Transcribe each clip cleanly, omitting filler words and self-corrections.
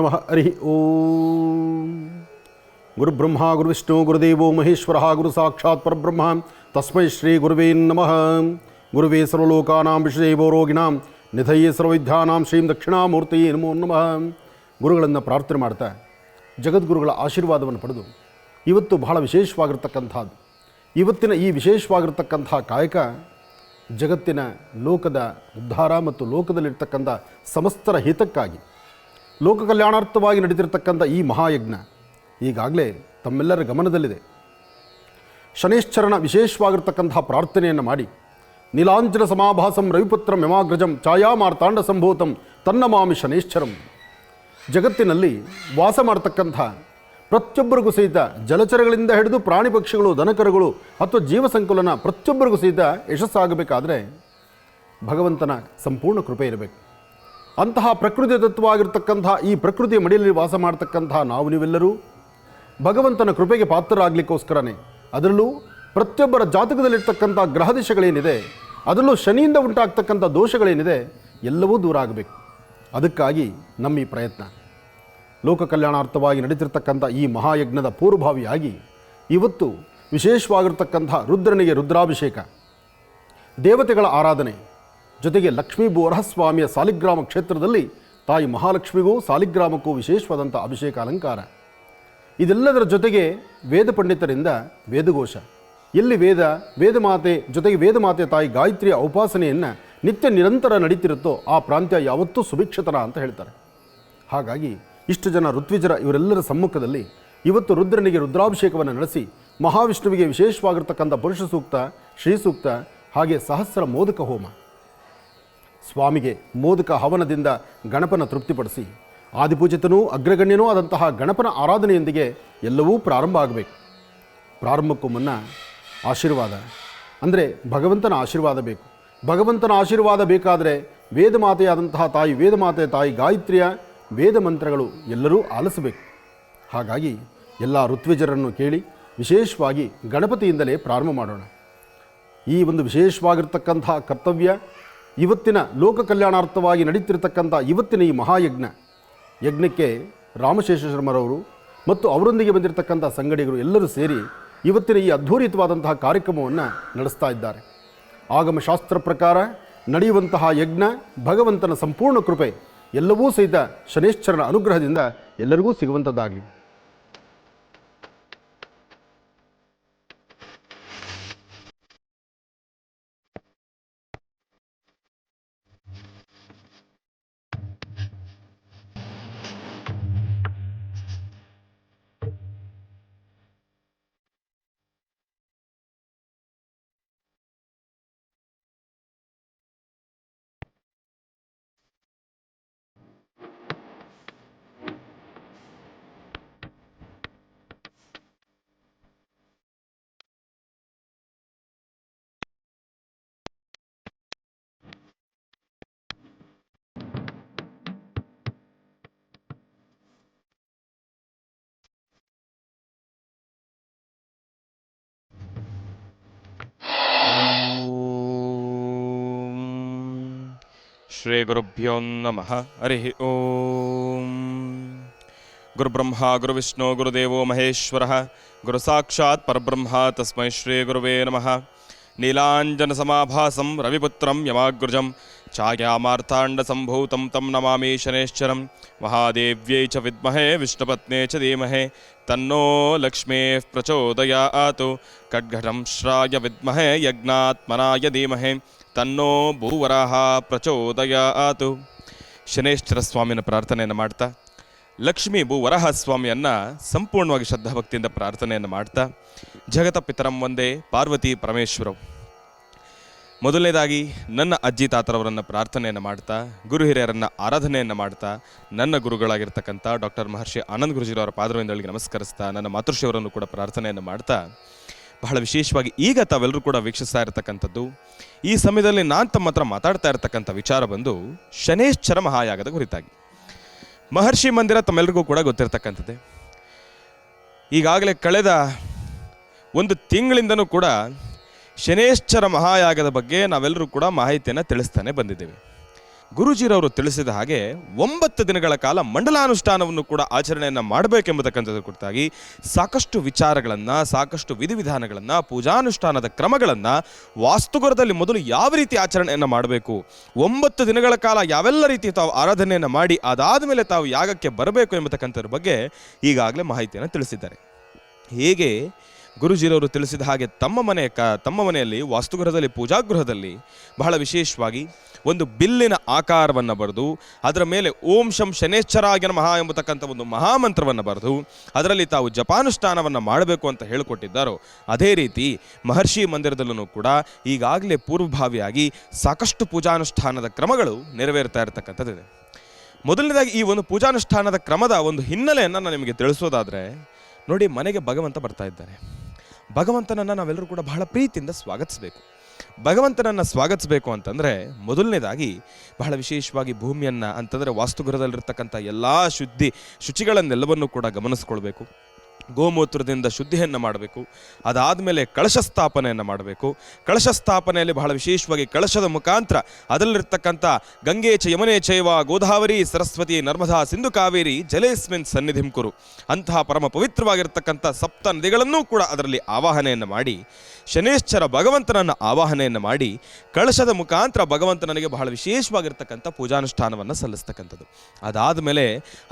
ನಮಃ. ಹರಿ ಓಂ. ಗುರುಬ್ರಹ್ಮ ಗುರುವಿಷ್ಣು ಗುರುದೇವೋ ಮಹೇಶ್ವರ ಗುರು ಸಾಕ್ಷಾತ್ ಪರಬ್ರಹ್ಮ ತಸ್ಮೈ ಶ್ರೀ ಗುರುವೇ ನಮಃ. ಗುರುವೇ ಸರ್ವಲೋಕಾನಾಂ ವಿಷಯೇವೋ ರೋಗಿಣಾಂ ನಿಧಯೇ ಸರ್ವವಿದ್ಯಾನಾಂ ಶ್ರೀಂ ದಕ್ಷಿಣಾಮೂರ್ತಿಯೇ ನಮೋ ನಮಃ. ಗುರುಗಳನ್ನು ಪ್ರಾರ್ಥನೆ ಮಾಡ್ತಾ ಜಗದ್ಗುರುಗಳ ಆಶೀರ್ವಾದವನ್ನು ಪಡೆದು ಇವತ್ತು ಬಹಳ ವಿಶೇಷವಾಗಿರ್ತಕ್ಕಂಥದ್ದು. ಇವತ್ತಿನ ಈ ವಿಶೇಷವಾಗಿರ್ತಕ್ಕಂಥ ಕಾಯಕ ಜಗತ್ತಿನ ಲೋಕದ ಉದ್ಧಾರ ಮತ್ತು ಲೋಕದಲ್ಲಿರ್ತಕ್ಕಂಥ ಸಮಸ್ತರ ಹಿತಕ್ಕಾಗಿ ಲೋಕ ಕಲ್ಯಾಣಾರ್ಥವಾಗಿ ನಡೆದಿರ್ತಕ್ಕಂಥ ಈ ಮಹಾಯಜ್ಞ ಈಗಾಗಲೇ ತಮ್ಮೆಲ್ಲರ ಗಮನದಲ್ಲಿದೆ. ಶನೇಶ್ಚರನ ವಿಶೇಷವಾಗಿರ್ತಕ್ಕಂಥ ಪ್ರಾರ್ಥನೆಯನ್ನು ಮಾಡಿ ನೀಲಾಂಜನ ಸಮಾಭಾಸಂ ರವಿಪುತ್ರಂ ಯಮಾಗ್ರಜಂ ಛಾಯಾಮಾರ್ತಾಂಡ ಸಂಭೂತಂ ತನ್ನಮಾಮಿ ಶನೇಶ್ಚರಂ. ಜಗತ್ತಿನಲ್ಲಿ ವಾಸ ಮಾಡತಕ್ಕಂಥ ಪ್ರತಿಯೊಬ್ಬರಿಗೂ ಸಹಿತ ಜಲಚರಗಳಿಂದ ಹಿಡಿದು ಪ್ರಾಣಿ ಪಕ್ಷಿಗಳು ದನಕರುಗಳು ಅಥವಾ ಜೀವ ಸಂಕುಲನ ಪ್ರತಿಯೊಬ್ಬರಿಗೂ ಸಹಿತ ಯಶಸ್ಸಾಗಬೇಕಾದ್ರೆ ಭಗವಂತನ ಸಂಪೂರ್ಣ ಕೃಪೆ ಇರಬೇಕು. ಅಂತಹ ಪ್ರಕೃತಿ ತತ್ವವಾಗಿರ್ತಕ್ಕಂಥ ಈ ಪ್ರಕೃತಿಯ ಮಡಿಯಲ್ಲಿ ವಾಸ ಮಾಡತಕ್ಕಂಥ ನಾವು ನೀವೆಲ್ಲರೂ ಭಗವಂತನ ಕೃಪೆಗೆ ಪಾತ್ರರಾಗಲಿಕ್ಕೋಸ್ಕರನೇ, ಅದರಲ್ಲೂ ಪ್ರತಿಯೊಬ್ಬರ ಜಾತಕದಲ್ಲಿರ್ತಕ್ಕಂಥ ಗ್ರಹದಿಶಗಳೇನಿದೆ, ಅದರಲ್ಲೂ ಶನಿಯಿಂದ ಉಂಟಾಗ್ತಕ್ಕಂಥ ದೋಷಗಳೇನಿದೆ ಎಲ್ಲವೂ ದೂರ ಆಗಬೇಕು. ಅದಕ್ಕಾಗಿ ನಮ್ಮ ಈ ಪ್ರಯತ್ನ ಲೋಕ ಕಲ್ಯಾಣಾರ್ಥವಾಗಿ ನಡೀತಿರ್ತಕ್ಕಂಥ ಈ ಮಹಾಯಜ್ಞದ ಪೂರ್ವಭಾವಿಯಾಗಿ ಇವತ್ತು ವಿಶೇಷವಾಗಿರ್ತಕ್ಕಂಥ ರುದ್ರನಿಗೆ ರುದ್ರಾಭಿಷೇಕ, ದೇವತೆಗಳ ಆರಾಧನೆ, ಜೊತೆಗೆ ಲಕ್ಷ್ಮೀ ಭೂವರಹಸ್ವಾಮಿಯ ಸಾಲಿಗ್ರಾಮ ಕ್ಷೇತ್ರದಲ್ಲಿ ತಾಯಿ ಮಹಾಲಕ್ಷ್ಮಿಗೂ ಸಾಲಿಗ್ರಾಮಕ್ಕೂ ವಿಶೇಷವಾದಂಥ ಅಭಿಷೇಕ ಅಲಂಕಾರ, ಇದೆಲ್ಲದರ ಜೊತೆಗೆ ವೇದ ಪಂಡಿತರಿಂದ ವೇದಘೋಷ, ಎಲ್ಲಿ ವೇದಮಾತೆ ಜೊತೆಗೆ ವೇದಮಾತೆ ತಾಯಿ ಗಾಯತ್ರಿಯ ಉಪಾಸನೆಯನ್ನು ನಿತ್ಯ ನಿರಂತರ ನಡೀತಿರುತ್ತೋ ಆ ಪ್ರಾಂತ್ಯ ಯಾವತ್ತೂ ಸುಭಿಕ್ಷತರ ಅಂತ ಹೇಳ್ತಾರೆ. ಹಾಗಾಗಿ ಇಷ್ಟು ಜನ ಋತ್ವಿಜರ ಇವರೆಲ್ಲರ ಸಮ್ಮುಖದಲ್ಲಿ ಇವತ್ತು ರುದ್ರನಿಗೆ ರುದ್ರಾಭಿಷೇಕವನ್ನು ನಡೆಸಿ ಮಹಾವಿಷ್ಣುವಿಗೆ ವಿಶೇಷವಾಗಿರ್ತಕ್ಕಂಥ ಪುರುಷ ಸೂಕ್ತ, ಶ್ರೀ ಸೂಕ್ತ, ಹಾಗೆ ಸಹಸ್ರ ಮೋದಕ ಹೋಮ, ಸ್ವಾಮಿಗೆ ಮೋದಕ ಹವನದಿಂದ ಗಣಪನ ತೃಪ್ತಿಪಡಿಸಿ ಆದಿಪೂಜಿತನೂ ಅಗ್ರಗಣ್ಯನೂ ಆದಂತಹ ಗಣಪನ ಆರಾಧನೆಯೊಂದಿಗೆ ಎಲ್ಲವೂ ಪ್ರಾರಂಭ ಆಗಬೇಕು. ಪ್ರಾರಂಭಕ್ಕೂ ಮುನ್ನ ಆಶೀರ್ವಾದ ಅಂದರೆ ಭಗವಂತನ ಆಶೀರ್ವಾದ ಬೇಕು. ಭಗವಂತನ ಆಶೀರ್ವಾದ ಬೇಕಾದರೆ ವೇದಮಾತೆಯಾದಂತಹ ತಾಯಿ ವೇದಮಾತೆ ತಾಯಿ ಗಾಯತ್ರಿಯ ವೇದ ಮಂತ್ರಗಳು ಎಲ್ಲರೂ ಆಲಿಸಬೇಕು. ಹಾಗಾಗಿ ಎಲ್ಲ ಋತ್ವಿಜರನ್ನು ಕೇಳಿ ವಿಶೇಷವಾಗಿ ಗಣಪತಿಯಿಂದಲೇ ಪ್ರಾರಂಭ ಮಾಡೋಣ. ಈ ಒಂದು ವಿಶೇಷವಾಗಿರ್ತಕ್ಕಂಥ ಕರ್ತವ್ಯ ಇವತ್ತಿನ ಲೋಕ ಕಲ್ಯಾಣಾರ್ಥವಾಗಿ ನಡೀತಿರ್ತಕ್ಕಂಥ ಇವತ್ತಿನ ಈ ಯಜ್ಞಕ್ಕೆ ರಾಮಶೇಷ ಶರ್ಮರವರು ಮತ್ತು ಅವರೊಂದಿಗೆ ಬಂದಿರತಕ್ಕಂಥ ಸಂಗಡಿಗರು ಎಲ್ಲರೂ ಸೇರಿ ಇವತ್ತಿನ ಈ ಅದ್ಭುತವಾದಂತಹ ಕಾರ್ಯಕ್ರಮವನ್ನು ನಡೆಸ್ತಾ ಇದ್ದಾರೆ. ಆಗಮಶಾಸ್ತ್ರ ಪ್ರಕಾರ ನಡೆಯುವಂತಹ ಯಜ್ಞ ಭಗವಂತನ ಸಂಪೂರ್ಣ ಕೃಪೆ ಎಲ್ಲವೂ ಸಹಿತ ಶನೇಶ್ಚರನ ಅನುಗ್ರಹದಿಂದ ಎಲ್ಲರಿಗೂ ಸಿಗುವಂಥದ್ದಾಗಲಿ. ಶ್ರೀ ಗುರುಭ್ಯೋ ನಮಃ. ಹರಿ ಓಂ. ಗುರುಬ್ರಹ್ಮ ಗುರುವಿಷ್ಣು ಗುರುದೇವೋ ಮಹೇಶ್ವರ ಗುರು ಸಾಕ್ಷಾತ್ ಪರಬ್ರಹ್ಮ ತಸ್ಮೈ ಶ್ರೀ ಗುರುವೇ ನಮಃ. ನೀಲಾಂಜನ ಸಮಾಭಾಸಂ ರವಿಪುತ್ರಂ ಯಮಾಗ್ರಜಂ ಛಾಯಾಮಾರ್ತಾಂಡ ಸಂಭೂತಂ ತಂ ನಮಾಮಿ ಶನೇಶ್ಚರಂ. ಮಹಾದೇವ್ಯೈ ಚ ವಿದ್ಮಹೇ ವಿಷ್ಣುಪತ್ನೇ ಚ ಧೀಮಹಿ ತನ್ನೋ ಲಕ್ಷ್ಮೀ ಪ್ರಚೋದಯಾತ್. ಖಡ್ಗಂ ಶ್ರಾಯ ವಿದ್ಮಹೇ ಯಜ್ಞಾತ್ಮನಾಯ ಧೀಮಹಿ ತನ್ನೋ ಭೂವರಾಹ ಪ್ರಚೋದಯಾತ್. ಶನೇಶ್ವರ ಸ್ವಾಮಿನ ಪ್ರಾರ್ಥನೆಯನ್ನು ಮಾಡ್ತಾ ಲಕ್ಷ್ಮೀ ಭೂವರಾಹ ಸ್ವಾಮಿಯನ್ನು ಸಂಪೂರ್ಣವಾಗಿ ಶ್ರದ್ಧಾಭಕ್ತಿಯಿಂದ ಪ್ರಾರ್ಥನೆಯನ್ನು ಮಾಡ್ತಾ ಜಗತ ಪಿತರಂ ಒಂದೇ ಪಾರ್ವತಿ ಪರಮೇಶ್ವರವು. ಮೊದಲನೇದಾಗಿ ನನ್ನ ಅಜ್ಜಿ ತಾತರವರನ್ನು ಪ್ರಾರ್ಥನೆಯನ್ನು ಮಾಡ್ತಾ ಗುರು ಹಿರಿಯರನ್ನು ಆರಾಧನೆಯನ್ನು ಮಾಡ್ತಾ ನನ್ನ ಗುರುಗಳಾಗಿರ್ತಕ್ಕಂಥ ಡಾಕ್ಟರ್ ಮಹರ್ಷಿ ಆನಂದ ಗುರುಜಿರವರ ಪಾದರವಿಂದಗಳಿಗೆ ನಮಸ್ಕರಿಸ್ತಾ ನನ್ನ ಮಾತೃಶ್ರೀಯವರನ್ನು ಕೂಡ ಪ್ರಾರ್ಥನೆಯನ್ನು ಮಾಡ್ತಾ ಬಹಳ ವಿಶೇಷವಾಗಿ ಈಗ ತಾವೆಲ್ಲರೂ ಕೂಡ ವೀಕ್ಷಿಸ್ತಾ ಇರತಕ್ಕಂಥದ್ದು ಈ ಸಮಯದಲ್ಲಿ ನಾನು ತಮ್ಮ ಹತ್ರ ಮಾತಾಡ್ತಾ ಇರತಕ್ಕಂಥ ವಿಚಾರ ಬಂದು ಶನೇಶ್ಚರ ಮಹಾಯಾಗದ ಕುರಿತಾಗಿ. ಮಹರ್ಷಿ ಮಂದಿರ ತಮ್ಮೆಲ್ಲರಿಗೂ ಕೂಡ ಗೊತ್ತಿರತಕ್ಕಂಥದ್ದೇ. ಈಗಾಗಲೇ ಕಳೆದ ಒಂದು ತಿಂಗಳಿಂದನೂ ಕೂಡ ಶನೇಶ್ಚರ ಮಹಾಯಾಗದ ಬಗ್ಗೆ ನಾವೆಲ್ಲರೂ ಕೂಡ ಮಾಹಿತಿಯನ್ನು ತಿಳಿಸ್ತಾನೆ ಬಂದಿದ್ದೇವೆ. ಗುರೂಜಿರವರು ತಿಳಿಸಿದ ಹಾಗೆ 9 ದಿನಗಳ ಕಾಲ ಮಂಡಲಾನುಷ್ಠಾನವನ್ನು ಕೂಡ ಆಚರಣೆಯನ್ನು ಮಾಡಬೇಕೆಂಬತಕ್ಕಂಥದ್ದು ಕುರಿತಾಗಿ ಸಾಕಷ್ಟು ವಿಚಾರಗಳನ್ನು, ಸಾಕಷ್ಟು ವಿಧಿವಿಧಾನಗಳನ್ನು, ಪೂಜಾನುಷ್ಠಾನದ ಕ್ರಮಗಳನ್ನು, ವಾಸ್ತುಗುರದಲ್ಲಿ ಮೊದಲು ಯಾವ ರೀತಿ ಆಚರಣೆಯನ್ನು ಮಾಡಬೇಕು, 9 ದಿನಗಳ ಕಾಲ ಯಾವೆಲ್ಲ ರೀತಿ ತಾವು ಆರಾಧನೆಯನ್ನು ಮಾಡಿ ಅದಾದ ಮೇಲೆ ತಾವು ಯಾಗಕ್ಕೆ ಬರಬೇಕು ಎಂಬತಕ್ಕಂಥದ್ರ ಬಗ್ಗೆ ಈಗಾಗಲೇ ಮಾಹಿತಿಯನ್ನು ತಿಳಿಸಿದ್ದಾರೆ. ಹೇಗೆ ಗುರುಜಿರವರು ತಿಳಿಸಿದ ಹಾಗೆ ತಮ್ಮ ಮನೆಯಲ್ಲಿ ವಾಸ್ತುಗೃಹದಲ್ಲಿ, ಪೂಜಾಗೃಹದಲ್ಲಿ ಬಹಳ ವಿಶೇಷವಾಗಿ ಒಂದು ಬಿಲ್ಲಿನ ಆಕಾರವನ್ನು ಬರೆದು ಅದರ ಮೇಲೆ ಓಂ ಶಂ ಶನೇಶ್ವರಾಯ ನಮಃ ಎಂಬತಕ್ಕಂಥ ಒಂದು ಮಹಾಮಂತ್ರವನ್ನು ಬರೆದು ಅದರಲ್ಲಿ ತಾವು ಜಪಾನುಷ್ಠಾನವನ್ನು ಮಾಡಬೇಕು ಅಂತ ಹೇಳಿಕೊಟ್ಟಿದ್ದಾರೋ, ಅದೇ ರೀತಿ ಮಹರ್ಷಿ ಮಂದಿರದಲ್ಲೂ ಕೂಡ ಈಗಾಗಲೇ ಪೂರ್ವಭಾವಿಯಾಗಿ ಸಾಕಷ್ಟು ಪೂಜಾನುಷ್ಠಾನದ ಕ್ರಮಗಳು ನೆರವೇರ್ತಾ ಇರತಕ್ಕಂಥದ್ದಿದೆ. ಮೊದಲನೇದಾಗಿ ಈ ಒಂದು ಪೂಜಾನುಷ್ಠಾನದ ಕ್ರಮದ ಒಂದು ಹಿನ್ನೆಲೆಯನ್ನು ನಾನು ನಿಮಗೆ ತಿಳಿಸೋದಾದರೆ, ನೋಡಿ, ಮನೆಗೆ ಭಗವಂತ ಬರ್ತಾ ಇದ್ದಾರೆ. ಭಗವಂತನನ್ನು ನಾವೆಲ್ಲರೂ ಕೂಡ ಬಹಳ ಪ್ರೀತಿಯಿಂದ ಸ್ವಾಗತಿಸಬೇಕು. ಭಗವಂತನನ್ನು ಸ್ವಾಗತಿಸಬೇಕು ಅಂತಂದರೆ ಮೊದಲನೇದಾಗಿ ಬಹಳ ವಿಶೇಷವಾಗಿ ಭೂಮಿಯನ್ನು ಅಂತಂದರೆ ವಾಸ್ತುಗೃಹದಲ್ಲಿರ್ತಕ್ಕಂಥ ಎಲ್ಲ ಶುಚಿಗಳನ್ನೆಲ್ಲವನ್ನೂ ಕೂಡ ಗಮನಿಸ್ಕೊಳ್ಬೇಕು. ಗೋಮೂತ್ರದಿಂದ ಶುದ್ಧಿಯನ್ನು ಮಾಡಬೇಕು. ಅದಾದಮೇಲೆ ಕಳಶ ಸ್ಥಾಪನೆಯನ್ನು ಮಾಡಬೇಕು. ಕಳಶ ಸ್ಥಾಪನೆಯಲ್ಲಿ ಬಹಳ ವಿಶೇಷವಾಗಿ ಕಳಶದ ಮುಖಾಂತರ ಅದರಲ್ಲಿರ್ತಕ್ಕಂಥ ಗಂಗೆ ಚ ಯಮುನೆ ಚೈವ ಗೋದಾವರಿ ಸರಸ್ವತಿ ನರ್ಮದಾ ಸಿಂಧು ಕಾವೇರಿ ಜಲೇಸ್ಮಿನ್ ಸನ್ನಿಧಿಂ ಕುರು ಅಂತಹ ಪರಮ ಪವಿತ್ರವಾಗಿರ್ತಕ್ಕಂಥ 7 ನದಿಗಳನ್ನೂ ಕೂಡ ಅದರಲ್ಲಿ ಆವಾಹನೆಯನ್ನು ಮಾಡಿ, ಶನೇಶ್ವರ ಭಗವಂತನನ್ನು ಆವಾಹನೆಯನ್ನು ಮಾಡಿ, ಕಳಶದ ಮುಖಾಂತರ ಭಗವಂತನಿಗೆ ಬಹಳ ವಿಶೇಷವಾಗಿರ್ತಕ್ಕಂಥ ಪೂಜಾನುಷ್ಠಾನವನ್ನು ಸಲ್ಲಿಸ್ತಕ್ಕಂಥದ್ದು. ಅದಾದ ಮೇಲೆ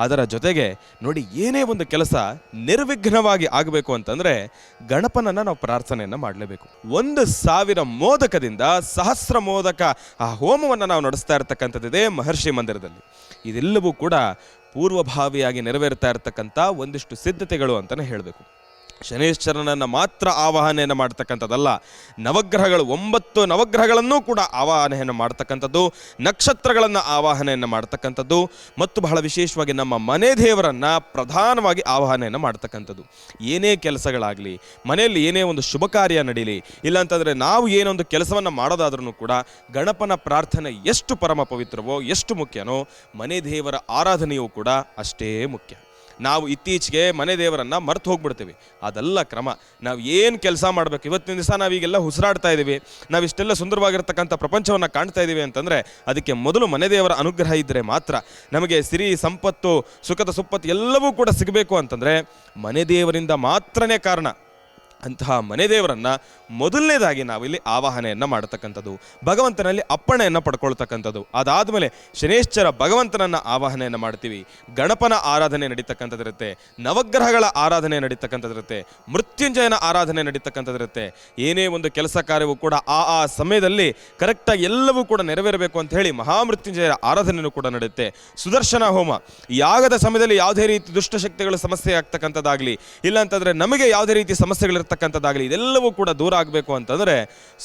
ಅದರ ಜೊತೆಗೆ ನೋಡಿ, ಏನೇ ಒಂದು ಕೆಲಸ ನಿರ್ವಿಘ್ನವಾಗಿ ಆಗಬೇಕು ಅಂತಂದರೆ ಗಣಪನನ್ನು ನಾವು ಪ್ರಾರ್ಥನೆಯನ್ನು ಮಾಡಲೇಬೇಕು. 1000 ಮೋದಕದಿಂದ 1000 ಮೋದಕ ಆ ಹೋಮವನ್ನು ನಾವು ನಡೆಸ್ತಾ ಇರತಕ್ಕಂಥದ್ದಿದೆ ಮಹರ್ಷಿ ಮಂದಿರದಲ್ಲಿ. ಇದೆಲ್ಲವೂ ಕೂಡ ಪೂರ್ವಭಾವಿಯಾಗಿ ನೆರವೇರ್ತಾ ಇರತಕ್ಕಂಥ ಒಂದಿಷ್ಟು ಸಿದ್ಧತೆಗಳು ಅಂತಲೇ ಹೇಳಬೇಕು. ಶನೇಶ್ವರನನ್ನು ಮಾತ್ರ ಆವಾಹನೆಯನ್ನು ಮಾಡ್ತಕ್ಕಂಥದ್ದಲ್ಲ, ನವಗ್ರಹಗಳು 9 ನವಗ್ರಹಗಳನ್ನೂ ಕೂಡ ಆವಾಹನೆಯನ್ನು ಮಾಡ್ತಕ್ಕಂಥದ್ದು, ನಕ್ಷತ್ರಗಳನ್ನು ಆವಾಹನೆಯನ್ನು ಮಾಡ್ತಕ್ಕಂಥದ್ದು, ಮತ್ತು ಬಹಳ ವಿಶೇಷವಾಗಿ ನಮ್ಮ ಮನೆ ದೇವರನ್ನು ಪ್ರಧಾನವಾಗಿ ಆವಾಹನೆಯನ್ನು ಮಾಡ್ತಕ್ಕಂಥದ್ದು. ಏನೇ ಕೆಲಸಗಳಾಗಲಿ, ಮನೆಯಲ್ಲಿ ಏನೇ ಒಂದು ಶುಭ ಕಾರ್ಯ ನಡೀಲಿ, ಇಲ್ಲಾಂತಂದರೆ ನಾವು ಏನೊಂದು ಕೆಲಸವನ್ನು ಮಾಡೋದಾದ್ರೂ ಕೂಡ ಗಣಪನ ಪ್ರಾರ್ಥನೆ ಎಷ್ಟು ಪರಮ ಪವಿತ್ರವೋ, ಎಷ್ಟು ಮುಖ್ಯನೋ, ಮನೆ ದೇವರ ಆರಾಧನೆಯೂ ಕೂಡ ಅಷ್ಟೇ ಮುಖ್ಯ. ನಾವು ಇತ್ತೀಚೆಗೆ ಮನೆ ದೇವರನ್ನು ಮರೆತು ಹೋಗ್ಬಿಡ್ತೀವಿ. ಅದೆಲ್ಲ ಕ್ರಮ. ನಾವು ಏನು ಕೆಲಸ ಮಾಡಬೇಕು, ಇವತ್ತಿನ ದಿವಸ ನಾವೀಗೆಲ್ಲ ಉಸಿರಾಡ್ತಾ ಇದ್ದೀವಿ, ನಾವಿಷ್ಟೆಲ್ಲ ಸುಂದರವಾಗಿರ್ತಕ್ಕಂಥ ಪ್ರಪಂಚವನ್ನು ಕಾಣ್ತಾ ಇದ್ದೀವಿ ಅಂತಂದರೆ ಅದಕ್ಕೆ ಮೊದಲು ಮನೆ ದೇವರ ಅನುಗ್ರಹ ಇದ್ದರೆ ಮಾತ್ರ. ನಮಗೆ ಸಿರಿ ಸಂಪತ್ತು, ಸುಖದ ಸುಪ್ಪತ್ತು ಎಲ್ಲವೂ ಕೂಡ ಸಿಗಬೇಕು ಅಂತಂದರೆ ಮನೆ ದೇವರಿಂದ ಮಾತ್ರನೇ ಕಾರಣ. ಅಂತಹ ಮನೆ ದೇವರನ್ನು ಮೊದಲನೇದಾಗಿ ನಾವಿಲ್ಲಿ ಆವಾಹನೆಯನ್ನು ಮಾಡತಕ್ಕಂಥದ್ದು, ಭಗವಂತನಲ್ಲಿ ಅಪ್ಪಣೆಯನ್ನು ಪಡ್ಕೊಳ್ತಕ್ಕಂಥದ್ದು. ಅದಾದಮೇಲೆ ಶನೇಶ್ವರ ಭಗವಂತನನ್ನು ಆವಾಹನೆಯನ್ನು ಮಾಡ್ತೀವಿ, ಗಣಪನ ಆರಾಧನೆ ನಡೀತಕ್ಕಂಥದ್ದಿರುತ್ತೆ, ನವಗ್ರಹಗಳ ಆರಾಧನೆ ನಡೀತಕ್ಕಂಥದ್ದಿರುತ್ತೆ, ಮೃತ್ಯುಂಜಯನ ಆರಾಧನೆ ನಡೀತಕ್ಕಂಥದ್ದಿರುತ್ತೆ. ಏನೇ ಒಂದು ಕೆಲಸ ಕಾರ್ಯವೂ ಕೂಡ ಆ ಸಮಯದಲ್ಲಿ ಕರೆಕ್ಟಾಗಿ ಎಲ್ಲವೂ ಕೂಡ ನೆರವೇರಬೇಕು ಅಂತ ಹೇಳಿ ಮಹಾಮೃತ್ಯುಂಜಯರ ಆರಾಧನೆಯೂ ಕೂಡ ನಡೆಯುತ್ತೆ. ಸುದರ್ಶನ ಹೋಮ, ಯಾಗದ ಸಮಯದಲ್ಲಿ ಯಾವುದೇ ರೀತಿ ದುಷ್ಟಶಕ್ತಿಗಳು ಸಮಸ್ಯೆ ಆಗ್ತಕ್ಕಂಥದ್ದಾಗಲಿ, ಇಲ್ಲಾಂತಂದರೆ ನಮಗೆ ಯಾವುದೇ ರೀತಿ ಸಮಸ್ಯೆಗಳಿರ್ತಕ್ಕಂಥದ್ದಾಗಲಿ, ಇದೆಲ್ಲವೂ ಕೂಡ ದೂರ ಆಗಬೇಕು ಅಂತಂದರೆ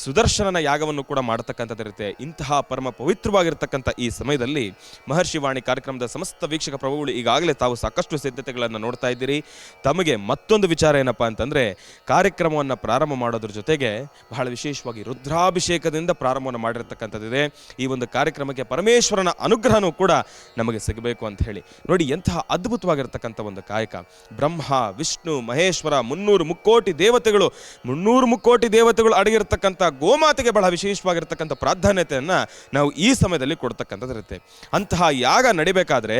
ಸುದರ್ಶನನ ಯಾಗವನ್ನು ಕೂಡ ಮಾಡತಕ್ಕಂಥದ್ದಿರುತ್ತೆ. ಇಂತಹ ಪರಮ ಪವಿತ್ರವಾಗಿರ್ತಕ್ಕಂಥ ಈ ಸಮಯದಲ್ಲಿ ಮಹರ್ಷಿ ವಾಣಿ ಕಾರ್ಯಕ್ರಮದ ಸಮಸ್ತ ವೀಕ್ಷಕ ಪ್ರಭುಗಳು ಈಗಾಗಲೇ ತಾವು ಸಾಕಷ್ಟು ಸಿದ್ಧತೆಗಳನ್ನು ನೋಡ್ತಾ ಇದ್ದೀರಿ. ತಮಗೆ ಮತ್ತೊಂದು ವಿಚಾರ ಏನಪ್ಪ ಅಂತಂದರೆ, ಕಾರ್ಯಕ್ರಮವನ್ನು ಪ್ರಾರಂಭ ಮಾಡೋದ್ರ ಜೊತೆಗೆ ಬಹಳ ವಿಶೇಷವಾಗಿ ರುದ್ರಾಭಿಷೇಕದಿಂದ ಪ್ರಾರಂಭವನ್ನು ಮಾಡಿರ್ತಕ್ಕಂಥದ್ದಿದೆ. ಈ ಒಂದು ಕಾರ್ಯಕ್ರಮಕ್ಕೆ ಪರಮೇಶ್ವರನ ಅನುಗ್ರಹನೂ ಕೂಡ ನಮಗೆ ಸಿಗಬೇಕು ಅಂತ ಹೇಳಿ ನೋಡಿ, ಎಂತಹ ಅದ್ಭುತವಾಗಿರ್ತಕ್ಕಂಥ ಒಂದು ಕಾಯಕ. ಬ್ರಹ್ಮ, ವಿಷ್ಣು, ಮಹೇಶ್ವರ, 300 ಮುಕ್ಕೋಟಿ ದೇವತೆಗಳು, 300 ಮುಕ್ಕೋಟಿ ದೇವತೆಗಳು ಅಡಗಿರ್ತಕ್ಕಂಥ ಗೋಮಾತೆಗೆ ಬಹಳ ವಿಶೇಷವಾಗಿರ್ತಕ್ಕಂಥ ಪ್ರಾಧಾನ್ಯತೆಯನ್ನು ನಾವು ಈ ಸಮಯದಲ್ಲಿ ಕೊಡ್ತಕ್ಕಂಥದ್ದಿರುತ್ತೆ. ಅಂತಹ ಯಾಗ ನಡಿಬೇಕಾದ್ರೆ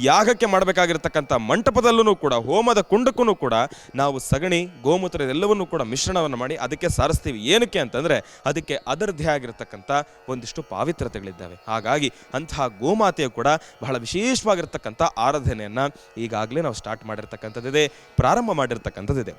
ಯಾಗಕ್ಕೆ ಮಾಡಬೇಕಾಗಿರ್ತಕ್ಕಂಥ ಮಂಟಪದಲ್ಲೂ ಕೂಡ, ಹೋಮದ ಕುಂಡಕ್ಕೂ ಕೂಡ ನಾವು ಸಗಣಿ, ಗೋಮೂತ್ರ ಇದೆಲ್ಲವನ್ನೂ ಕೂಡ ಮಿಶ್ರಣವನ್ನು ಮಾಡಿ ಅದಕ್ಕೆ ಸಾರಿಸ್ತೀವಿ. ಏನಕ್ಕೆ ಅಂತಂದರೆ ಅದಕ್ಕೆ ಅದರದ್ದೇ ಆಗಿರ್ತಕ್ಕಂಥ ಒಂದಿಷ್ಟು ಪಾವಿತ್ರತೆಗಳಿದ್ದಾವೆ. ಹಾಗಾಗಿ ಅಂತಹ ಗೋಮಾತೆಯು ಕೂಡ ಬಹಳ ವಿಶೇಷವಾಗಿರ್ತಕ್ಕಂಥ ಆರಾಧನೆಯನ್ನು ಈಗಾಗಲೇ ನಾವು ಸ್ಟಾರ್ಟ್ ಮಾಡಿರ್ತಕ್ಕಂಥದ್ದಿದೆ, ಪ್ರಾರಂಭ ಮಾಡಿರ್ತಕ್ಕಂಥದ್ದಿದೆ.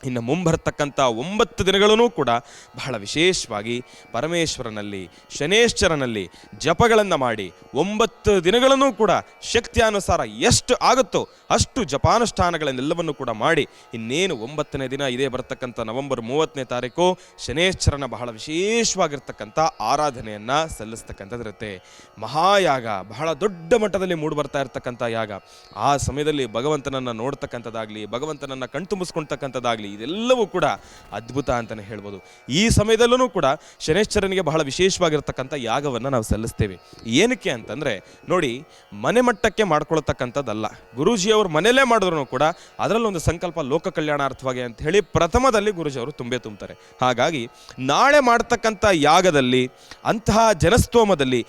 ಇನ್ನು ಮುಂಬರ್ತಕ್ಕಂಥ 9 ದಿನಗಳೂ ಕೂಡ ಬಹಳ ವಿಶೇಷವಾಗಿ ಪರಮೇಶ್ವರನಲ್ಲಿ, ಶನೇಶ್ವರನಲ್ಲಿ ಜಪಗಳನ್ನು ಮಾಡಿ 9 ದಿನಗಳನ್ನೂ ಕೂಡ ಶಕ್ತಿಯಾನುಸಾರ ಎಷ್ಟು ಆಗುತ್ತೋ ಅಷ್ಟು ಜಪಾನುಷ್ಠಾನಗಳನ್ನೆಲ್ಲವನ್ನು ಕೂಡ ಮಾಡಿ, ಇನ್ನೇನು 9ನೇ ದಿನ ಇದೇ ಬರ್ತಕ್ಕಂಥ ನವೆಂಬರ್ 30ನೇ ತಾರೀಕು ಶನೇಶ್ವರನ ಬಹಳ ವಿಶೇಷವಾಗಿರ್ತಕ್ಕಂಥ ಆರಾಧನೆಯನ್ನು ಸಲ್ಲಿಸ್ತಕ್ಕಂಥದ್ದಿರುತ್ತೆ. ಮಹಾಯಾಗ, ಬಹಳ ದೊಡ್ಡ ಮಟ್ಟದಲ್ಲಿ ಮೂಡಿಬರ್ತಾ ಇರ್ತಕ್ಕಂಥ ಯಾಗ. ಆ ಸಮಯದಲ್ಲಿ ಭಗವಂತನನ್ನು ನೋಡ್ತಕ್ಕಂಥದ್ದಾಗಲಿ, ಭಗವಂತನನ್ನು ಕಣ್ತುಂಬಿಸ್ಕೊಳ್ತಕ್ಕಂಥದ್ದಾಗಲಿ, ಇದೆಲ್ಲವೂ ಕೂಡ ಅದ್ಭುತ ಅಂತಲೇ ಹೇಳ್ಬೋದು. ಈ ಸಮಯದಲ್ಲೂ ಕೂಡ ಶನೇಶ್ವರನಿಗೆ ಬಹಳ ವಿಶೇಷವಾಗಿರ್ತಕ್ಕಂಥ ಯಾಗವನ್ನು ನಾವು ಸಲ್ಲಿಸ್ತೇವೆ. ಏನಕ್ಕೆ ಅಂತಂದರೆ ನೋಡಿ, ಮನೆ ಮಟ್ಟಕ್ಕೆ ಮಾಡ್ಕೊಳ್ತಕ್ಕಂಥದ್ದಲ್ಲ. ಗುರೂಜಿಯವರು ಅವ್ರ ಮನೆಯಲ್ಲೇ ಮಾಡಿದ್ರು ಕೂಡ ಅದರಲ್ಲೊಂದು ಸಂಕಲ್ಪ ಲೋಕ ಕಲ್ಯಾಣಾರ್ಥವಾಗಿ ಅಂತ ಹೇಳಿ ಪ್ರಥಮದಲ್ಲಿ ಗುರುಜಿಯವರು ತುಂಬುತ್ತಾರೆ. ಹಾಗಾಗಿ ನಾಳೆ ಮಾಡ್ತಕ್ಕಂಥ ಯಾಗದಲ್ಲಿ ಅಂತಹ ಜನಸ್ತೋಮದಲ್ಲಿ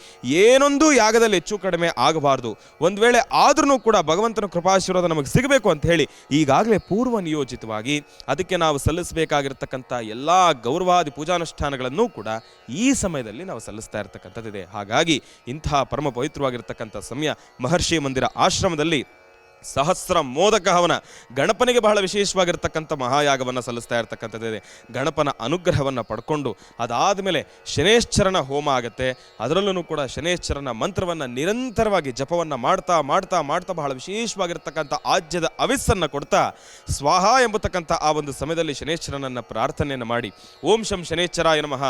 ಏನೊಂದು ಯಾಗದಲ್ಲಿ ಹೆಚ್ಚು ಕಡಿಮೆ ಆಗಬಾರ್ದು. ಒಂದು ವೇಳೆ ಆದ್ರೂ ಕೂಡ ಭಗವಂತನ ಕೃಪಾಶೀರ್ವಾದ ನಮಗೆ ಸಿಗಬೇಕು ಅಂತ ಹೇಳಿ ಈಗಾಗಲೇ ಪೂರ್ವ ನಿಯೋಜಿತವಾಗಿ ಅದಕ್ಕೆ ನಾವು ಸಲ್ಲಿಸಬೇಕಾಗಿರ್ತಕ್ಕಂಥ ಎಲ್ಲ ಗೌರವಾದಿ ಪೂಜಾನುಷ್ಠಾನಗಳನ್ನು ಕೂಡ ಈ ಸಮಯದಲ್ಲಿ ನಾವು ಸಲ್ಲಿಸ್ತಾ ಇರತಕ್ಕಂಥದ್ದಿದೆ. ಹಾಗಾಗಿ ಇಂತಹ ಪರಮ ಪವಿತ್ರವಾಗಿರ್ತಕ್ಕಂಥ ಸಮಯ ಮಹರ್ಷಿ ಮಂದಿರ ಆಶ್ರಮದಲ್ಲಿ ಸಹಸ್ರ ಮೋದಕ ಹವನ ಗಣಪನಿಗೆ ಬಹಳ ವಿಶೇಷವಾಗಿರ್ತಕ್ಕಂಥ ಮಹಾಯಾಗವನ್ನು ಸಲ್ಲಿಸ್ತಾ ಇರ್ತಕ್ಕಂಥದ್ದಿದೆ. ಗಣಪನ ಅನುಗ್ರಹವನ್ನು ಪಡ್ಕೊಂಡು ಅದಾದ ಮೇಲೆ ಶನೇಶ್ಚರನ ಹೋಮ ಆಗುತ್ತೆ. ಅದರಲ್ಲೂ ಕೂಡ ಶನೇಶ್ಚರನ ಮಂತ್ರವನ್ನು ನಿರಂತರವಾಗಿ ಜಪವನ್ನು ಮಾಡ್ತಾ ಮಾಡ್ತಾ ಮಾಡ್ತಾ ಬಹಳ ವಿಶೇಷವಾಗಿರ್ತಕ್ಕಂಥ ಆಜ್ಯದ ಅವಿಸ್ಸನ್ನು ಕೊಡ್ತಾ ಸ್ವಾಹ ಎಂಬತಕ್ಕಂಥ ಆ ಒಂದು ಸಮಯದಲ್ಲಿ ಶನೇಶ್ಚರನನ್ನು ಪ್ರಾರ್ಥನೆಯನ್ನು ಮಾಡಿ ಓಂ ಶಂ ಶನೇಶ್ಚರಾಯ ನಮಃ,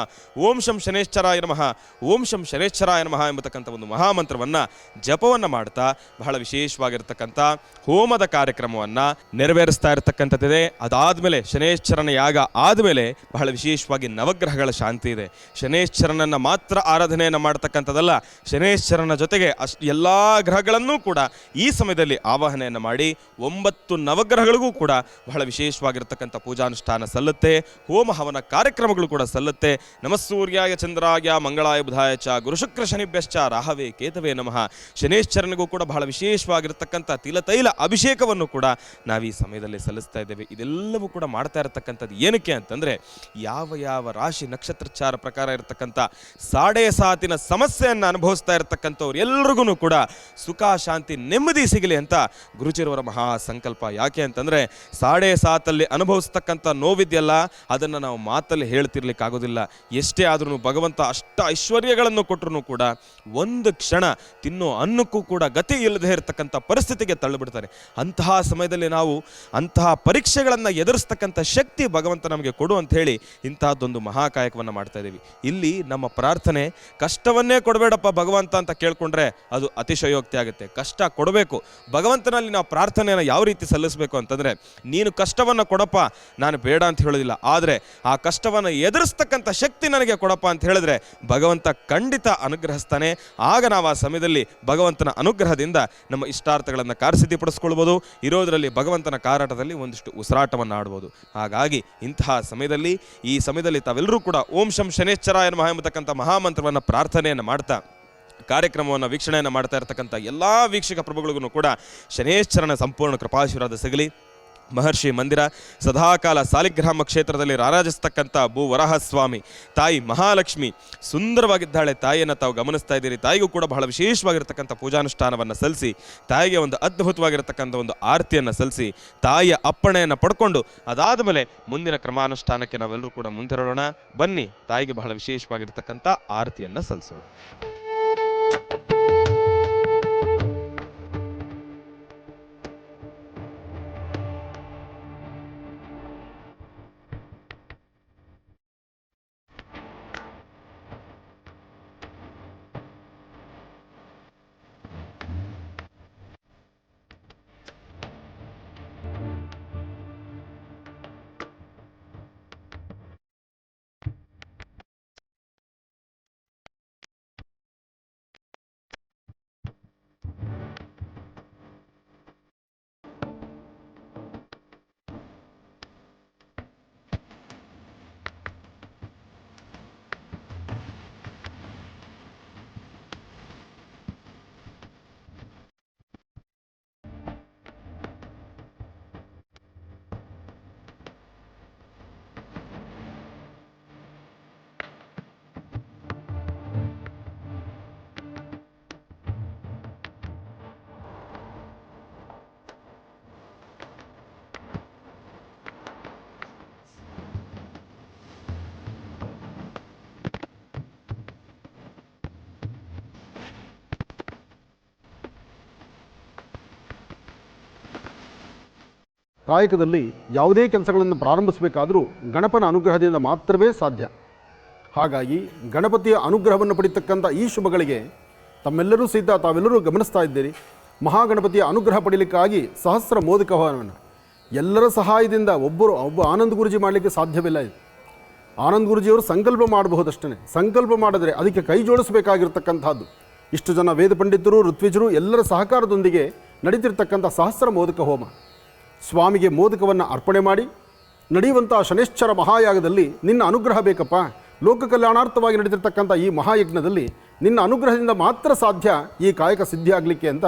ಓಂ ಶಂ ಶನೇಶ್ಚರಾಯ ನಮಃ, ಓಂ ಶಂ ಶನೇಶ್ಚರಾಯ ನಮಃ ಎಂಬತಕ್ಕಂಥ ಒಂದು ಮಹಾಮಂತ್ರವನ್ನು ಜಪವನ್ನು ಮಾಡ್ತಾ ಬಹಳ ವಿಶೇಷವಾಗಿರ್ತಕ್ಕಂಥ ಹೋಮದ ಕಾರ್ಯಕ್ರಮವನ್ನು ನೆರವೇರಿಸ್ತಾ ಇರತಕ್ಕಂಥದ್ದಿದೆ. ಅದಾದಮೇಲೆ ಶನೇಶ್ಚರನ ಯಾಗ ಆದಮೇಲೆ ಬಹಳ ವಿಶೇಷವಾಗಿ ನವಗ್ರಹಗಳ ಶಾಂತಿ ಇದೆ. ಶನೇಶ್ಚರನನ್ನು ಮಾತ್ರ ಆರಾಧನೆಯನ್ನು ಮಾಡ್ತಕ್ಕಂಥದ್ದಲ್ಲ, ಶನೇಶ್ಚರನ ಜೊತೆಗೆ ಎಲ್ಲ ಗ್ರಹಗಳನ್ನೂ ಕೂಡ ಈ ಸಮಯದಲ್ಲಿ ಆವಾಹನೆಯನ್ನು ಮಾಡಿ 9 ನವಗ್ರಹಗಳಿಗೂ ಕೂಡ ಬಹಳ ವಿಶೇಷವಾಗಿರ್ತಕ್ಕಂಥ ಪೂಜಾನುಷ್ಠಾನ ಸಲ್ಲುತ್ತೆ. ಹೋಮ ಹವನ ಕಾರ್ಯಕ್ರಮಗಳು ಕೂಡ ಸಲ್ಲುತ್ತೆ. ನಮಸ್ಸೂರ್ಯಾಯ ಚಂದ್ರಾಯ ಮಂಗಳಾಯ ಬುಧಾಯ ಚ ಗುರುಶುಕ್ರ ಶನಿಭ್ಯಶ್ಚ ರಾಹವೇ ಕೇತವೇ ನಮಃ. ಶನೇಶ್ಚರನಿಗೂ ಕೂಡ ಬಹಳ ವಿಶೇಷವಾಗಿರ್ತಕ್ಕಂಥ ತೈಲ ಅಭಿಷೇಕವನ್ನು ಕೂಡ ನಾವು ಈ ಸಮಯದಲ್ಲಿ ಸಲ್ಲಿಸ್ತಾ ಇದ್ದೇವೆ. ಇದೆಲ್ಲವೂ ಕೂಡ ಮಾಡ್ತಾ ಇರತಕ್ಕಂಥದ್ದು ಏನಕ್ಕೆ ಅಂತಂದರೆ ಯಾವ ಯಾವ ರಾಶಿ ನಕ್ಷತ್ರಚಾರ ಪ್ರಕಾರ ಇರತಕ್ಕಂಥ 7.5 ಸಮಸ್ಯೆಯನ್ನು ಅನುಭವಿಸ್ತಾ ಇರತಕ್ಕಂಥವ್ರು ಎಲ್ರಿಗೂ ಕೂಡ ಸುಖ ಶಾಂತಿ ನೆಮ್ಮದಿ ಸಿಗಲಿ ಅಂತ ಗುರುಜಿರವರ ಮಹಾ ಸಂಕಲ್ಪ. ಯಾಕೆ ಅಂತಂದರೆ 7.5 ಅನುಭವಿಸ್ತಕ್ಕಂಥ ನೋವಿದೆಯಲ್ಲ ಅದನ್ನು ನಾವು ಮಾತಲ್ಲಿ ಹೇಳ್ತಿರ್ಲಿಕ್ಕಾಗೋದಿಲ್ಲ. ಎಷ್ಟೇ ಆದ್ರೂ ಭಗವಂತ ಅಷ್ಟ ಐಶ್ವರ್ಯಗಳನ್ನು ಕೊಟ್ಟರು ಕೂಡ ಒಂದು ಕ್ಷಣ ತಿನ್ನೋ ಅನ್ನಕ್ಕೂ ಕೂಡ ಗತಿ ಇಲ್ಲದೆ ಇರತಕ್ಕಂಥ ಪರಿಸ್ಥಿತಿಗೆ ತಳ್ಳಿಬಿಡ್ತಾರೆ. ಅಂತಹ ಸಮಯದಲ್ಲಿ ನಾವು ಅಂತಹ ಪರೀಕ್ಷೆಗಳನ್ನು ಎದುರಿಸ್ತಕ್ಕಂಥ ಶಕ್ತಿ ಭಗವಂತ ನಮಗೆ ಕೊಡು ಅಂತ ಹೇಳಿ ಇಂತಹದ್ದೊಂದು ಮಹಾಕಾಯಕವನ್ನು ಮಾಡ್ತಾ ಇದ್ದೀವಿ. ಇಲ್ಲಿ ನಮ್ಮ ಪ್ರಾರ್ಥನೆ ಕಷ್ಟವನ್ನೇ ಕೊಡಬೇಡಪ್ಪ ಭಗವಂತ ಅಂತ ಕೇಳ್ಕೊಂಡ್ರೆ ಅದು ಅತಿಶಯೋಕ್ತಿ ಆಗುತ್ತೆ. ಕಷ್ಟ ಕೊಡಬೇಕು. ಭಗವಂತನಲ್ಲಿ ನಾವು ಪ್ರಾರ್ಥನೆಯನ್ನು ಯಾವ ರೀತಿ ಸಲ್ಲಿಸಬೇಕು ಅಂತಂದರೆ ನೀನು ಕಷ್ಟವನ್ನು ಕೊಡಪ್ಪ, ನಾನು ಬೇಡ ಅಂತ ಹೇಳೋದಿಲ್ಲ, ಆದರೆ ಆ ಕಷ್ಟವನ್ನು ಎದುರಿಸ್ತಕ್ಕಂಥ ಶಕ್ತಿ ನನಗೆ ಕೊಡಪ್ಪ ಅಂತ ಹೇಳಿದ್ರೆ ಭಗವಂತ ಖಂಡಿತ ಅನುಗ್ರಹಿಸ್ತಾನೆ. ಆಗ ನಾವು ಆ ಸಮಯದಲ್ಲಿ ಭಗವಂತನ ಅನುಗ್ರಹದಿಂದ ನಮ್ಮ ಇಷ್ಟಾರ್ಥಗಳನ್ನು ಸಿದ್ಧಿಪಡಿಸ್ಕೊಳ್ಬೋದು. ಇರೋದರಲ್ಲಿ ಭಗವಂತನ ಕಾರಾಟದಲ್ಲಿ ಒಂದಿಷ್ಟು ಉಸಿರಾಟವನ್ನು ಆಡ್ಬೋದು. ಹಾಗಾಗಿ ಇಂತಹ ಸಮಯದಲ್ಲಿ ಈ ಸಮಯದಲ್ಲಿ ತಾವೆಲ್ಲರೂ ಕೂಡ ಓಂ ಶಂ ಶನೇಶ್ಚರಾಯ ನಮಃ ಎಂಬತಕ್ಕಂಥ ಮಹಾಮಂತ್ರವನ್ನು ಪ್ರಾರ್ಥನೆಯನ್ನು ಮಾಡ್ತಾ ಕಾರ್ಯಕ್ರಮವನ್ನು ವೀಕ್ಷಣೆಯನ್ನು ಮಾಡ್ತಾ ಇರತಕ್ಕಂಥ ಎಲ್ಲ ವೀಕ್ಷಕ ಪ್ರಭುಗಳಿಗೂ ಕೂಡ ಶನೇಶ್ಚರನ ಸಂಪೂರ್ಣ ಕೃಪಾಶೀರ್ವಾದ ಸಿಗಲಿ. ಮಹರ್ಷಿ ಮಂದಿರ ಸದಾಕಾಲ ಸಾಲಿಗ್ರಾಮ ಕ್ಷೇತ್ರದಲ್ಲಿ ರಾರಾಜಿಸ್ತಕ್ಕಂಥ ಭೂವರಾಹಸ್ವಾಮಿ ತಾಯಿ ಮಹಾಲಕ್ಷ್ಮಿ ಸುಂದರವಾಗಿದ್ದಾಳೆ. ತಾಯಿಯನ್ನು ತಾವು ಗಮನಿಸ್ತಾ ಇದ್ದೀರಿ. ತಾಯಿಗೂ ಕೂಡ ಬಹಳ ವಿಶೇಷವಾಗಿರ್ತಕ್ಕಂಥ ಪೂಜಾನುಷ್ಠಾನವನ್ನು ಸಲ್ಲಿಸಿ ತಾಯಿಗೆ ಒಂದು ಅದ್ಭುತವಾಗಿರ್ತಕ್ಕಂಥ ಒಂದು ಆರತಿಯನ್ನು ಸಲ್ಲಿಸಿ ತಾಯಿಯ ಅಪ್ಪಣೆಯನ್ನು ಪಡ್ಕೊಂಡು ಅದಾದ ಮೇಲೆ ಮುಂದಿನ ಕ್ರಮಾನುಷ್ಠಾನಕ್ಕೆ ನಾವೆಲ್ಲರೂ ಕೂಡ ಮುಂದಿರೋಣ. ಬನ್ನಿ ತಾಯಿಗೆ ಬಹಳ ವಿಶೇಷವಾಗಿರ್ತಕ್ಕಂಥ ಆರತಿಯನ್ನು ಸಲ್ಲಿಸೋಣ. ಕಾಯಕದಲ್ಲಿ ಯಾವುದೇ ಕೆಲಸಗಳನ್ನು ಪ್ರಾರಂಭಿಸಬೇಕಾದರೂ ಗಣಪನ ಅನುಗ್ರಹದಿಂದ ಮಾತ್ರವೇ ಸಾಧ್ಯ. ಹಾಗಾಗಿ ಗಣಪತಿಯ ಅನುಗ್ರಹವನ್ನು ಪಡಿತಕ್ಕಂಥ ಈ ಶುಭಗಳಿಗೆ ತಮ್ಮೆಲ್ಲರೂ ಸಹಿತ ತಾವೆಲ್ಲರೂ ಗಮನಿಸ್ತಾ ಇದ್ದೀರಿ. ಮಹಾಗಣಪತಿಯ ಅನುಗ್ರಹ ಪಡೀಲಿಕ್ಕಾಗಿ ಸಹಸ್ರ ಮೋದಕ ಹವನವನ್ನು ಎಲ್ಲರ ಸಹಾಯದಿಂದ ಒಬ್ಬ ಆನಂದ್ ಗುರುಜಿ ಮಾಡಲಿಕ್ಕೆ ಸಾಧ್ಯವಿಲ್ಲ. ಇದು ಆನಂದ್ ಗುರುಜಿಯವರು ಸಂಕಲ್ಪ ಮಾಡಬಹುದಷ್ಟೇ. ಸಂಕಲ್ಪ ಮಾಡಿದ್ರೆ ಅದಕ್ಕೆ ಕೈ ಜೋಡಿಸಬೇಕಾಗಿರ್ತಕ್ಕಂಥದ್ದು. ಇಷ್ಟು ಜನ ವೇದ ಪಂಡಿತರು ಋತ್ವಿಜರು ಎಲ್ಲರ ಸಹಕಾರದೊಂದಿಗೆ ನಡೀತಿರ್ತಕ್ಕಂಥ ಸಹಸ್ರ ಮೋದಕ ಹೋಮ. ಸ್ವಾಮಿಗೆ ಮೋದಕವನ್ನು ಅರ್ಪಣೆ ಮಾಡಿ ನಡೆಯುವಂಥ ಶನೈಶ್ಚರ ಮಹಾಯಾಗದಲ್ಲಿ ನಿನ್ನ ಅನುಗ್ರಹ ಬೇಕಪ್ಪ. ಲೋಕ ಕಲ್ಯಾಣಾರ್ಥವಾಗಿ ನಡೀತಿರ್ತಕ್ಕಂಥ ಈ ಮಹಾಯಜ್ಞದಲ್ಲಿ ನಿನ್ನ ಅನುಗ್ರಹದಿಂದ ಮಾತ್ರ ಸಾಧ್ಯ ಈ ಕಾಯಕ ಸಿದ್ಧಿ ಆಗಲಿಕ್ಕೆ ಅಂತ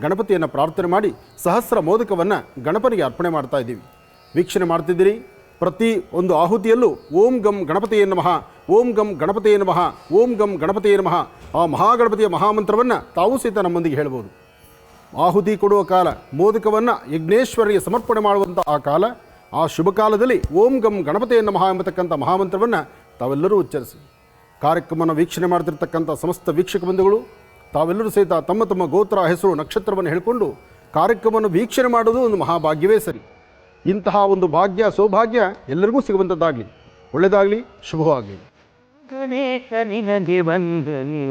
ಗಣಪತಿಯನ್ನು ಪ್ರಾರ್ಥನೆ ಮಾಡಿ ಸಹಸ್ರ ಮೋದಕವನ್ನು ಗಣಪನಿಗೆ ಅರ್ಪಣೆ ಮಾಡ್ತಾ ಇದ್ದೀವಿ. ವೀಕ್ಷಣೆ ಮಾಡ್ತಿದ್ದೀರಿ. ಪ್ರತಿ ಒಂದು ಆಹುತಿಯಲ್ಲೂ ಓಂ ಗಂ ಗಣಪತಿಯೇ ನಮಃ, ಓಂ ಗಂ ಗಣಪತಿಯೇ ನಮಃ, ಓಂ ಗಂ ಗಣಪತಿಯೇ ನಮಃ ಆ ಮಹಾಗಣಪತಿಯ ಮಹಾಮಂತ್ರವನ್ನು ತಾವೂ ಸಹಿತ ನಮ್ಮೊಂದಿಗೆ ಹೇಳ್ಬೋದು. ಆಹುತಿ ಕೊಡುವ ಕಾಲ, ಮೋದಕವನ್ನು ಯಜ್ಞೇಶ್ವರಿಗೆ ಸಮರ್ಪಣೆ ಮಾಡುವಂಥ ಆ ಕಾಲ, ಆ ಶುಭ ಕಾಲದಲ್ಲಿ ಓಂ ಗಂ ಗಣಪತಿಯೇ ನಮಃ ಎಂಬತಕ್ಕಂಥ ಮಹಾಮಂತ್ರವನ್ನು ತಾವೆಲ್ಲರೂ ಉಚ್ಚರಿಸಿ. ಕಾರ್ಯಕ್ರಮವನ್ನು ವೀಕ್ಷಣೆ ಮಾಡ್ತಿರ್ತಕ್ಕಂಥ ಸಮಸ್ತ ವೀಕ್ಷಕ ಬಂಧುಗಳು ತಾವೆಲ್ಲರೂ ಸಹಿತ ತಮ್ಮ ತಮ್ಮ ಗೋತ್ರ, ಹೆಸರು, ನಕ್ಷತ್ರವನ್ನು ಹೇಳಿಕೊಂಡು ಕಾರ್ಯಕ್ರಮವನ್ನು ವೀಕ್ಷಣೆ ಮಾಡೋದು ಒಂದು ಮಹಾಭಾಗ್ಯವೇ ಸರಿ. ಇಂತಹ ಒಂದು ಭಾಗ್ಯ ಸೌಭಾಗ್ಯ ಎಲ್ಲರಿಗೂ ಸಿಗುವಂಥದ್ದಾಗಲಿ, ಒಳ್ಳೆಯದಾಗಲಿ, ಶುಭವಾಗಲಿ. ಗಣೇಶ ನಿನಗೆ ವಂದನೆ.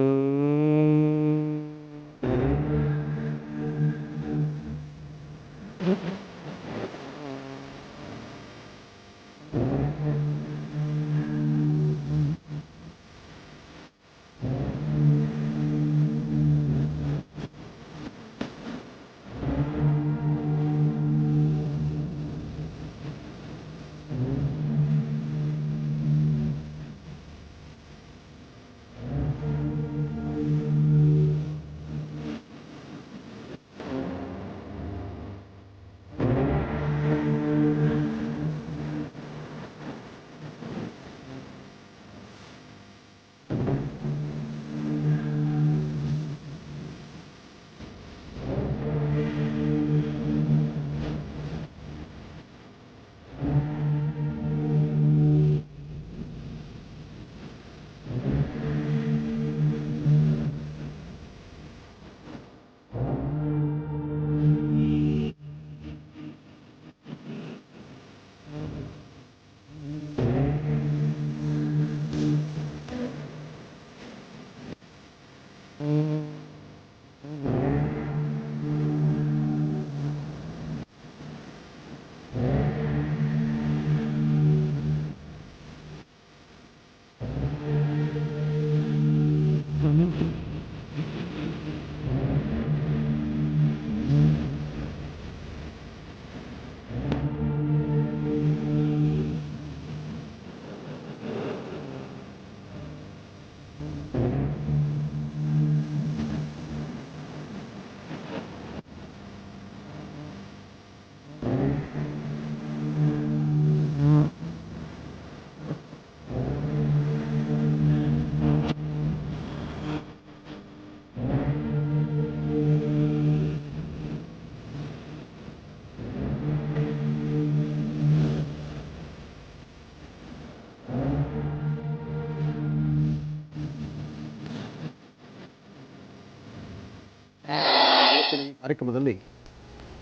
ಕಾರ್ಯಕ್ರಮದಲ್ಲಿ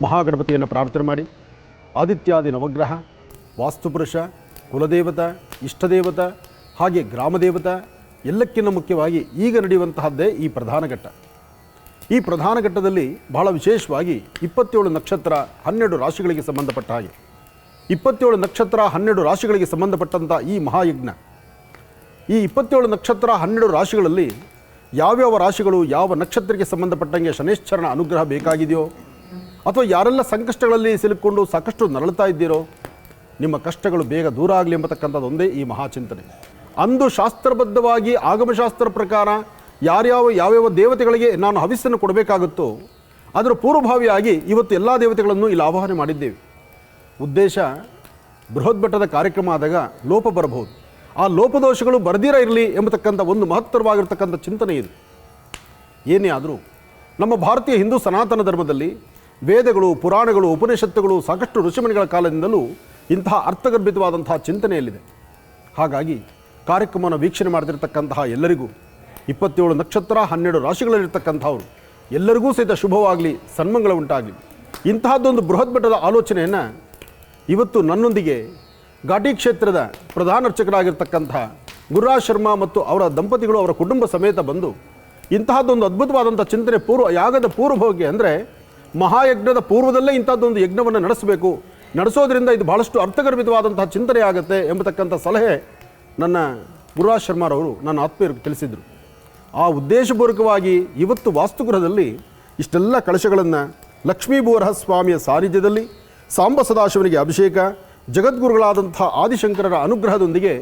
ಮಹಾಗಣಪತಿಯನ್ನು ಪ್ರಾರ್ಥನೆ ಮಾಡಿ ಆದಿತ್ಯಾದಿ ನವಗ್ರಹ, ವಾಸ್ತುಪುರುಷ, ಕುಲದೇವತ, ಇಷ್ಟದೇವತ ಹಾಗೆ ಗ್ರಾಮದೇವತ ಎಲ್ಲಕ್ಕಿಂತ ಮುಖ್ಯವಾಗಿ ಈಗ ನಡೆಯುವಂತಹದ್ದೇ ಈ ಪ್ರಧಾನ ಘಟ್ಟ. ಈ ಪ್ರಧಾನ ಘಟ್ಟದಲ್ಲಿ ಬಹಳ ವಿಶೇಷವಾಗಿ 27 ನಕ್ಷತ್ರ 12 ರಾಶಿಗಳಿಗೆ ಸಂಬಂಧಪಟ್ಟ ಹಾಗೆ 27 ನಕ್ಷತ್ರ 12 ರಾಶಿಗಳಿಗೆ ಸಂಬಂಧಪಟ್ಟಂಥ ಈ ಮಹಾಯಜ್ಞ, ಈ 27 ನಕ್ಷತ್ರ 12 ರಾಶಿಗಳಲ್ಲಿ ಯಾವ್ಯಾವ ರಾಶಿಗಳು ಯಾವ ನಕ್ಷತ್ರಕ್ಕೆ ಸಂಬಂಧಪಟ್ಟಂಗೆ ಶನೈಶ್ಚರನ ಅನುಗ್ರಹ ಬೇಕಾಗಿದೆಯೋ ಅಥವಾ ಯಾರೆಲ್ಲ ಸಂಕಷ್ಟಗಳಲ್ಲಿ ಸಿಲುಕೊಂಡು ಸಾಕಷ್ಟು ನರಳುತ್ತಾ ಇದ್ದೀರೋ ನಿಮ್ಮ ಕಷ್ಟಗಳು ಬೇಗ ದೂರ ಆಗಲಿ ಎಂಬತಕ್ಕಂಥದ್ದು ಒಂದೇ ಈ ಮಹಾಚಿಂತನೆ. ಅಂದು ಶಾಸ್ತ್ರಬದ್ಧವಾಗಿ ಆಗಮಶಾಸ್ತ್ರ ಪ್ರಕಾರ ಯಾವ್ಯಾವ ದೇವತೆಗಳಿಗೆ ನಾನು ಹವಿಸ್ಸನ್ನು ಕೊಡಬೇಕಾಗುತ್ತೋ ಅದರ ಪೂರ್ವಭಾವಿಯಾಗಿ ಇವತ್ತು ಎಲ್ಲ ದೇವತೆಗಳನ್ನು ಇಲ್ಲಿ ಆವಾಹನೆ ಮಾಡಿದ್ದೇವೆ. ಉದ್ದೇಶ ಬೃಹದ್ಭಟ್ಟದ ಕಾರ್ಯಕ್ರಮ ಆದಾಗ ಲೋಪ ಬರಬಹುದು, ಆ ಲೋಪದೋಷಗಳು ಬರದಿರ ಇರಲಿ ಎಂಬತಕ್ಕಂಥ ಒಂದು ಮಹತ್ತರವಾಗಿರ್ತಕ್ಕಂಥ ಚಿಂತನೆ ಇದು. ಏನೇ ಆದರೂ ನಮ್ಮ ಭಾರತೀಯ ಹಿಂದೂ ಸನಾತನ ಧರ್ಮದಲ್ಲಿ ವೇದಗಳು, ಪುರಾಣಗಳು, ಉಪನಿಷತ್ತುಗಳು ಸಾಕಷ್ಟು ಋಷಿಮುನಿಗಳ ಕಾಲದಿಂದಲೂ ಇಂತಹ ಅರ್ಥಗರ್ಭಿತವಾದಂತಹ ಚಿಂತನೆಯಲ್ಲಿದೆ. ಹಾಗಾಗಿ ಕಾರ್ಯಕ್ರಮವನ್ನು ವೀಕ್ಷಣೆ ಮಾಡ್ತಿರ್ತಕ್ಕಂತಹ ಎಲ್ಲರಿಗೂ 27 ನಕ್ಷತ್ರ 12 ರಾಶಿಗಳಲ್ಲಿರ್ತಕ್ಕಂಥವ್ರು ಎಲ್ಲರಿಗೂ ಸಹಿತ ಶುಭವಾಗಲಿ, ಸನ್ಮಂಗಳ ಉಂಟಾಗಲಿ. ಇಂತಹದ್ದೊಂದು ಬೃಹದ್ಭಟ್ಟದ ಆಲೋಚನೆಯನ್ನು ಇವತ್ತು ನನ್ನೊಂದಿಗೆ ಘಾಟಿ ಕ್ಷೇತ್ರದ ಪ್ರಧಾನ ಅರ್ಚಕರಾಗಿರ್ತಕ್ಕಂತಹ ಗುರುರಾಜ್ ಶರ್ಮಾ ಮತ್ತು ಅವರ ದಂಪತಿಗಳು ಅವರ ಕುಟುಂಬ ಸಮೇತ ಬಂದು ಇಂತಹದ್ದೊಂದು ಅದ್ಭುತವಾದಂಥ ಚಿಂತನೆ ಯಾಗದ ಪೂರ್ವಭಾವಿಗೆ ಅಂದರೆ ಮಹಾಯಜ್ಞದ ಪೂರ್ವದಲ್ಲೇ ಇಂಥದ್ದೊಂದು ಯಜ್ಞವನ್ನು ನಡೆಸೋದ್ರಿಂದ ಇದು ಬಹಳಷ್ಟು ಅರ್ಥಗರ್ಭಿತವಾದಂತಹ ಚಿಂತನೆ ಆಗುತ್ತೆ ಎಂಬತಕ್ಕಂಥ ಸಲಹೆ ನನ್ನ ಗುರುರಾಜ್ ಶರ್ಮಾರವರು ನನ್ನ ಆತ್ಮೀಯರಿಗೆ ತಿಳಿಸಿದರು. ಆ ಉದ್ದೇಶಪೂರ್ವಕವಾಗಿ ಇವತ್ತು ವಾಸ್ತುಗೃಹದಲ್ಲಿ ಇಷ್ಟೆಲ್ಲ ಕಳಶಗಳನ್ನು ಲಕ್ಷ್ಮೀಬೋರಹ ಸ್ವಾಮಿಯ ಸಾನ್ನಿಧ್ಯದಲ್ಲಿ ಸಾಂಬ ಸದಾಶಿವನಿಗೆ ಅಭಿಷೇಕ, ಜಗದ್ಗುರುಗಳಾದಂಥ ಆದಿಶಂಕರರ ಅನುಗ್ರಹದೊಂದಿಗೆ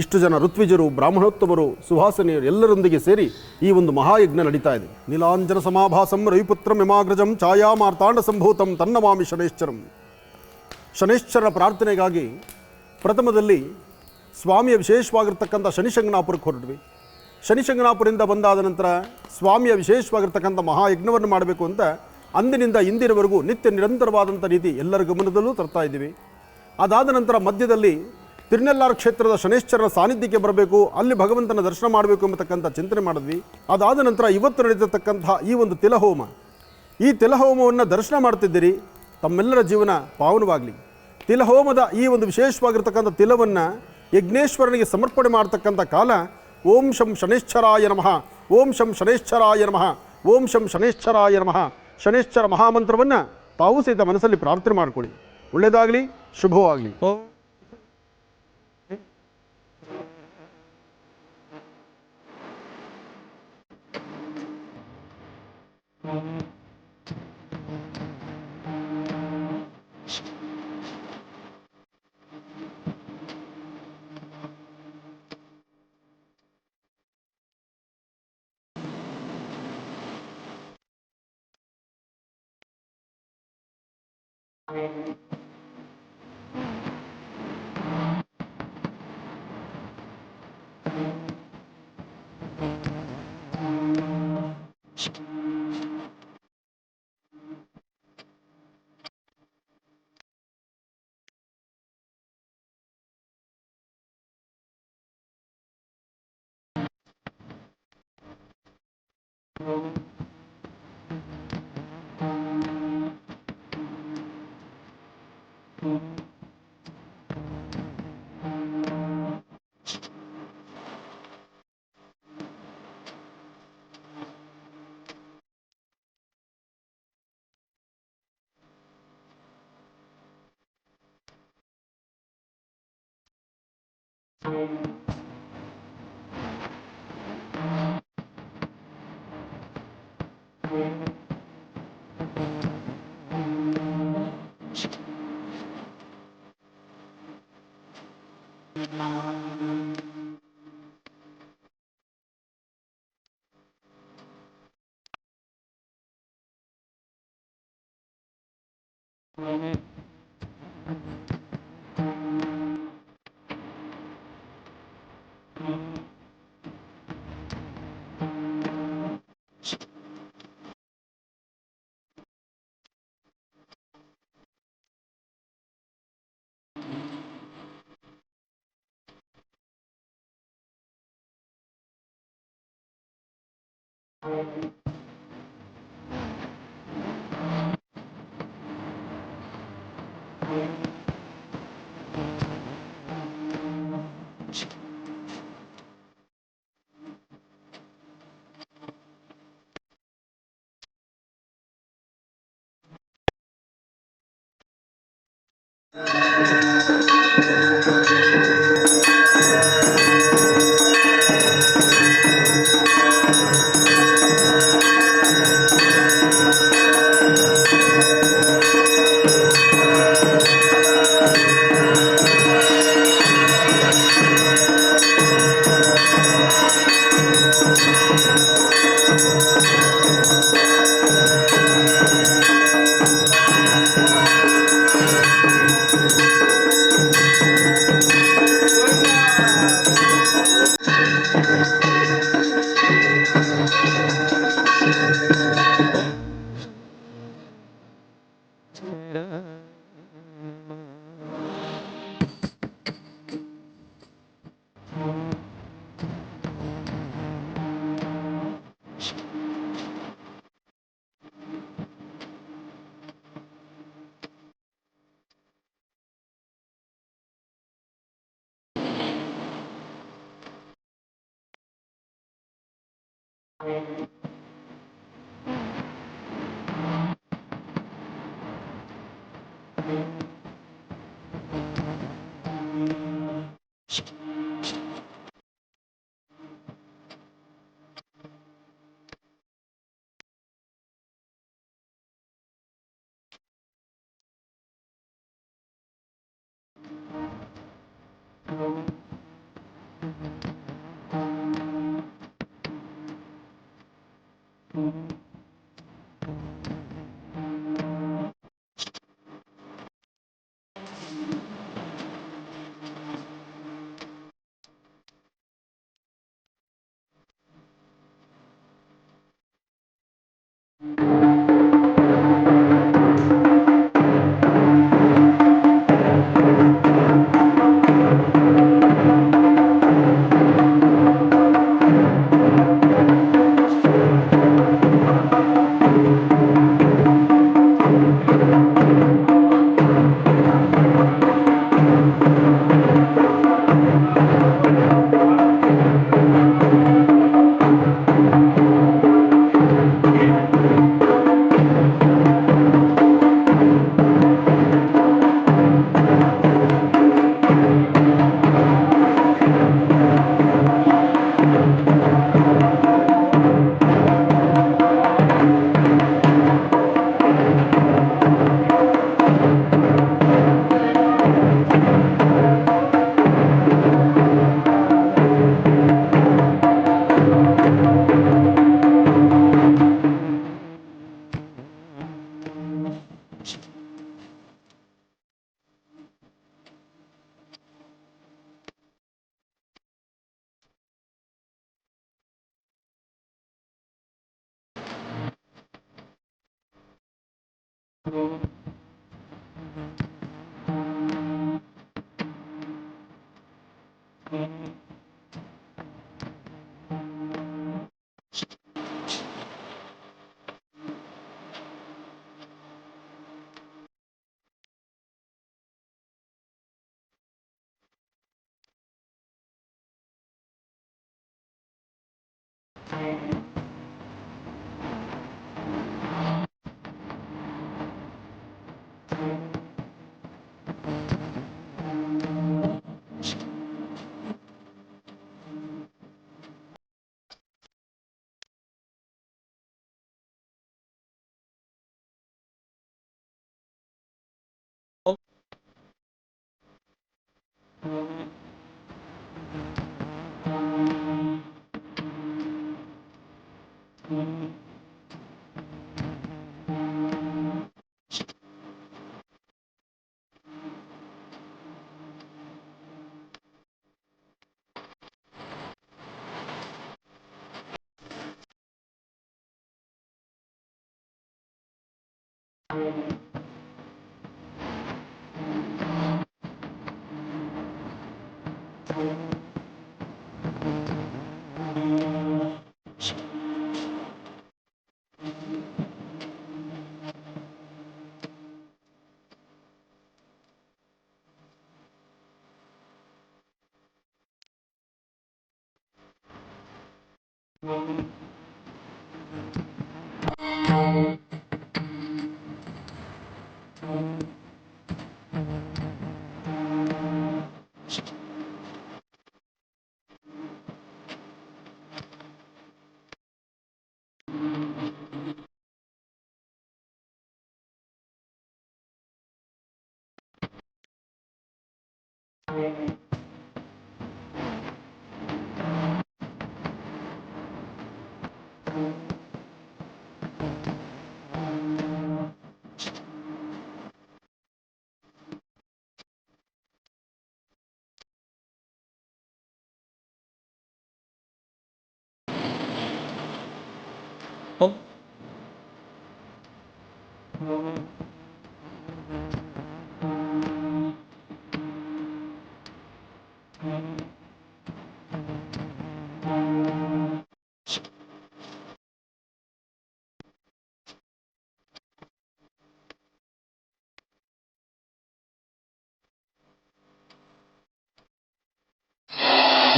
ಇಷ್ಟು ಜನ ಋತ್ವಿಜರು, ಬ್ರಾಹ್ಮಣೋತ್ತಮರು, ಸುಹಾಸನಿಯರು ಎಲ್ಲರೊಂದಿಗೆ ಸೇರಿ ಈ ಒಂದು ಮಹಾಯಜ್ಞ ನಡೀತಾ ಇದೆ. ನೀಲಾಂಜನ ಸಮಾಭಾಸಂ ರವಿಪುತ್ರಂ ಯಮಾಗ್ರಜಂ ಛಾಯಾ ಮಾರ್ತಾಂಡ ಸಂಭೂತಂ ತನ್ನಮಾಮಿ ಶನೈಶ್ಚರಂ. ಶನೈಶ್ಚರನ ಪ್ರಾರ್ಥನೆಗಾಗಿ ಪ್ರಥಮದಲ್ಲಿ ಸ್ವಾಮಿಯ ವಿಶೇಷವಾಗಿರ್ತಕ್ಕಂಥ ಶನಿಶಂಗನಾಪುರಕ್ಕೆ ಹೊರಟ್ವಿ. ಶನಿಶಂಗನಾಪುರದಿಂದ ಬಂದಾದ ನಂತರ ಸ್ವಾಮಿಯ ವಿಶೇಷವಾಗಿರ್ತಕ್ಕಂಥ ಮಹಾಯಜ್ಞವನ್ನು ಮಾಡಬೇಕು ಅಂತ ಅಂದಿನಿಂದ ಇಂದಿನವರೆಗೂ ನಿತ್ಯ ನಿರಂತರವಾದಂಥ ರೀತಿ ಎಲ್ಲರ ಗಮನದಲ್ಲೂ ತರ್ತಾ ಇದ್ದೀವಿ. ಅದಾದ ನಂತರ ಮಧ್ಯದಲ್ಲಿ ತಿರುನೆಲ್ಲಾರು ಕ್ಷೇತ್ರದ ಶನೈಶ್ಚರನ ಸಾನ್ನಿಧ್ಯಕ್ಕೆ ಬರಬೇಕು, ಅಲ್ಲಿ ಭಗವಂತನ ದರ್ಶನ ಮಾಡಬೇಕು ಎಂಬತಕ್ಕಂಥ ಚಿಂತನೆ ಮಾಡಿದ್ವಿ. ಅದಾದ ನಂತರ ಇವತ್ತು ನಡೆದಿರ್ತಕ್ಕಂಥ ಈ ಒಂದು ತಿಲಹೋಮ, ಈ ತಿಲಹೋಮವನ್ನು ದರ್ಶನ ಮಾಡ್ತಿದ್ದೀರಿ. ತಮ್ಮೆಲ್ಲರ ಜೀವನ ಪಾವನವಾಗಲಿ. ತಿಲಹೋಮದ ಈ ಒಂದು ವಿಶೇಷವಾಗಿರ್ತಕ್ಕಂಥ ತಿಲವನ್ನು ಯಜ್ಞೇಶ್ವರನಿಗೆ ಸಮರ್ಪಣೆ ಮಾಡತಕ್ಕಂಥ ಕಾಲ. ಓಂ ಶಂ ಶನೈಶ್ಚರಾಯ ನಮಃ, ಓಂ ಶಂ ಶನೈಶ್ಚರಾಯ ನಮಃ, ಓಂ ಶಂ ಶನೈಶ್ಚರಾಯ ನಮಃ. ಶನೈಶ್ಚರ ಮಹಾಮಂತ್ರವನ್ನು ತಾವು ಸಹಿತ ಮನಸ್ಸಲ್ಲಿ ಪ್ರಾರ್ಥನೆ ಮಾಡಿಕೊಳ್ಳಿ. ಒಳ್ಳೆಯದಾಗಲಿ, ಶುಭವಾಗಲಿ.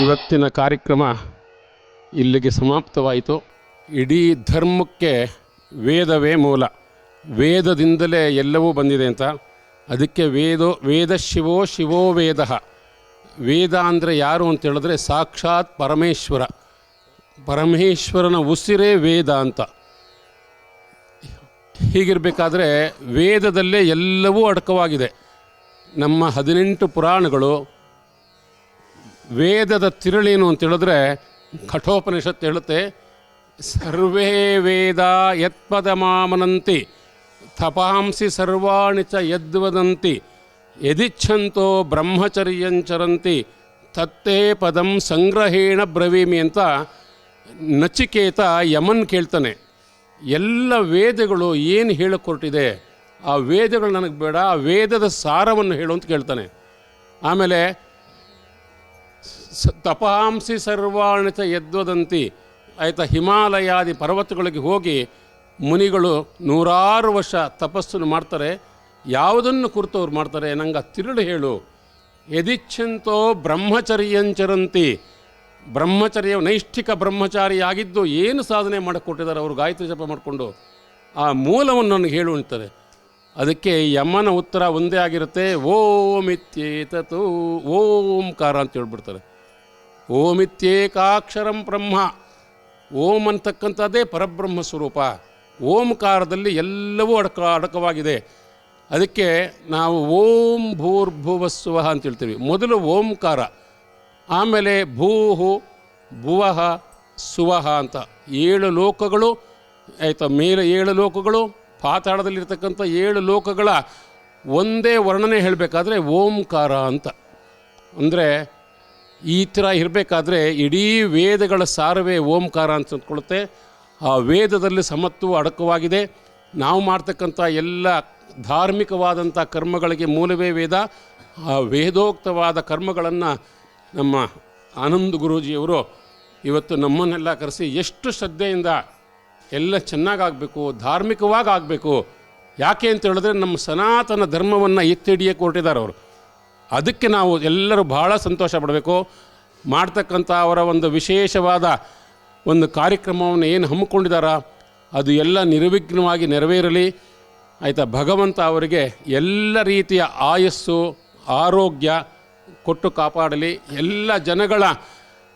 ಇವತ್ತಿನ ಕಾರ್ಯಕ್ರಮ ಇಲ್ಲಿಗೆ ಸಮಾಪ್ತವಾಯಿತು. ಇಡೀ ಧರ್ಮಕ್ಕೆ ವೇದವೇ ಮೂಲ, ವೇದದಿಂದಲೇ ಎಲ್ಲವೂ ಬಂದಿದೆ ಅಂತ. ಅದಕ್ಕೆ ವೇದ ಶಿವೋ ಶಿವೋ ವೇದ. ವೇದ ಅಂದರೆ ಯಾರು ಅಂತ ಹೇಳಿದ್ರೆ ಸಾಕ್ಷಾತ್ ಪರಮೇಶ್ವರ, ಪರಮೇಶ್ವರನ ಉಸಿರೇ ವೇದ ಅಂತ. ಹೀಗಿರಬೇಕಾದ್ರೆ ವೇದದಲ್ಲೇ ಎಲ್ಲವೂ ಅಡಕವಾಗಿದೆ. ನಮ್ಮ 18 ಪುರಾಣಗಳು ವೇದದ ತಿರುಳೇನು ಅಂತ ಹೇಳಿದ್ರೆ ಕಠೋಪನಿಷತ್ತು ಹೇಳುತ್ತೆ, ಸರ್ವೇ ವೇದ ಯತ್ಪದಮಾಮನಂತಿ ತಪಾಂಸಿ ಸರ್ವಾಣಿ ಚ ಯದ್ವದಂತಿ ಯದಿಚ್ಛಂತೋ ಬ್ರಹ್ಮಚರ್ಯಂಚರಂತಿ ತತ್ತೇ ಪದಂ ಸಂಗ್ರಹೇಣ ಬ್ರವೀಮಿ ಅಂತ ನಚಿಕೇತ ಯಮನ್ ಕೇಳ್ತಾನೆ. ಎಲ್ಲ ವೇದಗಳು ಏನು ಹೇಳಕೊಟ್ಟಿದೆ, ಆ ವೇದಗಳು ನನಗೆ ಬೇಡ, ಆ ವೇದದ ಸಾರವನ್ನು ಹೇಳು ಅಂತ ಕೇಳ್ತಾನೆ. ಆಮೇಲೆ ತಪಾಂಸಿ ಸರ್ವಾಣಿ ಚ ಯದ್ವದಂತಿ, ಆಯಿತಾ, ಹಿಮಾಲಯಾದಿ ಪರ್ವತಗಳಿಗೆ ಹೋಗಿ ಮುನಿಗಳು 100 ವರ್ಷ ತಪಸ್ಸನ್ನು ಮಾಡ್ತಾರೆ. ಯಾವುದನ್ನು ಕುರಿತು ಅವ್ರು ಮಾಡ್ತಾರೆ, ನಂಗೆ ತಿರುಳು ಹೇಳು. ಯದಿಚ್ಛಂತೋ ಬ್ರಹ್ಮಚರ್ಯಂಚರಂತಿ, ಬ್ರಹ್ಮಚರ್ಯ ನೈಷ್ಠಿಕ ಬ್ರಹ್ಮಚಾರಿಯಾಗಿದ್ದು ಏನು ಸಾಧನೆ ಮಾಡಿಕೊಟ್ಟಿದ್ದಾರೆ ಅವರು ಗಾಯತ್ರಿ ಜಪ ಮಾಡಿಕೊಂಡು, ಆ ಮೂಲವನ್ನು ನನಗೆ ಹೇಳು ಅಂತಾರೆ. ಅದಕ್ಕೆ ಯಮನ ಉತ್ತರ ಒಂದೇ ಆಗಿರುತ್ತೆ, ಓಮಿತ್ಯೇತತು, ಓಂಕಾರ ಅಂತ ಹೇಳ್ಬಿಡ್ತಾರೆ. ಓಮಿತ್ಯೇಕಾಕ್ಷರಂ ಬ್ರಹ್ಮ, ಓಂ ಅಂತಕ್ಕಂಥದ್ದೇ ಪರಬ್ರಹ್ಮ ಸ್ವರೂಪ. ಓಂಕಾರದಲ್ಲಿ ಎಲ್ಲವೂ ಅಡಕವಾಗಿದೆ. ಅದಕ್ಕೆ ನಾವು ಓಂ ಭೂರ್ಭುವಸ್ಸುವಃ ಅಂತ ಹೇಳ್ತೀವಿ. ಮೊದಲು ಓಂಕಾರ, ಆಮೇಲೆ ಭೂಹು ಭುವಃ ಸುವಃ ಅಂತ 7 ಲೋಕಗಳು, ಆಯಿತಾ, ಮೇಲೆ 7 ಲೋಕಗಳು, ಪಾತಾಳದಲ್ಲಿರ್ತಕ್ಕಂಥ 7 ಲೋಕಗಳ ಒಂದೇ ವರ್ಣನೆ ಹೇಳಬೇಕಾದ್ರೆ ಓಂಕಾರ ಅಂತ. ಅಂದರೆ ಈ ಥರ ಇರಬೇಕಾದ್ರೆ ಇಡೀ ವೇದಗಳ ಸಾರವೇ ಓಂಕಾರ ಅಂತ ಅಂದ್ಕೊಳ್ಳುತ್ತೆ. ಆ ವೇದದಲ್ಲಿ ಸಮತ್ವವು ಅಡಕವಾಗಿದೆ. ನಾವು ಮಾಡ್ತಕ್ಕಂಥ ಎಲ್ಲ ಧಾರ್ಮಿಕವಾದಂಥ ಕರ್ಮಗಳಿಗೆ ಮೂಲವೇ ವೇದ. ಆ ವೇದೋಕ್ತವಾದ ಕರ್ಮಗಳನ್ನು ನಮ್ಮ ಆನಂದ ಗುರೂಜಿಯವರು ಇವತ್ತು ನಮ್ಮನ್ನೆಲ್ಲ ಕರೆಸಿ ಎಷ್ಟು ಶ್ರದ್ಧೆಯಿಂದ ಎಲ್ಲ ಚೆನ್ನಾಗಾಗಬೇಕು, ಧಾರ್ಮಿಕವಾಗಿ ಆಗಬೇಕು. ಯಾಕೆ ಅಂತ ಹೇಳಿದ್ರೆ ನಮ್ಮ ಸನಾತನ ಧರ್ಮವನ್ನು ಎತ್ತಿ ಹಿಡಿಯಕ್ಕೆ ಹೊರಟಿದ್ದಾರೆ ಅವರು. ಅದಕ್ಕೆ ನಾವು ಎಲ್ಲರೂ ಭಾಳ ಸಂತೋಷ ಪಡಬೇಕು. ಮಾಡ್ತಕ್ಕಂಥ ಅವರ ಒಂದು ವಿಶೇಷವಾದ ಒಂದು ಕಾರ್ಯಕ್ರಮವನ್ನು ಏನು ಹಮ್ಮಿಕೊಂಡಿದ್ದಾರ ಅದು ಎಲ್ಲ ನಿರ್ವಿಘ್ನವಾಗಿ ನೆರವೇರಲಿ. ಆಯಿತಾ, ಭಗವಂತ ಅವರಿಗೆ ಎಲ್ಲ ರೀತಿಯ ಆಯಸ್ಸು ಆರೋಗ್ಯ ಕೊಟ್ಟು ಕಾಪಾಡಲಿ. ಎಲ್ಲ ಜನಗಳ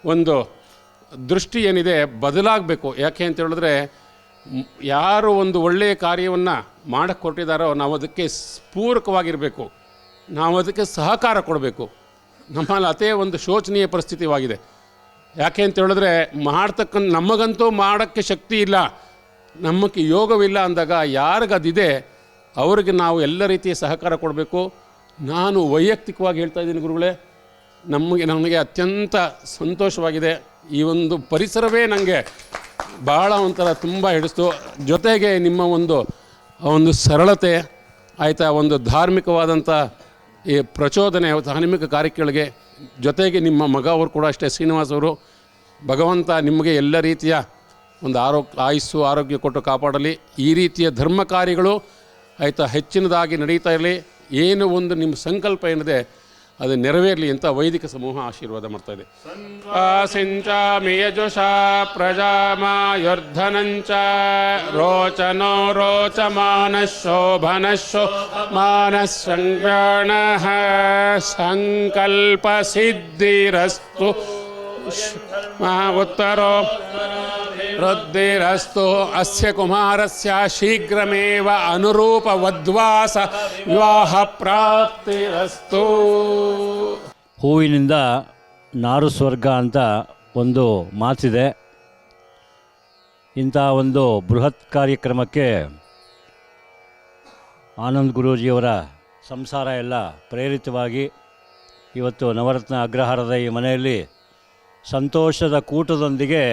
ಒಂದು ದೃಷ್ಟಿ ಏನಿದೆ ಬದಲಾಗಬೇಕು. ಯಾಕೆ ಅಂತ ಹೇಳಿದ್ರೆ ಯಾರು ಒಂದು ಒಳ್ಳೆಯ ಕಾರ್ಯವನ್ನು ಮಾಡಕ್ಕೆ ಕೊಟ್ಟಿದ್ದಾರೋ ನಾವು ಅದಕ್ಕೆ ಪೂರಕವಾಗಿರಬೇಕು, ನಾವು ಅದಕ್ಕೆ ಸಹಕಾರ ಕೊಡಬೇಕು. ನಮ್ಮಲ್ಲಿ ಅದೇ ಒಂದು ಶೋಚನೀಯ ಪರಿಸ್ಥಿತಿಯಾಗಿದೆ. ಯಾಕೆ ಅಂತ ಹೇಳಿದ್ರೆ ನಮಗಂತೂ ಮಾಡೋಕ್ಕೆ ಶಕ್ತಿ ಇಲ್ಲ, ನಮಗೆ ಯೋಗವಿಲ್ಲ ಅಂದಾಗ ಯಾರಿಗದಿದೆ ಅವ್ರಿಗೆ ನಾವು ಎಲ್ಲ ರೀತಿಯ ಸಹಕಾರ ಕೊಡಬೇಕು. ನಾನು ವೈಯಕ್ತಿಕವಾಗಿ ಹೇಳ್ತಾ ಇದ್ದೀನಿ ಗುರುಗಳೇ, ನನಗೆ ಅತ್ಯಂತ ಸಂತೋಷವಾಗಿದೆ. ಈ ಒಂದು ಪರಿಸರವೇ ನನಗೆ ಭಾಳ ಒಂಥರ ತುಂಬ ಹಿಡಿಸ್ತು. ಜೊತೆಗೆ ನಿಮ್ಮ ಒಂದು ಸರಳತೆ, ಆಯಿತಾ, ಒಂದು ಧಾರ್ಮಿಕವಾದಂಥ ಈ ಪ್ರಚೋದನೆ ಧಾರ್ಮಿಕ ಕಾರ್ಯಗಳಿಗೆ, ಜೊತೆಗೆ ನಿಮ್ಮ ಮಗ ಅವರು ಕೂಡ ಅಷ್ಟೇ, ಶ್ರೀನಿವಾಸ್ ಅವರು. ಭಗವಂತ ನಿಮಗೆ ಎಲ್ಲ ರೀತಿಯ ಒಂದು ಆಯುಸ್ಸು ಆರೋಗ್ಯ ಕೊಟ್ಟು ಕಾಪಾಡಲಿ. ಈ ರೀತಿಯ ಧರ್ಮ ಕಾರ್ಯಗಳು ಆಯಿತಾ ಹೆಚ್ಚಿನದಾಗಿ ನಡೀತಾ ಇರಲಿ. ಏನು ಒಂದು ನಿಮ್ಮ ಸಂಕಲ್ಪ ಏನಿದೆ ಅದು ನೆರವೇರಲಿ ಅಂತ ವೈದಿಕ ಸಮೂಹ ಆಶೀರ್ವಾದ ಮಾಡ್ತಾಯಿದೆ. ಸಿಂಚಾಮಿ ಯಜುಷಾ ಪ್ರಜಾಮಾಯುರ್ಧನಂಚ ರೋಚನೋ ರೋಚಮಾನಶೋಭನಶೋಮಾನಃ ಸಂಗಣಃ ಸಂಕಲ್ಪ ಸಿದ್ಧಿರಸ್ತು ಉತ್ತರೋ ವೃದ್ಧಿರಸ್ತು ಅಸ್ಯ ಕುಮಾರಸ್ಯ ಶೀಘ್ರಮೇವ ಅನುರೂಪ ವದ್ವಾಸ ವಿವಾಹ ಪ್ರಾಪ್ತಿರಸ್ತು. ಹೂವಿನಿಂದ ನಾರು ಸ್ವರ್ಗ ಅಂತ ಒಂದು ಮಾತಿದೆ. ಇಂಥ ಒಂದು ಬೃಹತ್ ಕಾರ್ಯಕ್ರಮಕ್ಕೆ ಆನಂದ್ ಗುರೂಜಿಯವರ ಸಂಸಾರ ಎಲ್ಲ ಪ್ರೇರಿತವಾಗಿ ಇವತ್ತು ನವರತ್ನ ಅಗ್ರಹಾರದ ಈ ಮನೆಯಲ್ಲಿ ಸಂತೋಷದ ಕೂಟದೊಂದಿಗೆ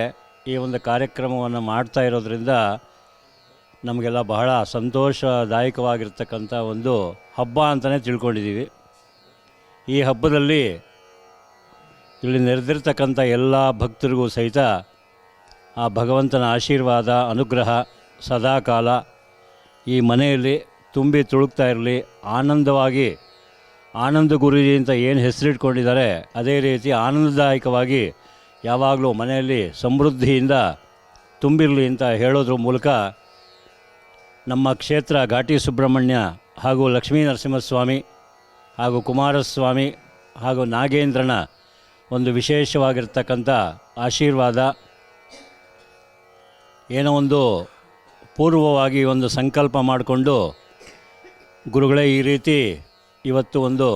ಈ ಒಂದು ಕಾರ್ಯಕ್ರಮವನ್ನು ಮಾಡ್ತಾ ಇರೋದ್ರಿಂದ ನಮಗೆಲ್ಲ ಬಹಳ ಸಂತೋಷದಾಯಕವಾಗಿರ್ತಕ್ಕಂಥ ಒಂದು ಹಬ್ಬ ಅಂತಲೇ ತಿಳ್ಕೊಂಡಿದ್ದೀವಿ. ಈ ಹಬ್ಬದಲ್ಲಿ ಇಲ್ಲಿ ನೆರೆದಿರ್ತಕ್ಕಂಥ ಎಲ್ಲ ಭಕ್ತರಿಗೂ ಸಹಿತ ಆ ಭಗವಂತನ ಆಶೀರ್ವಾದ ಅನುಗ್ರಹ ಸದಾಕಾಲ ಈ ಮನೆಯಲ್ಲಿ ತುಂಬಿ ತುಳುಕ್ತಾ ಇರಲಿ. ಆನಂದವಾಗಿ ಆನಂದ ಗುರೂಜಿ ಅಂತ ಏನು ಹೆಸರಿಟ್ಕೊಂಡಿದ್ದಾರೆ ಅದೇ ರೀತಿ ಆನಂದದಾಯಕವಾಗಿ ಯಾವಾಗಲೂ ಮನೆಯಲ್ಲಿ ಸಮೃದ್ಧಿಯಿಂದ ತುಂಬಿರಲಿ ಅಂತ ಹೇಳೋದ್ರ ಮೂಲಕ ನಮ್ಮ ಕ್ಷೇತ್ರ ಘಾಟಿ ಸುಬ್ರಹ್ಮಣ್ಯ ಹಾಗೂ ಲಕ್ಷ್ಮೀ ನರಸಿಂಹಸ್ವಾಮಿ ಹಾಗೂ ಕುಮಾರಸ್ವಾಮಿ ಹಾಗೂ ನಾಗೇಂದ್ರನ ಒಂದು ವಿಶೇಷವಾಗಿರ್ತಕ್ಕಂಥ ಆಶೀರ್ವಾದ, ಏನೋ ಒಂದು ಪೂರ್ವವಾಗಿ ಒಂದು ಸಂಕಲ್ಪ ಮಾಡಿಕೊಂಡು ಗುರುಗಳೇ ಈ ರೀತಿ ಇವತ್ತು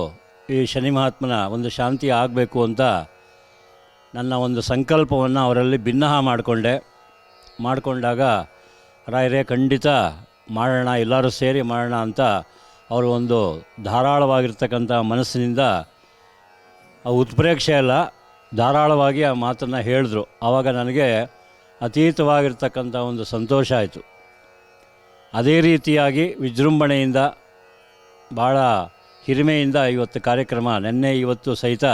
ಈ ಶನಿ ಮಹಾತ್ಮನ ಒಂದು ಶಾಂತಿ ಆಗಬೇಕು ಅಂತ ನನ್ನ ಒಂದು ಸಂಕಲ್ಪವನ್ನು ಅವರಲ್ಲಿ ಭಿನ್ನಹ ಮಾಡಿಕೊಂಡಾಗ ರಾಯರೇ ಖಂಡಿತ ಮಾಡೋಣ, ಎಲ್ಲರೂ ಸೇರಿ ಮಾಡೋಣ ಅಂತ ಅವರು ಒಂದು ಧಾರಾಳವಾಗಿರ್ತಕ್ಕಂಥ ಮನಸ್ಸಿನಿಂದ ಉತ್ಪ್ರೇಕ್ಷೆ ಅಲ್ಲ, ಧಾರಾಳವಾಗಿ ಆ ಮಾತನ್ನು ಹೇಳಿದ್ರು. ಆವಾಗ ನನಗೆ ಅತೀತವಾಗಿರ್ತಕ್ಕಂಥ ಒಂದು ಸಂತೋಷ ಆಯಿತು. ಅದೇ ರೀತಿಯಾಗಿ ವಿಜೃಂಭಣೆಯಿಂದ ಭಾಳ ಹಿರಿಮೆಯಿಂದ ಇವತ್ತು ಕಾರ್ಯಕ್ರಮ ನಿನ್ನೆ ಇವತ್ತು ಸಹಿತ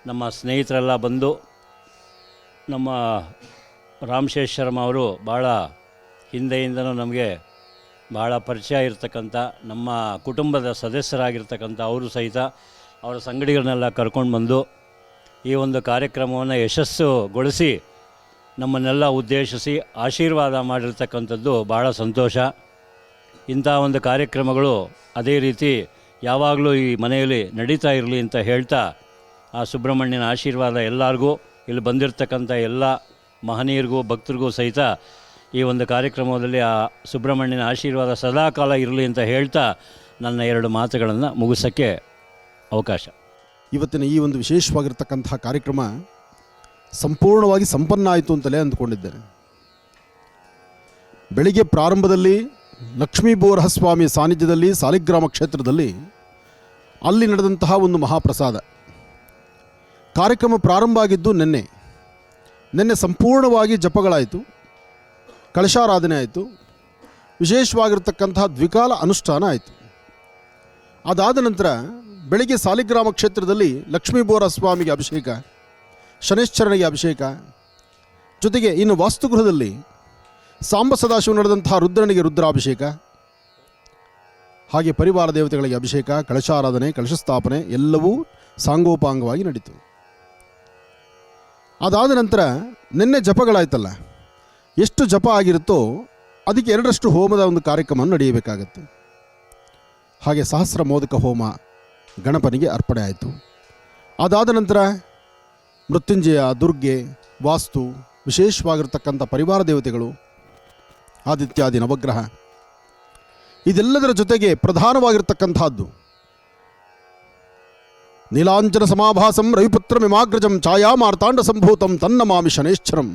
ನಮ್ಮ ಸ್ನೇಹಿತರೆಲ್ಲ ಬಂದು ನಮ್ಮ ರಾಮಶೇಷ್ ಶರ್ಮಾ ಅವರು ಭಾಳ ಹಿಂದೆಯಿಂದನೂ ನಮಗೆ ಭಾಳ ಪರಿಚಯ ಇರತಕ್ಕಂಥ ನಮ್ಮ ಕುಟುಂಬದ ಸದಸ್ಯರಾಗಿರ್ತಕ್ಕಂಥ ಅವರು ಸಹಿತ ಅವರ ಸಂಗಡಿಗಳನ್ನೆಲ್ಲ ಕರ್ಕೊಂಡು ಬಂದು ಈ ಒಂದು ಕಾರ್ಯಕ್ರಮವನ್ನು ಯಶಸ್ಸುಗೊಳಿಸಿ ನಮ್ಮನ್ನೆಲ್ಲ ಉದ್ದೇಶಿಸಿ ಆಶೀರ್ವಾದ ಮಾಡಿರ್ತಕ್ಕಂಥದ್ದು ಭಾಳ ಸಂತೋಷ. ಇಂಥ ಒಂದು ಕಾರ್ಯಕ್ರಮಗಳು ಅದೇ ರೀತಿ ಯಾವಾಗಲೂ ಈ ಮನೆಯಲ್ಲಿ ನಡೀತಾ ಇರಲಿ ಅಂತ ಹೇಳ್ತಾ ಆ ಸುಬ್ರಹ್ಮಣ್ಯನ ಆಶೀರ್ವಾದ ಎಲ್ಲರಿಗೂ, ಇಲ್ಲಿ ಬಂದಿರತಕ್ಕಂಥ ಎಲ್ಲ ಮಹನೀಯರಿಗೂ ಭಕ್ತರಿಗೂ ಸಹಿತ ಈ ಒಂದು ಕಾರ್ಯಕ್ರಮದಲ್ಲಿ ಆ ಸುಬ್ರಹ್ಮಣ್ಯನ ಆಶೀರ್ವಾದ ಸದಾಕಾಲ ಇರಲಿ ಅಂತ ಹೇಳ್ತಾ ನನ್ನ 2 ಮಾತುಗಳನ್ನು ಮುಗಿಸೋಕ್ಕೆ ಅವಕಾಶ. ಇವತ್ತಿನ ಈ ಒಂದು ವಿಶೇಷವಾಗಿರ್ತಕ್ಕಂತಹ ಕಾರ್ಯಕ್ರಮ ಸಂಪೂರ್ಣವಾಗಿ ಸಂಪನ್ನ ಆಯಿತು ಅಂತಲೇ ಅಂದ್ಕೊಂಡಿದ್ದೇನೆ. ಬೆಳಿಗ್ಗೆ ಪ್ರಾರಂಭದಲ್ಲಿ ಲಕ್ಷ್ಮೀ ಬೋರಹಸ್ವಾಮಿ ಸಾನ್ನಿಧ್ಯದಲ್ಲಿ ಸಾಲಿಗ್ರಾಮ ಕ್ಷೇತ್ರದಲ್ಲಿ ಅಲ್ಲಿ ನಡೆದಂತಹ ಒಂದು ಮಹಾಪ್ರಸಾದ ಕಾರ್ಯಕ್ರಮ ಪ್ರಾರಂಭ ಆಗಿದ್ದು ನಿನ್ನೆ ಸಂಪೂರ್ಣವಾಗಿ ಜಪಗಳಾಯಿತು, ಕಳಶಾರಾಧನೆ ಆಯಿತು, ವಿಶೇಷವಾಗಿರ್ತಕ್ಕಂತಹ ದ್ವಿಕಾಲ ಅನುಷ್ಠಾನ ಆಯಿತು. ಅದಾದ ನಂತರ ಬೆಳಿಗ್ಗೆ ಸಾಲಿಗ್ರಾಮ ಕ್ಷೇತ್ರದಲ್ಲಿ ಲಕ್ಷ್ಮೀ ಬೋರಸ್ವಾಮಿಗೆ ಅಭಿಷೇಕ, ಶನೇಶ್ಚರನಿಗೆ ಅಭಿಷೇಕ, ಜೊತೆಗೆ ಇನ್ನು ವಾಸ್ತುಗೃಹದಲ್ಲಿ ಸಾಂಬ ಸದಾಶಿವ ನಡೆದಂತಹ ರುದ್ರನಿಗೆ ರುದ್ರಾಭಿಷೇಕ, ಹಾಗೆ ಪರಿವಾರ ದೇವತೆಗಳಿಗೆ ಅಭಿಷೇಕ, ಕಳಶಾರಾಧನೆ, ಕಳಶಸ್ಥಾಪನೆ ಎಲ್ಲವೂ ಸಾಂಗೋಪಾಂಗವಾಗಿ ನಡೀತು. ಅದಾದ ನಂತರ ನಿನ್ನೆ ಜಪಗಳಾಯ್ತಲ್ಲ, ಎಷ್ಟು ಜಪ ಆಗಿರುತ್ತೋ ಅದಕ್ಕೆ 2ರಷ್ಟು ಹೋಮದ ಒಂದು ಕಾರ್ಯಕ್ರಮ ನಡೆಯಬೇಕಾಗತ್ತೆ. ಹಾಗೆ ಸಹಸ್ರ ಮೋದಕ ಹೋಮ ಗಣಪನಿಗೆ ಅರ್ಪಣೆ ಆಯಿತು. ಅದಾದ ನಂತರ ಮೃತ್ಯುಂಜಯ, ದುರ್ಗೆ, ವಾಸ್ತು, ವಿಶೇಷವಾಗಿರ್ತಕ್ಕಂಥ ಪರಿವಾರ ದೇವತೆಗಳು, ಆದಿತ್ಯಾದಿ ನವಗ್ರಹ, ಇದೆಲ್ಲದರ ಜೊತೆಗೆ ಪ್ರಧಾನವಾಗಿರ್ತಕ್ಕಂಥದ್ದು ನೀಲಾಂಜನ ಸಮಾಭಾಸಂ ರವಿಪುತ್ರ ಮಿಮಾಗ್ರಜಂ ಛಾಯಾ ಮಾರ್ತಾಂಡ ಸಂಭೂತಂ ತನ್ನಮಾಮಿ ಶನೇಶ್ಚರಂ.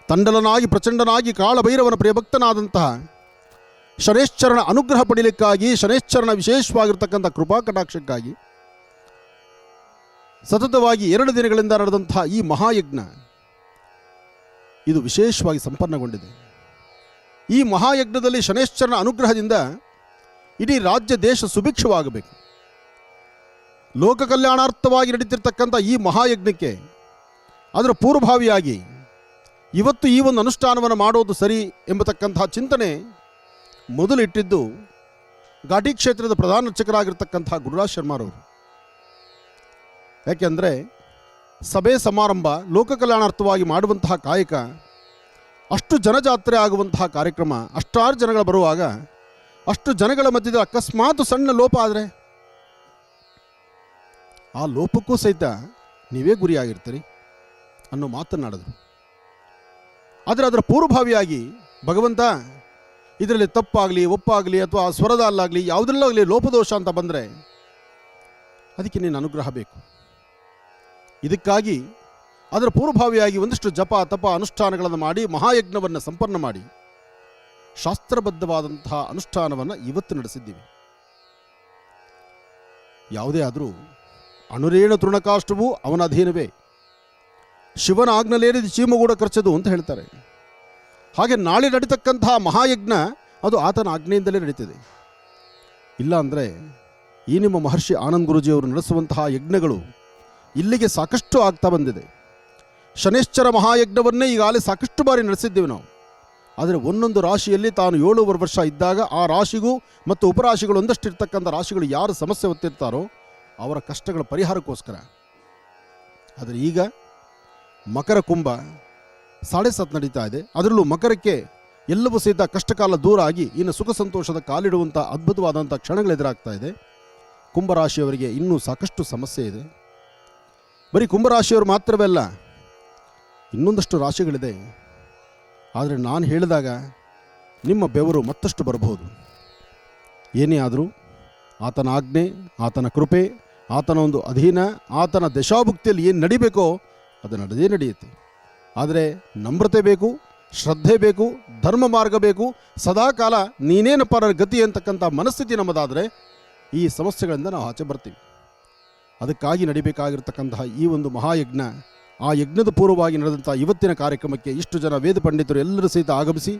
ತಂಡಲನಾಗಿ ಪ್ರಚಂಡನಾಗಿ ಕಾಳಭೈರವನ ಪ್ರಿಯಭಕ್ತನಾದಂತಹ ಶನೇಶ್ಚರನ ಅನುಗ್ರಹ ಪಡೀಲಿಕ್ಕಾಗಿ, ಶನೇಶ್ಚರನ ವಿಶೇಷವಾಗಿರ್ತಕ್ಕಂಥ ಕೃಪಾ ಕಟಾಕ್ಷಕ್ಕಾಗಿ ಸತತವಾಗಿ 2 ದಿನಗಳಿಂದ ನಡೆದಂತಹ ಈ ಮಹಾಯಜ್ಞ ಇದು ವಿಶೇಷವಾಗಿ ಸಂಪನ್ನಗೊಂಡಿದೆ. ಈ ಮಹಾಯಜ್ಞದಲ್ಲಿ ಶನೇಶ್ಚರನ ಅನುಗ್ರಹದಿಂದ ಇಡೀ ರಾಜ್ಯ ದೇಶ ಸುಭಿಕ್ಷವಾಗಬೇಕು. ಲೋಕ ಕಲ್ಯಾಣಾರ್ಥವಾಗಿ ನಡೀತಿರ್ತಕ್ಕಂಥ ಈ ಮಹಾಯಜ್ಞಕ್ಕೆ ಅದರ ಪೂರ್ವಭಾವಿಯಾಗಿ ಇವತ್ತು ಈ ಒಂದು ಅನುಷ್ಠಾನವನ್ನು ಮಾಡೋದು ಸರಿ ಎಂಬತಕ್ಕಂತಹ ಚಿಂತನೆ ಮೊದಲಿಟ್ಟಿದ್ದು ಘಾಟಿ ಕ್ಷೇತ್ರದ ಪ್ರಧಾನ ಅರ್ಚಕರಾಗಿರ್ತಕ್ಕಂಥ ಗುರುರಾಜ್ ಶರ್ಮಾರವರು. ಯಾಕೆಂದರೆ ಸಭೆ ಸಮಾರಂಭ ಲೋಕ ಕಲ್ಯಾಣಾರ್ಥವಾಗಿ ಮಾಡುವಂತಹ ಕಾಯಕ, ಅಷ್ಟು ಜನಜಾತ್ರೆ ಆಗುವಂತಹ ಕಾರ್ಯಕ್ರಮ, ಅಷ್ಟಾರು ಜನಗಳು ಬರುವಾಗ ಅಷ್ಟು ಜನಗಳ ಮಧ್ಯದ ಅಕಸ್ಮಾತ್ ಸಣ್ಣ ಲೋಪ ಆದರೆ ಆ ಲೋಪಕ್ಕೂ ಸಹಿತ ನೀವೇ ಗುರಿಯಾಗಿರ್ತೀರಿ ಅನ್ನೋ ಮಾತನ್ನಾಡಿದ್ರು. ಆದರೆ ಅದರ ಪೂರ್ವಭಾವಿಯಾಗಿ ಭಗವಂತ ಇದರಲ್ಲಿ ತಪ್ಪಾಗಲಿ ಒಪ್ಪಾಗಲಿ ಅಥವಾ ಸ್ವರದ ಅಲ್ಲಾಗಲಿ ಯಾವುದರಲ್ಲಾಗಲಿ ಲೋಪದೋಷ ಅಂತ ಬಂದರೆ ಅದಕ್ಕೆ ನೀನು ಅನುಗ್ರಹ ಬೇಕು. ಇದಕ್ಕಾಗಿ ಅದರ ಪೂರ್ವಭಾವಿಯಾಗಿ ಒಂದಿಷ್ಟು ಜಪ ತಪ ಅನುಷ್ಠಾನಗಳನ್ನು ಮಾಡಿ ಮಹಾಯಜ್ಞವನ್ನು ಸಂಪನ್ನ ಮಾಡಿ ಶಾಸ್ತ್ರಬದ್ಧವಾದಂತಹ ಅನುಷ್ಠಾನವನ್ನು ಇವತ್ತು ನಡೆಸಿದ್ದೀವಿ. ಯಾವುದೇ ಆದರೂ ಅಣುರೇಣ ತೃಣಕಾಷ್ಟವು ಅವನ ಅಧೀನವೇ, ಶಿವನ ಆಜ್ಞಲೇರಿದ ಚೀಮಗೂಡ ಖರ್ಚದು ಅಂತ ಹೇಳ್ತಾರೆ. ಹಾಗೆ ನಾಳೆ ನಡೀತಕ್ಕಂತಹ ಮಹಾಯಜ್ಞ ಅದು ಆತನ ಆಜ್ಞೆಯಿಂದಲೇ ನಡೀತಿದೆ. ಇಲ್ಲ ಅಂದರೆ ಈ ನಿಮ್ಮ ಮಹರ್ಷಿ ಆನಂದ್ ಗುರೂಜಿಯವರು ನಡೆಸುವಂತಹ ಯಜ್ಞಗಳು ಇಲ್ಲಿಗೆ ಸಾಕಷ್ಟು ಆಗ್ತಾ ಬಂದಿದೆ. ಶನೇಶ್ಚರ ಮಹಾಯಜ್ಞವನ್ನೇ ಈಗಾಗಲೇ ಸಾಕಷ್ಟು ಬಾರಿ ನಡೆಸಿದ್ದೇವೆ ನಾವು. ಆದರೆ ಒಂದೊಂದು ರಾಶಿಯಲ್ಲಿ ತಾನು 7 ವರ್ಷ ಇದ್ದಾಗ ಆ ರಾಶಿಗೂ ಮತ್ತು ಉಪರಾಶಿಗಳು ಒಂದಷ್ಟು ಇರ್ತಕ್ಕಂಥ ರಾಶಿಗಳು ಯಾರು ಸಮಸ್ಯೆ ಹೊತ್ತಿರ್ತಾರೋ ಅವರ ಕಷ್ಟಗಳ ಪರಿಹಾರಕ್ಕೋಸ್ಕರ. ಆದರೆ ಈಗ ಮಕರ ಕುಂಭ 7.5 ನಡೀತಾ ಇದೆ. ಅದರಲ್ಲೂ ಮಕರಕ್ಕೆ ಎಲ್ಲವೂ ಸಹಿತ ಕಷ್ಟಕಾಲ ದೂರ ಆಗಿ ಇನ್ನು ಸುಖ ಸಂತೋಷದ ಕಾಲಿಡುವಂಥ ಅದ್ಭುತವಾದಂಥ ಕ್ಷಣಗಳು ಎದುರಾಗ್ತಾ ಇದೆ. ಕುಂಭರಾಶಿಯವರಿಗೆ ಇನ್ನೂ ಸಾಕಷ್ಟು ಸಮಸ್ಯೆ ಇದೆ. ಬರೀ ಕುಂಭರಾಶಿಯವರು ಮಾತ್ರವೇ ಅಲ್ಲ, ಇನ್ನೊಂದಷ್ಟು ರಾಶಿಗಳಿದೆ. ಆದರೆ ನಾನು ಹೇಳಿದಾಗ ನಿಮ್ಮ ಬೆವರು ಮತ್ತಷ್ಟು ಬರಬಹುದು. ಏನೇ ಆದರೂ ಆತನ ಆಜ್ಞೆ, ಆತನ ಕೃಪೆ, ಆತನ ಒಂದು ಅಧೀನ, ಆತನ ದಶಾಭುಕ್ತಿಯಲ್ಲಿ ಏನು ನಡಿಬೇಕೋ ಅದು ನಡೆಯುತ್ತೆ. ಆದರೆ ನಮ್ರತೆ ಬೇಕು, ಶ್ರದ್ಧೆ ಬೇಕು, ಧರ್ಮ ಮಾರ್ಗ ಬೇಕು, ಸದಾಕಾಲ ನೀನೇನಪ್ಪ ನನ್ನ ಗತಿ ಅಂತಕ್ಕಂಥ ಮನಸ್ಥಿತಿ ನಮ್ಮದಾದರೆ ಈ ಸಮಸ್ಯೆಗಳಿಂದ ನಾವು ಆಚೆ ಬರ್ತೀವಿ. ಅದಕ್ಕಾಗಿ ನಡಿಬೇಕಾಗಿರ್ತಕ್ಕಂತಹ ಈ ಒಂದು ಮಹಾಯಜ್ಞ, ಆ ಯಜ್ಞದ ಪೂರ್ವವಾಗಿ ನಡೆದಂಥ ಇವತ್ತಿನ ಕಾರ್ಯಕ್ರಮಕ್ಕೆ ಇಷ್ಟು ಜನ ವೇದ ಪಂಡಿತರು ಎಲ್ಲರೂ ಸಹಿತ ಆಗಮಿಸಿ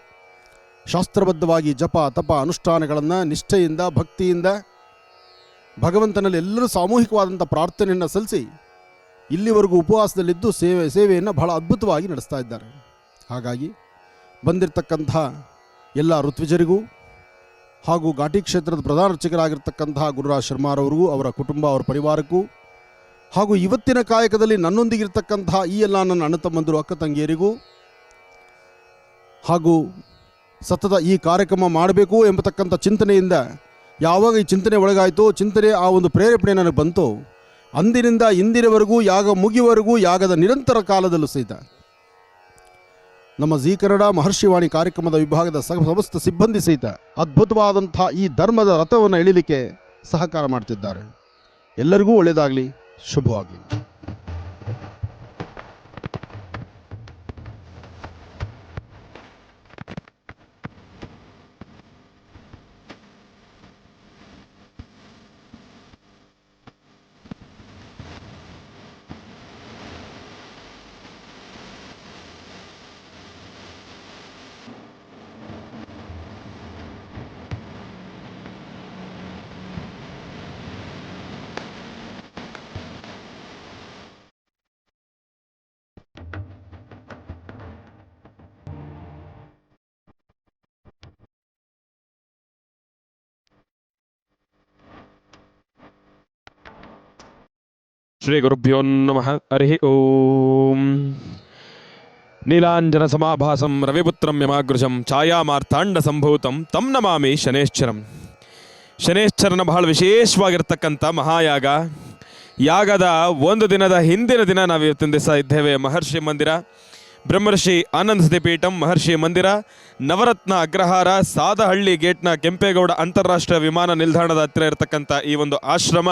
ಶಾಸ್ತ್ರಬದ್ಧವಾಗಿ ಜಪ ತಪ ಅನುಷ್ಠಾನಗಳನ್ನು ನಿಷ್ಠೆಯಿಂದ ಭಕ್ತಿಯಿಂದ ಭಗವಂತನಲ್ಲಿ ಎಲ್ಲರೂ ಸಾಮೂಹಿಕವಾದಂಥ ಪ್ರಾರ್ಥನೆಯನ್ನು ಸಲ್ಲಿಸಿ ಇಲ್ಲಿವರೆಗೂ ಉಪವಾಸದಲ್ಲಿದ್ದು ಸೇವೆಯನ್ನು ಬಹಳ ಅದ್ಭುತವಾಗಿ ನಡೆಸ್ತಾ ಇದ್ದಾರೆ. ಹಾಗಾಗಿ ಬಂದಿರತಕ್ಕಂಥ ಎಲ್ಲ ಋತ್ವಿಜರಿಗೂ ಹಾಗೂ ಘಾಟಿ ಕ್ಷೇತ್ರದ ಪ್ರಧಾನ ಅರ್ಚಕರಾಗಿರ್ತಕ್ಕಂತಹ ಗುರುರಾಜ್ ಶರ್ಮಾರವರಿಗೂ, ಅವರ ಕುಟುಂಬ, ಅವರ ಪರಿವಾರಕ್ಕೂ, ಹಾಗೂ ಇವತ್ತಿನ ಕಾಯಕದಲ್ಲಿ ನನ್ನೊಂದಿಗಿರ್ತಕ್ಕಂತಹ ಈ ಎಲ್ಲ ನನ್ನ ಅಣ್ಣ ತಮ್ಮಂದಿರು, ಅಕ್ಕ ತಂಗಿಯರಿಗೂ, ಹಾಗೂ ಸತತ ಈ ಕಾರ್ಯಕ್ರಮ ಮಾಡಬೇಕು ಎಂಬತಕ್ಕಂಥ ಚಿಂತನೆಯಿಂದ ಯಾವಾಗ ಈ ಚಿಂತನೆ ಒಳಗಾಯಿತೋ, ಚಿಂತನೆ ಆ ಒಂದು ಪ್ರೇರೇಪಣೆ ನನಗೆ ಬಂತು, ಅಂದಿನಿಂದ ಇಂದಿನವರೆಗೂ ಯಾಗ ಮುಗಿಯುವವರೆಗೂ ಯಾಗದ ನಿರಂತರ ಕಾಲದಲ್ಲೂ ಸಹಿತ ನಮ್ಮ ಜೀ ಕನ್ನಡ ಮಹರ್ಷಿವಾಣಿ ಕಾರ್ಯಕ್ರಮದ ವಿಭಾಗದ ಸಮಸ್ತ ಸಿಬ್ಬಂದಿ ಸಹಿತ ಅದ್ಭುತವಾದಂಥ ಈ ಧರ್ಮದ ರಥವನ್ನು ಎಳಿಲಿಕ್ಕೆ ಸಹಕಾರ ಮಾಡ್ತಿದ್ದಾರೆ. ಎಲ್ಲರಿಗೂ ಒಳ್ಳೆಯದಾಗಲಿ, ಶುಭವಾಗಲಿ. ಶ್ರೀ ಗುರುಭ್ಯೋ ನಮಃ. ಹರಿ ಓಂ. ನೀಲಾಂಜನ ಸಮಾಭಾಸಂ ರವಿಪುತ್ರಂ ಯಮಾಗೃಶಂ ಛಾಯಾಮಾರ್ಥಾಂಡ ಸಂಭೂತಂ ತಂ ನಮಾಮಿ ಶನೇಶ್ಚರಂ. ಶನೇಶ್ಚರನ ಬಹಳ ವಿಶೇಷವಾಗಿರ್ತಕ್ಕಂಥ ಮಹಾಯಾಗ. ಯಾಗದ ಒಂದು ದಿನದ ಹಿಂದಿನ ದಿನ ನಾವು ಇವತ್ತಿನ ದಿವಸ ಇದ್ದೇವೆ. ಮಹರ್ಷಿ ಮಂದಿರ, ಬ್ರಹ್ಮರ್ಷಿ ಆನಂದ ಸತಿಪೀಠಂ ಮಹರ್ಷಿ ಮಂದಿರ, ನವರತ್ನ ಅಗ್ರಹಾರ, ಸಾದಹಳ್ಳಿ ಗೇಟ್ನ ಕೆಂಪೇಗೌಡ ಅಂತಾರಾಷ್ಟ್ರೀಯ ವಿಮಾನ ನಿಲ್ದಾಣದ ಹತ್ತಿರ ಇರತಕ್ಕಂಥ ಈ ಒಂದು ಆಶ್ರಮ,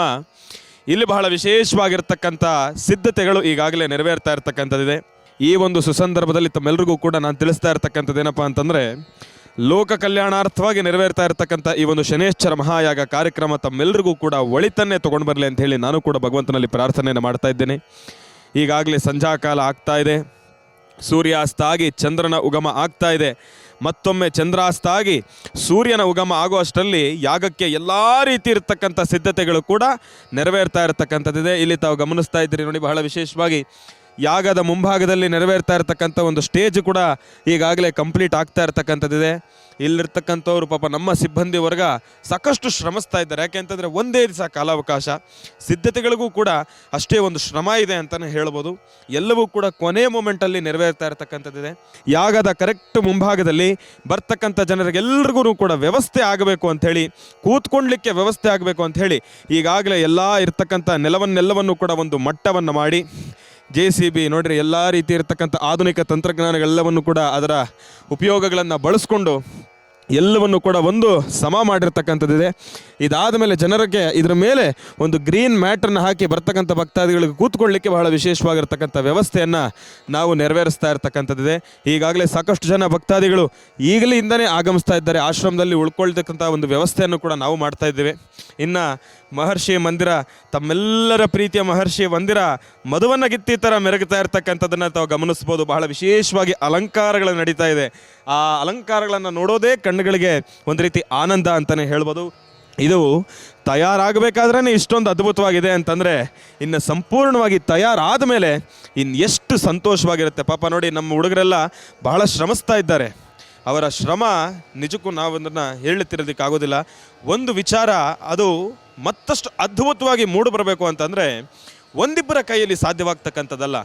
ಇಲ್ಲಿ ಬಹಳ ವಿಶೇಷವಾಗಿರ್ತಕ್ಕಂಥ ಸಿದ್ಧತೆಗಳು ಈಗಾಗಲೇ ನೆರವೇರ್ತಾ ಇರ್ತಕ್ಕಂಥದ್ದಿದೆ. ಈ ಒಂದು ಸುಸಂದರ್ಭದಲ್ಲಿ ತಮ್ಮೆಲ್ಲರಿಗೂ ಕೂಡ ನಾನು ತಿಳಿಸ್ತಾ ಇರ್ತಕ್ಕಂಥದ್ದೇನಪ್ಪ ಅಂತಂದರೆ, ಲೋಕ ಕಲ್ಯಾಣಾರ್ಥವಾಗಿ ನೆರವೇರ್ತಾ ಇರ್ತಕ್ಕಂಥ ಈ ಒಂದು ಶನೇಶ್ಚರ ಮಹಾಯಾಗ ಕಾರ್ಯಕ್ರಮ ತಮ್ಮೆಲ್ಲರಿಗೂ ಕೂಡ ಒಳಿತನ್ನೇ ತೊಗೊಂಡು ಬರಲಿ ಅಂತ ಹೇಳಿ ನಾನು ಕೂಡ ಭಗವಂತನಲ್ಲಿ ಪ್ರಾರ್ಥನೆಯನ್ನು ಮಾಡ್ತಾ ಇದ್ದೇನೆ. ಈಗಾಗಲೇ ಸಂಧ್ಯಾಕಾಲ ಆಗ್ತಾ ಇದೆ, ಸೂರ್ಯಾಸ್ತ ಆಗಿ ಚಂದ್ರನ ಉಗಮ ಆಗ್ತಾ ಇದೆ. ಮತ್ತೊಮ್ಮೆ ಚಂದ್ರಾಸ್ತ ಆಗಿ ಸೂರ್ಯನ ಉಗಮ ಆಗುವಷ್ಟರಲ್ಲಿ ಯಾಗಕ್ಕೆ ಎಲ್ಲ ರೀತಿ ಇರತಕ್ಕಂಥ ಸಿದ್ಧತೆಗಳು ಕೂಡ ನೆರವೇರ್ತಾ ಇರತಕ್ಕಂಥದ್ದಿದೆ. ಇಲ್ಲಿ ತಾವು ಗಮನಿಸ್ತಾ ಇದ್ದೀರಿ ನೋಡಿ, ಬಹಳ ವಿಶೇಷವಾಗಿ ಯಾಗದ ಮುಂಭಾಗದಲ್ಲಿ ನೆರವೇರ್ತಾ ಇರತಕ್ಕಂಥ ಒಂದು ಸ್ಟೇಜ್ ಕೂಡ ಈಗಾಗಲೇ ಕಂಪ್ಲೀಟ್ ಆಗ್ತಾ ಇರತಕ್ಕಂಥದ್ದಿದೆ. ಇಲ್ಲಿರ್ತಕ್ಕಂಥವ್ರು ಪಾಪ ನಮ್ಮ ಸಿಬ್ಬಂದಿ ವರ್ಗ ಸಾಕಷ್ಟು ಶ್ರಮಿಸ್ತಾ ಇದ್ದಾರೆ. ಯಾಕೆಂತಂದರೆ ಒಂದೇ ದಿವಸ ಕಾಲಾವಕಾಶ, ಸಿದ್ಧತೆಗಳಿಗೂ ಕೂಡ ಅಷ್ಟೇ ಒಂದು ಶ್ರಮ ಇದೆ ಅಂತಲೇ ಹೇಳ್ಬೋದು. ಎಲ್ಲವೂ ಕೂಡ ಕೊನೆ ಮೂಮೆಂಟಲ್ಲಿ ನೆರವೇರ್ತಾ ಇರತಕ್ಕಂಥದ್ದಿದೆ. ಯಾಗದ ಕರೆಕ್ಟ್ ಮುಂಭಾಗದಲ್ಲಿ ಬರ್ತಕ್ಕಂಥ ಜನರಿಗೆಲ್ಲರಿಗೂ ಕೂಡ ವ್ಯವಸ್ಥೆ ಆಗಬೇಕು ಅಂಥೇಳಿ, ಕೂತ್ಕೊಳ್ಳಲಿಕ್ಕೆ ವ್ಯವಸ್ಥೆ ಆಗಬೇಕು ಅಂಥೇಳಿ ಈಗಾಗಲೇ ಎಲ್ಲ ಇರ್ತಕ್ಕಂಥ ನೆಲವನ್ನೆಲ್ಲವನ್ನು ಕೂಡ ಒಂದು ಮಟ್ಟವನ್ನು ಮಾಡಿ JCB ನೋಡ್ರಿ, ಎಲ್ಲ ರೀತಿ ಇರತಕ್ಕಂಥ ಆಧುನಿಕ ತಂತ್ರಜ್ಞಾನಗಳೆಲ್ಲವನ್ನು ಕೂಡ ಅದರ ಉಪಯೋಗಗಳನ್ನು ಬಳಸ್ಕೊಂಡು ಎಲ್ಲವನ್ನು ಕೂಡ ಒಂದು ಸಮ ಮಾಡಿರ್ತಕ್ಕಂಥದ್ದಿದೆ. ಇದಾದ ಮೇಲೆ ಜನರಿಗೆ ಇದರ ಮೇಲೆ ಒಂದು ಗ್ರೀನ್ ಮ್ಯಾಟನ್ನು ಹಾಕಿ ಬರ್ತಕ್ಕಂಥ ಭಕ್ತಾದಿಗಳಿಗೆ ಕೂತ್ಕೊಳ್ಳಿಕ್ಕೆ ಬಹಳ ವಿಶೇಷವಾಗಿರ್ತಕ್ಕಂಥ ವ್ಯವಸ್ಥೆಯನ್ನು ನಾವು ನೆರವೇರಿಸ್ತಾ ಇರ್ತಕ್ಕಂಥದ್ದಿದೆ. ಈಗಾಗಲೇ ಸಾಕಷ್ಟು ಜನ ಭಕ್ತಾದಿಗಳು ಈಗಲಿಂದನೇ ಆಗಮಿಸ್ತಾ ಇದ್ದಾರೆ. ಆಶ್ರಮದಲ್ಲಿ ಉಳ್ಕೊಳ್ತಕ್ಕಂಥ ಒಂದು ವ್ಯವಸ್ಥೆಯನ್ನು ಕೂಡ ನಾವು ಮಾಡ್ತಾ ಇದ್ದೇವೆ. ಇನ್ನು ಮಹರ್ಷಿ ಮಂದಿರ, ತಮ್ಮೆಲ್ಲರ ಪ್ರೀತಿಯ ಮಹರ್ಷಿ ಮಂದಿರ ಮಧುವನ್ನು ಗಿತ್ತಿ ಥರ ಮೆರಗುತ್ತಾ ಇರ್ತಕ್ಕಂಥದ್ದನ್ನು ತಾವು ಗಮನಿಸ್ಬೋದು. ಬಹಳ ವಿಶೇಷವಾಗಿ ಅಲಂಕಾರಗಳು ನಡೀತಾ ಇದೆ. ಆ ಅಲಂಕಾರಗಳನ್ನು ನೋಡೋದೇ ಕಣ್ಣುಗಳಿಗೆ ಒಂದು ರೀತಿ ಆನಂದ ಅಂತಲೇ ಹೇಳ್ಬೋದು. ಇದು ತಯಾರಾಗಬೇಕಾದ್ರೇ ಇಷ್ಟೊಂದು ಅದ್ಭುತವಾಗಿದೆ ಅಂತಂದರೆ, ಇನ್ನು ಸಂಪೂರ್ಣವಾಗಿ ತಯಾರಾದ ಮೇಲೆ ಇನ್ನು ಎಷ್ಟು ಸಂತೋಷವಾಗಿರುತ್ತೆ. ಪಾಪ ನೋಡಿ, ನಮ್ಮ ಹುಡುಗರೆಲ್ಲ ಬಹಳ ಶ್ರಮಿಸ್ತಾ ಇದ್ದಾರೆ. ಅವರ ಶ್ರಮ ನಿಜಕ್ಕೂ ನಾವು ಅದನ್ನು ಹೇಳುತ್ತಿರೋದಕ್ಕಾಗೋದಿಲ್ಲ. ಒಂದು ವಿಚಾರ, ಅದು ಮತ್ತಷ್ಟು ಅದ್ಭುತವಾಗಿ ಮೂಡಿಬರಬೇಕು ಅಂತಂದರೆ ಒಂದಿಬ್ಬರ ಕೈಯಲ್ಲಿ ಸಾಧ್ಯವಾಗ್ತಕ್ಕಂಥದ್ದಲ್ಲ,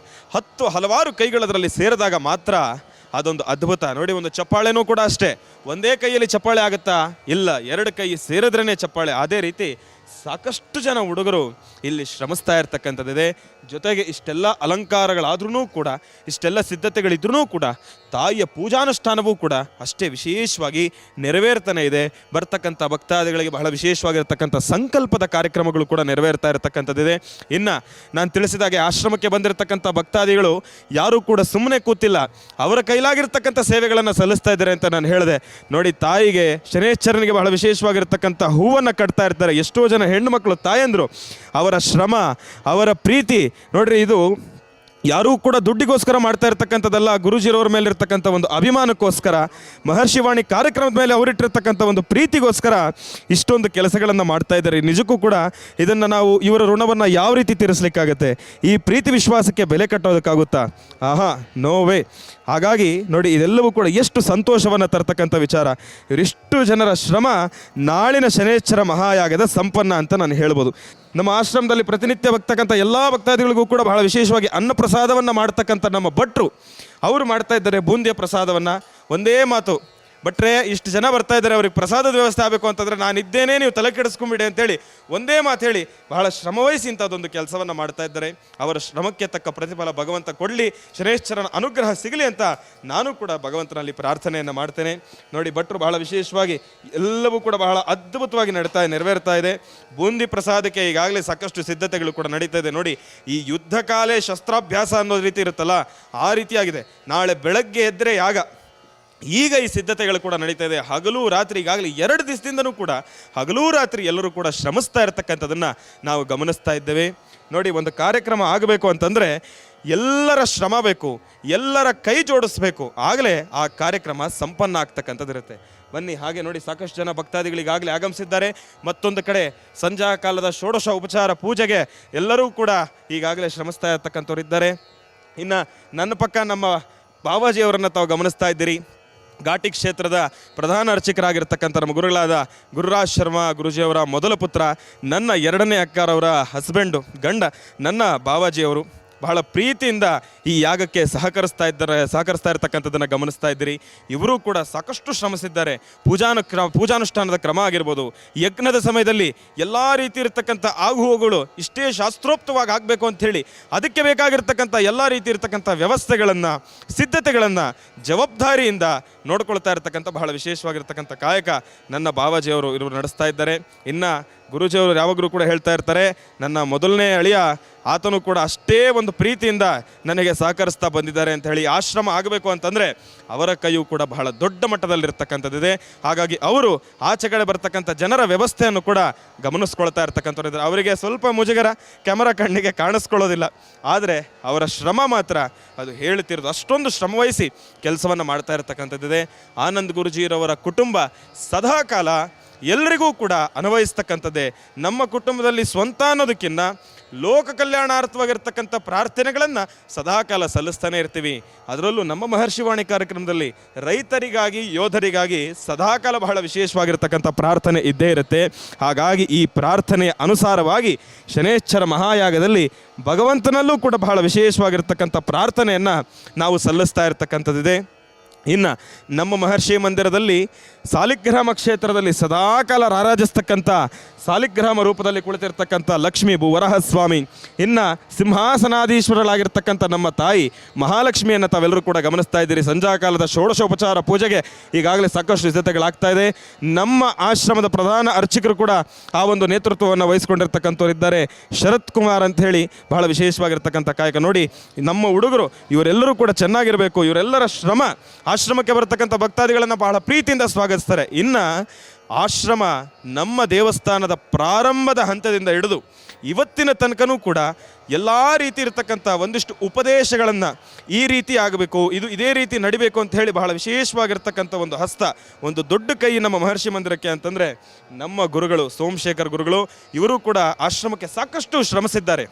ಹಲವಾರು ಕೈಗಳದರಲ್ಲಿ ಸೇರಿದಾಗ ಮಾತ್ರ ಅದೊಂದು ಅದ್ಭುತ. ನೋಡಿ, ಒಂದು ಚಪ್ಪಾಳೆನೂ ಕೂಡ ಅಷ್ಟೇ, ಒಂದೇ ಕೈಯಲ್ಲಿ ಚಪ್ಪಾಳೆ ಆಗುತ್ತಾ? ಇಲ್ಲ, ಎರಡು ಕೈ ಸೇರಿದ್ರೇ ಚಪ್ಪಾಳೆ. ಅದೇ ರೀತಿ ಸಾಕಷ್ಟು ಜನ ಹುಡುಗರು ಇಲ್ಲಿ ಶ್ರಮಿಸ್ತಾ ಇರ್ತಕ್ಕಂಥದ್ದಿದೆ. ಜೊತೆಗೆ ಇಷ್ಟೆಲ್ಲ ಅಲಂಕಾರಗಳಾದ್ರೂ ಕೂಡ, ಇಷ್ಟೆಲ್ಲ ಸಿದ್ಧತೆಗಳಿದ್ರೂ ಕೂಡ ತಾಯಿಯ ಪೂಜಾನುಷ್ಠಾನವೂ ಕೂಡ ಅಷ್ಟೇ ವಿಶೇಷವಾಗಿ ನೆರವೇರ್ತಾನೆ ಇದೆ. ಬರ್ತಕ್ಕಂಥ ಭಕ್ತಾದಿಗಳಿಗೆ ಬಹಳ ವಿಶೇಷವಾಗಿರ್ತಕ್ಕಂಥ ಸಂಕಲ್ಪದ ಕಾರ್ಯಕ್ರಮಗಳು ಕೂಡ ನೆರವೇರ್ತಾ ಇರತಕ್ಕಂಥದ್ದಿದೆ. ಇನ್ನು ನಾನು ತಿಳಿಸಿದಾಗೆ ಆಶ್ರಮಕ್ಕೆ ಬಂದಿರತಕ್ಕಂಥ ಭಕ್ತಾದಿಗಳು ಯಾರೂ ಕೂಡ ಸುಮ್ಮನೆ ಕೂತಿಲ್ಲ, ಅವರ ಕೈಲಾಗಿರ್ತಕ್ಕಂಥ ಸೇವೆಗಳನ್ನು ಸಲ್ಲಿಸ್ತಾ ಇದ್ದಾರೆ ಅಂತ ನಾನು ಹೇಳಿದೆ. ನೋಡಿ, ತಾಯಿಗೆ ಶನೇಶ್ವರನಿಗೆ ಬಹಳ ವಿಶೇಷವಾಗಿರ್ತಕ್ಕಂಥ ಹೂವನ್ನು ಕಟ್ತಾ ಇರ್ತಾರೆ. ಎಷ್ಟೋ ಜನ ಹೆಣ್ಣು ಮಕ್ಕಳು ತಾಯಂದರು, ಅವರ ಶ್ರಮ, ಅವರ ಪ್ರೀತಿ ನೋಡ್ರಿ, ಇದು ಯಾರೂ ಕೂಡ ದುಡ್ಡಿಗೋಸ್ಕರ ಮಾಡ್ತಾ ಇರ್ತಕ್ಕಂಥದ್ದಲ್ಲ. ಗುರುಜಿರವ್ರ ಮೇಲೆ ಇರ್ತಕ್ಕಂಥ ಒಂದು ಅಭಿಮಾನಕ್ಕೋಸ್ಕರ, ಮಹರ್ಷಿವಾಣಿ ಕಾರ್ಯಕ್ರಮದ ಮೇಲೆ ಅವರಿಟ್ಟಿರ್ತಕ್ಕಂಥ ಒಂದು ಪ್ರೀತಿಗೋಸ್ಕರ ಇಷ್ಟೊಂದು ಕೆಲಸಗಳನ್ನು ಮಾಡ್ತಾ ಇದ್ದಾರೆ. ನಿಜಕ್ಕೂ ಕೂಡ ಇದನ್ನು ನಾವು ಇವರ ಋಣವನ್ನು ಯಾವ ರೀತಿ ತೀರಿಸಲಿಕ್ಕಾಗತ್ತೆ? ಈ ಪ್ರೀತಿ ವಿಶ್ವಾಸಕ್ಕೆ ಬೆಲೆ ಕಟ್ಟೋದಕ್ಕಾಗುತ್ತಾ? No way. ಹಾಗಾಗಿ ನೋಡಿ, ಇದೆಲ್ಲವೂ ಕೂಡ ಎಷ್ಟು ಸಂತೋಷವನ್ನು ತರ್ತಕ್ಕಂಥ ವಿಚಾರ. ಇವರಿಷ್ಟು ಜನರ ಶ್ರಮ ನಾಳಿನ ಶನೇಶ್ವರ ಮಹಾಯಾಗದ ಸಂಪನ್ನ ಅಂತ ನಾನು ಹೇಳ್ಬೋದು. ನಮ್ಮ ಆಶ್ರಮದಲ್ಲಿ ಪ್ರತಿನಿತ್ಯ ಬರ್ತಕ್ಕಂಥ ಎಲ್ಲ ಭಕ್ತಾದಿಗಳಿಗೂ ಕೂಡ ಬಹಳ ವಿಶೇಷವಾಗಿ ಅನ್ನಪ್ರಸಾದವನ್ನು ಮಾಡ್ತಕ್ಕಂಥ ನಮ್ಮ ಭಟ್ರು ಅವರು ಮಾಡ್ತಾ ಇದ್ದಾರೆ ಬೂಂದಿಯ ಪ್ರಸಾದವನ್ನು. ಒಂದೇ ಮಾತು, ಭಟ್ರೆ ಇಷ್ಟು ಜನ ಬರ್ತಾ ಇದ್ದಾರೆ, ಅವ್ರಿಗೆ ಪ್ರಸಾದದ ವ್ಯವಸ್ಥೆ ಆಗಬೇಕು ಅಂತಂದರೆ ನಾನಿದ್ದೇನೆ, ನೀವು ತಲೆ ಕೆಡಿಸ್ಕೊಂಬಿಡಿ ಅಂತೇಳಿ ಒಂದೇ ಮಾತು ಹೇಳಿ ಬಹಳ ಶ್ರಮವಹಿಸಿ ಇಂಥದ್ದೊಂದು ಕೆಲಸವನ್ನು ಮಾಡ್ತಾ ಇದ್ದಾರೆ. ಅವರ ಶ್ರಮಕ್ಕೆ ತಕ್ಕ ಪ್ರತಿಫಲ ಭಗವಂತ ಕೊಡಲಿ, ಶನೇಶ್ವರನ ಅನುಗ್ರಹ ಸಿಗಲಿ ಅಂತ ನಾನು ಕೂಡ ಭಗವಂತನಲ್ಲಿ ಪ್ರಾರ್ಥನೆಯನ್ನು ಮಾಡ್ತೇನೆ. ನೋಡಿ, ಭಟ್ರು ಬಹಳ ವಿಶೇಷವಾಗಿ ಎಲ್ಲವೂ ಕೂಡ ಬಹಳ ಅದ್ಭುತವಾಗಿ ನೆರವೇರ್ತಾ ಇದೆ. ಬೂಂದಿ ಪ್ರಸಾದಕ್ಕೆ ಈಗಾಗಲೇ ಸಾಕಷ್ಟು ಸಿದ್ಧತೆಗಳು ಕೂಡ ನಡೀತಾ ಇದೆ. ನೋಡಿ, ಈ ಯುದ್ಧ ಕಾಲೇ ಶಸ್ತ್ರಾಭ್ಯಾಸ ಅನ್ನೋ ರೀತಿ ಇರುತ್ತಲ್ಲ, ಆ ರೀತಿಯಾಗಿದೆ. ನಾಳೆ ಬೆಳಗ್ಗೆ ಎದ್ದರೆ ಯಾಗ, ಈಗ ಈ ಸಿದ್ಧತೆಗಳು ಕೂಡ ನಡೀತಾ ಇದೆ. ಹಗಲು ರಾತ್ರಿ ಈಗಾಗಲೇ 2 ದಿವಸದಿಂದನೂ ಕೂಡ ಹಗಲು ರಾತ್ರಿ ಎಲ್ಲರೂ ಕೂಡ ಶ್ರಮಿಸ್ತಾ ಇರತಕ್ಕಂಥದ್ದನ್ನು ನಾವು ಗಮನಿಸ್ತಾ ಇದ್ದೇವೆ. ನೋಡಿ, ಒಂದು ಕಾರ್ಯಕ್ರಮ ಆಗಬೇಕು ಅಂತಂದರೆ ಎಲ್ಲರ ಶ್ರಮ ಬೇಕು, ಎಲ್ಲರ ಕೈ ಜೋಡಿಸ್ಬೇಕು, ಆಗಲೇ ಆ ಕಾರ್ಯಕ್ರಮ ಸಂಪನ್ನ ಆಗ್ತಕ್ಕಂಥದ್ದಿರುತ್ತೆ. ಬನ್ನಿ, ಹಾಗೆ ನೋಡಿ, ಸಾಕಷ್ಟು ಜನ ಭಕ್ತಾದಿಗಳಿಗಾಗಲೇ ಆಗಮಿಸಿದ್ದಾರೆ. ಮತ್ತೊಂದು ಕಡೆ ಸಂಧ್ಯಾ ಕಾಲದ ಷೋಡಶ ಉಪಚಾರ ಪೂಜೆಗೆ ಎಲ್ಲರೂ ಕೂಡ ಈಗಾಗಲೇ ಶ್ರಮಿಸ್ತಾ ಇರ್ತಕ್ಕಂಥವ್ರು ಇದ್ದಾರೆ. ಇನ್ನು ನನ್ನ ಪಕ್ಕ ನಮ್ಮ ಬಾವಾಜಿಯವರನ್ನು ತಾವು ಗಮನಿಸ್ತಾ ಇದ್ದೀರಿ. ಘಾಟಿ ಕ್ಷೇತ್ರದ ಪ್ರಧಾನ ಅರ್ಚಕರಾಗಿರ್ತಕ್ಕಂಥ ನಮ್ಮ ಗುರುಗಳಾದ ಗುರುರಾಜ್ ಶರ್ಮಾ ಗುರುಜಿಯವರ ಮೊದಲ ಪುತ್ರ, ನನ್ನ 2ನೇ ಅಕ್ಕರವರ ಹಸ್ಬೆಂಡು, ಗಂಡ, ನನ್ನ ಬಾವಾಜಿಯವರು ಬಹಳ ಪ್ರೀತಿಯಿಂದ ಈ ಯಾಗಕ್ಕೆ ಸಹಕರಿಸ್ತಾ ಇರ್ತಕ್ಕಂಥದ್ದನ್ನು ಗಮನಿಸ್ತಾ ಇದ್ದೀರಿ. ಇವರೂ ಕೂಡ ಸಾಕಷ್ಟು ಶ್ರಮಿಸಿದ್ದಾರೆ. ಪೂಜಾನುಷ್ಠಾನದ ಕ್ರಮ ಆಗಿರ್ಬೋದು, ಯಜ್ಞದ ಸಮಯದಲ್ಲಿ ಎಲ್ಲ ರೀತಿ ಇರತಕ್ಕಂಥ ಆಗುಹೋಗುಗಳು ಇಷ್ಟೇ ಶಾಸ್ತ್ರೋಕ್ತವಾಗಿ ಆಗಬೇಕು ಅಂಥೇಳಿ ಅದಕ್ಕೆ ಬೇಕಾಗಿರ್ತಕ್ಕಂಥ ಎಲ್ಲ ರೀತಿ ಇರತಕ್ಕಂಥ ವ್ಯವಸ್ಥೆಗಳನ್ನು, ಸಿದ್ಧತೆಗಳನ್ನು ಜವಾಬ್ದಾರಿಯಿಂದ ನೋಡ್ಕೊಳ್ತಾ ಇರ್ತಕ್ಕಂಥ ಬಹಳ ವಿಶೇಷವಾಗಿರ್ತಕ್ಕಂಥ ಕಾಯಕ ನನ್ನ ಬಾವಾಜಿಯವರು ಇವರು ನಡೆಸ್ತಾ ಇದ್ದಾರೆ. ಇನ್ನು ಗುರೂಜಿಯವರು ಯಾವಾಗಲೂ ಕೂಡ ಹೇಳ್ತಾ ಇರ್ತಾರೆ, ನನ್ನ ಮೊದಲನೇ ಅಳಿಯ ಆತನು ಕೂಡ ಅಷ್ಟೇ ಒಂದು ಪ್ರೀತಿಯಿಂದ ನನಗೆ ಸಹಕರಿಸ್ತಾ ಬಂದಿದ್ದಾರೆ ಅಂತ ಹೇಳಿ. ಆಶ್ರಮ ಆಗಬೇಕು ಅಂತಂದರೆ ಅವರ ಕೈಯೂ ಕೂಡ ಬಹಳ ದೊಡ್ಡ ಮಟ್ಟದಲ್ಲಿರ್ತಕ್ಕಂಥದ್ದಿದೆ. ಹಾಗಾಗಿ ಅವರು ಆಚೆ ಕಡೆ ಬರ್ತಕ್ಕಂಥ ಜನರ ವ್ಯವಸ್ಥೆಯನ್ನು ಕೂಡ ಗಮನಿಸ್ಕೊಳ್ತಾ ಇರ್ತಕ್ಕಂಥವ್ರು. ಅವರಿಗೆ ಸ್ವಲ್ಪ ಮುಜುಗರ, ಕ್ಯಾಮರಾ ಕಣ್ಣಿಗೆ ಕಾಣಿಸ್ಕೊಳ್ಳೋದಿಲ್ಲ, ಆದರೆ ಅವರ ಶ್ರಮ ಮಾತ್ರ ಅದು ಹೇಳ್ತಿರೋದು. ಅಷ್ಟೊಂದು ಶ್ರಮವಹಿಸಿ ಕೆಲಸವನ್ನು ಮಾಡ್ತಾ ಇರ್ತಕ್ಕಂಥದ್ದಿದೆ. ಆನಂದ್ ಗುರುಜಿರವರ ಕುಟುಂಬ ಸದಾಕಾಲ ಎಲ್ಲರಿಗೂ ಕೂಡ ಅನ್ವಯಿಸ್ತಕ್ಕಂಥದ್ದೇ. ನಮ್ಮ ಕುಟುಂಬದಲ್ಲಿ ಸ್ವಂತ ಅನ್ನೋದಕ್ಕಿಂತ ಲೋಕ ಕಲ್ಯಾಣಾರ್ಥವಾಗಿರ್ತಕ್ಕಂಥ ಪ್ರಾರ್ಥನೆಗಳನ್ನು ಸದಾಕಾಲ ಸಲ್ಲಿಸ್ತಾನೆ ಇರ್ತೀವಿ. ಅದರಲ್ಲೂ ನಮ್ಮ ಮಹರ್ಷಿವಾಣಿ ಕಾರ್ಯಕ್ರಮದಲ್ಲಿ ರೈತರಿಗಾಗಿ, ಯೋಧರಿಗಾಗಿ ಸದಾಕಾಲ ಬಹಳ ವಿಶೇಷವಾಗಿರ್ತಕ್ಕಂಥ ಪ್ರಾರ್ಥನೆ ಇದ್ದೇ ಇರುತ್ತೆ. ಹಾಗಾಗಿ ಈ ಪ್ರಾರ್ಥನೆಯ ಅನುಸಾರವಾಗಿ ಶನೇಶ್ವರ ಮಹಾಯಾಗದಲ್ಲಿ ಭಗವಂತನಲ್ಲೂ ಕೂಡ ಬಹಳ ವಿಶೇಷವಾಗಿರ್ತಕ್ಕಂಥ ಪ್ರಾರ್ಥನೆಯನ್ನು ನಾವು ಸಲ್ಲಿಸ್ತಾ ಇರ್ತಕ್ಕಂಥದ್ದಿದೆ. ಇನ್ನು ನಮ್ಮ ಮಹರ್ಷಿ ಮಂದಿರದಲ್ಲಿ ಸಾಲಿಗ್ರಾಮ ಕ್ಷೇತ್ರದಲ್ಲಿ ಸದಾಕಾಲ ರಾರಾಜಿಸ್ತಕ್ಕಂಥ ಸಾಲಿಗ್ರಾಮ ರೂಪದಲ್ಲಿ ಕುಳಿತಿರ್ತಕ್ಕಂಥ ಲಕ್ಷ್ಮೀ ಭೂವರಹಸ್ವಾಮಿ, ಇನ್ನು ಸಿಂಹಾಸನಾಧೀಶ್ವರಳಾಗಿರ್ತಕ್ಕಂಥ ನಮ್ಮ ತಾಯಿ ಮಹಾಲಕ್ಷ್ಮಿಯನ್ನು ತಾವೆಲ್ಲರೂ ಕೂಡ ಗಮನಿಸ್ತಾ ಇದ್ದೀರಿ. ಸಂಧ್ಯಾಕಾಲದ ಷೋಡಶೋಪಚಾರ ಪೂಜೆಗೆ ಈಗಾಗಲೇ ಸಾಕಷ್ಟು ಸಿದ್ಧತೆಗಳಾಗ್ತಾ ಇದೆ. ನಮ್ಮ ಆಶ್ರಮದ ಪ್ರಧಾನ ಅರ್ಚಕರು ಕೂಡ ಆ ಒಂದು ನೇತೃತ್ವವನ್ನು ವಹಿಸ್ಕೊಂಡಿರ್ತಕ್ಕಂಥವ್ರು ಇದ್ದಾರೆ. ಶರತ್ ಕುಮಾರ್ ಅಂತ ಹೇಳಿ ಬಹಳ ವಿಶೇಷವಾಗಿರ್ತಕ್ಕಂಥ ಕಾಯಕ. ನೋಡಿ, ನಮ್ಮ ಹುಡುಗರು ಇವರೆಲ್ಲರೂ ಕೂಡ ಚೆನ್ನಾಗಿರಬೇಕು. ಇವರೆಲ್ಲರ ಶ್ರಮ ಆಶ್ರಮಕ್ಕೆ ಬರ್ತಕ್ಕಂಥ ಭಕ್ತಾದಿಗಳನ್ನು ಬಹಳ ಪ್ರೀತಿಯಿಂದ ಸ್ವಾಗತಿಸ್ತಾರೆ. ಇನ್ನು ಆಶ್ರಮ ನಮ್ಮ ದೇವಸ್ಥಾನದ ಪ್ರಾರಂಭದ ಹಂತದಿಂದ ಹಿಡಿದು ಇವತ್ತಿನ ತನಕನೂ ಕೂಡ ಎಲ್ಲ ರೀತಿ ಇರತಕ್ಕಂಥ ಒಂದಿಷ್ಟು ಉಪದೇಶಗಳನ್ನು ಈ ರೀತಿ ಆಗಬೇಕು, ಇದು ಇದೇ ರೀತಿ ನಡಿಬೇಕು ಅಂತ ಹೇಳಿ ಬಹಳ ವಿಶೇಷವಾಗಿರ್ತಕ್ಕಂಥ ಒಂದು ಹಸ್ತ, ಒಂದು ದೊಡ್ಡ ಕೈ ನಮ್ಮ ಮಹರ್ಷಿ ಮಂದಿರಕ್ಕೆ ಅಂತಂದರೆ ನಮ್ಮ ಗುರುಗಳು ಸೋಮಶೇಖರ್ ಗುರುಗಳು. ಇವರು ಕೂಡ ಆಶ್ರಮಕ್ಕೆ ಸಾಕಷ್ಟು ಶ್ರಮಿಸಿದ್ದಾರೆ.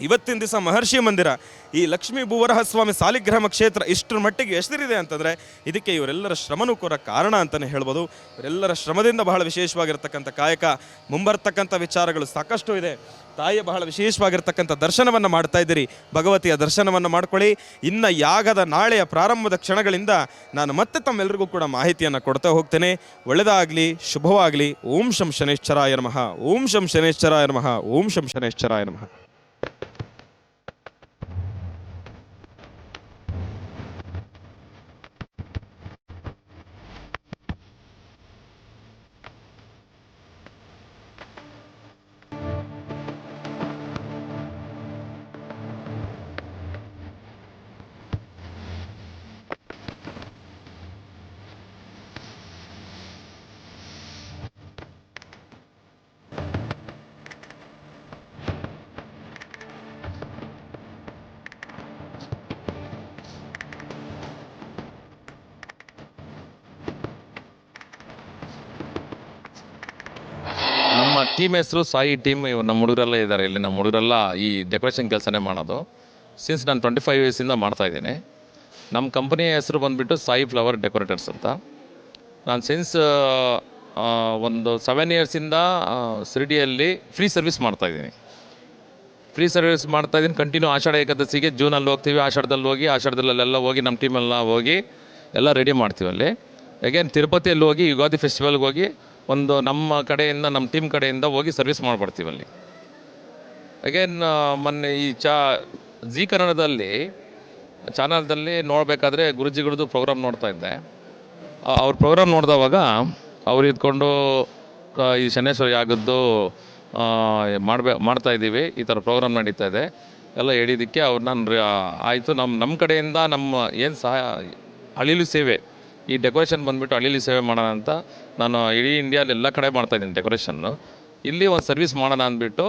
ಇವತ್ತಿನ ದಿವಸ ಮಹರ್ಷಿ ಮಂದಿರ, ಈ ಲಕ್ಷ್ಮೀ ಭೂವರಹ ಸ್ವಾಮಿ ಸಾಲಿಗ್ರಾಮ ಕ್ಷೇತ್ರ ಇಷ್ಟರ ಮಟ್ಟಿಗೆ ಎಷ್ಟರಿದೆ ಅಂತಂದರೆ ಇದಕ್ಕೆ ಇವರೆಲ್ಲರ ಶ್ರಮನೂ ಕೂಡ ಕಾರಣ ಅಂತಲೇ ಹೇಳ್ಬೋದು. ಇವರೆಲ್ಲರ ಶ್ರಮದಿಂದ ಬಹಳ ವಿಶೇಷವಾಗಿರ್ತಕ್ಕಂಥ ಕಾಯಕ, ಮುಂಬರ್ತಕ್ಕಂಥ ವಿಚಾರಗಳು ಸಾಕಷ್ಟು ಇದೆ. ತಾಯಿಯ ಬಹಳ ವಿಶೇಷವಾಗಿರ್ತಕ್ಕಂಥ ದರ್ಶನವನ್ನು ಮಾಡ್ತಾ ಇದ್ದೀರಿ. ಭಗವತಿಯ ದರ್ಶನವನ್ನು ಮಾಡ್ಕೊಳ್ಳಿ. ಇನ್ನು ಯಾಗದ ನಾಳೆಯ ಪ್ರಾರಂಭದ ಕ್ಷಣಗಳಿಂದ ನಾನು ಮತ್ತೆ ತಮ್ಮೆಲ್ಲರಿಗೂ ಕೂಡ ಮಾಹಿತಿಯನ್ನು ಕೊಡ್ತಾ ಹೋಗ್ತೇನೆ. ಒಳ್ಳೆಯದಾಗಲಿ, ಶುಭವಾಗಲಿ. ಓಂ ಶಂ ಶನೇಶ್ವರಾಯ ನಮಃ. ಓಂ ಶಂ ಶನೇಶ್ವರಾಯ ನಮಃ. ಓಂ ಶಂ ಶನೇಶ್ವರಾಯ ನಮಃ. ನಮ್ಮ ಟೀಮ್ ಹೆಸರು ಸಾಯಿ ಟೀಮ್. ನಮ್ಮ ಹುಡುಗರೆಲ್ಲ ಇದ್ದಾರೆ ಇಲ್ಲಿ. ನಮ್ಮ ಹುಡುಗರೆಲ್ಲ ಈ ಡೆಕೋರೇಷನ್ ಕೆಲಸನೇ ಮಾಡೋದು. ಸಿನ್ಸ್ ನಾನು 25 ಇಯರ್ಸಿಂದ ಮಾಡ್ತಾಯಿದ್ದೀನಿ. ನಮ್ಮ ಕಂಪನಿಯ ಹೆಸರು ಬಂದುಬಿಟ್ಟು ಸಾಯಿ ಫ್ಲವರ್ ಡೆಕೋರೇಟರ್ಸ್ ಅಂತ. ನಾನು ಸಿನ್ಸ್ ಒಂದು 7 ಇಯರ್ಸಿಂದ ಶಿರ್ಡಿಯಲ್ಲಿ ಫ್ರೀ ಸರ್ವಿಸ್ ಮಾಡ್ತಾಯಿದ್ದೀನಿ. ಕಂಟಿನ್ಯೂ. ಆಷಾಢ ಏಕಾದಶಿಗೆ ಜೂನಲ್ಲಿ ಹೋಗ್ತೀವಿ, ಆಷಾಢದಲ್ಲಿ ಹೋಗಿ, ಆಷಾಢದಲ್ಲೆಲ್ಲ ಹೋಗಿ ನಮ್ಮ ಟೀಮೆಲ್ಲ ಹೋಗಿ ಎಲ್ಲ ರೆಡಿ ಮಾಡ್ತೀವಿ ಅಲ್ಲಿ. ಅಗೇನ್ ತಿರುಪತಿಯಲ್ಲಿ ಹೋಗಿ ಯುಗಾದಿ ಫೆಸ್ಟಿವಲ್ಗೆ ಹೋಗಿ ಒಂದು ನಮ್ಮ ಕಡೆಯಿಂದ, ನಮ್ಮ ಟೀಮ್ ಕಡೆಯಿಂದ ಹೋಗಿ ಸರ್ವಿಸ್ ಮಾಡಿಬಿಡ್ತೀವಿ ಅಲ್ಲಿ. ಅಗೇನ್ ಮೊನ್ನೆ ಈ ಜೀ ಕನ್ನಡದಲ್ಲಿ ಚಾನಲ್ದಲ್ಲಿ ನೋಡಬೇಕಾದ್ರೆ ಗುರುಜಿಗಳದ್ದು ಪ್ರೋಗ್ರಾಮ್ ನೋಡ್ತಾ ಇದ್ದೆ. ಅವ್ರ ಪ್ರೋಗ್ರಾಮ್ ನೋಡಿದವಾಗ ಅವ್ರು ಇದ್ಕೊಂಡು ಈ ಶನೇಶ್ವರ ಯಾಗದ್ದು ಮಾಡ್ತಾಯಿದ್ದೀವಿ, ಈ ಥರ ಪ್ರೋಗ್ರಾಮ್ ನಡೀತಾ ಇದೆ ಎಲ್ಲ ಹೇಳಿದ್ದಕ್ಕೆ ಅವ್ರು ನಾನು ಆಯಿತು ನಮ್ಮ ಕಡೆಯಿಂದ ನಮ್ಮ ಏನು ಸಹಾಯ ಅಳಿಲು ಸೇವೆ, ಈ ಡೆಕೋರೇಷನ್ ಬಂದುಬಿಟ್ಟು ಹಳ್ಳಿಲಿ ಸೇವೆ ಮಾಡೋಣ ಅಂತ ನಾನು ಇಡೀ ಇಂಡಿಯಾದಲ್ಲಿ ಎಲ್ಲ ಕಡೆ ಮಾಡ್ತಾಯಿದ್ದೀನಿ ಡೆಕೋರೇಷನ್ನು. ಇಲ್ಲಿ ಒಂದು ಸರ್ವಿಸ್ ಮಾಡೋಣ ಅಂದ್ಬಿಟ್ಟು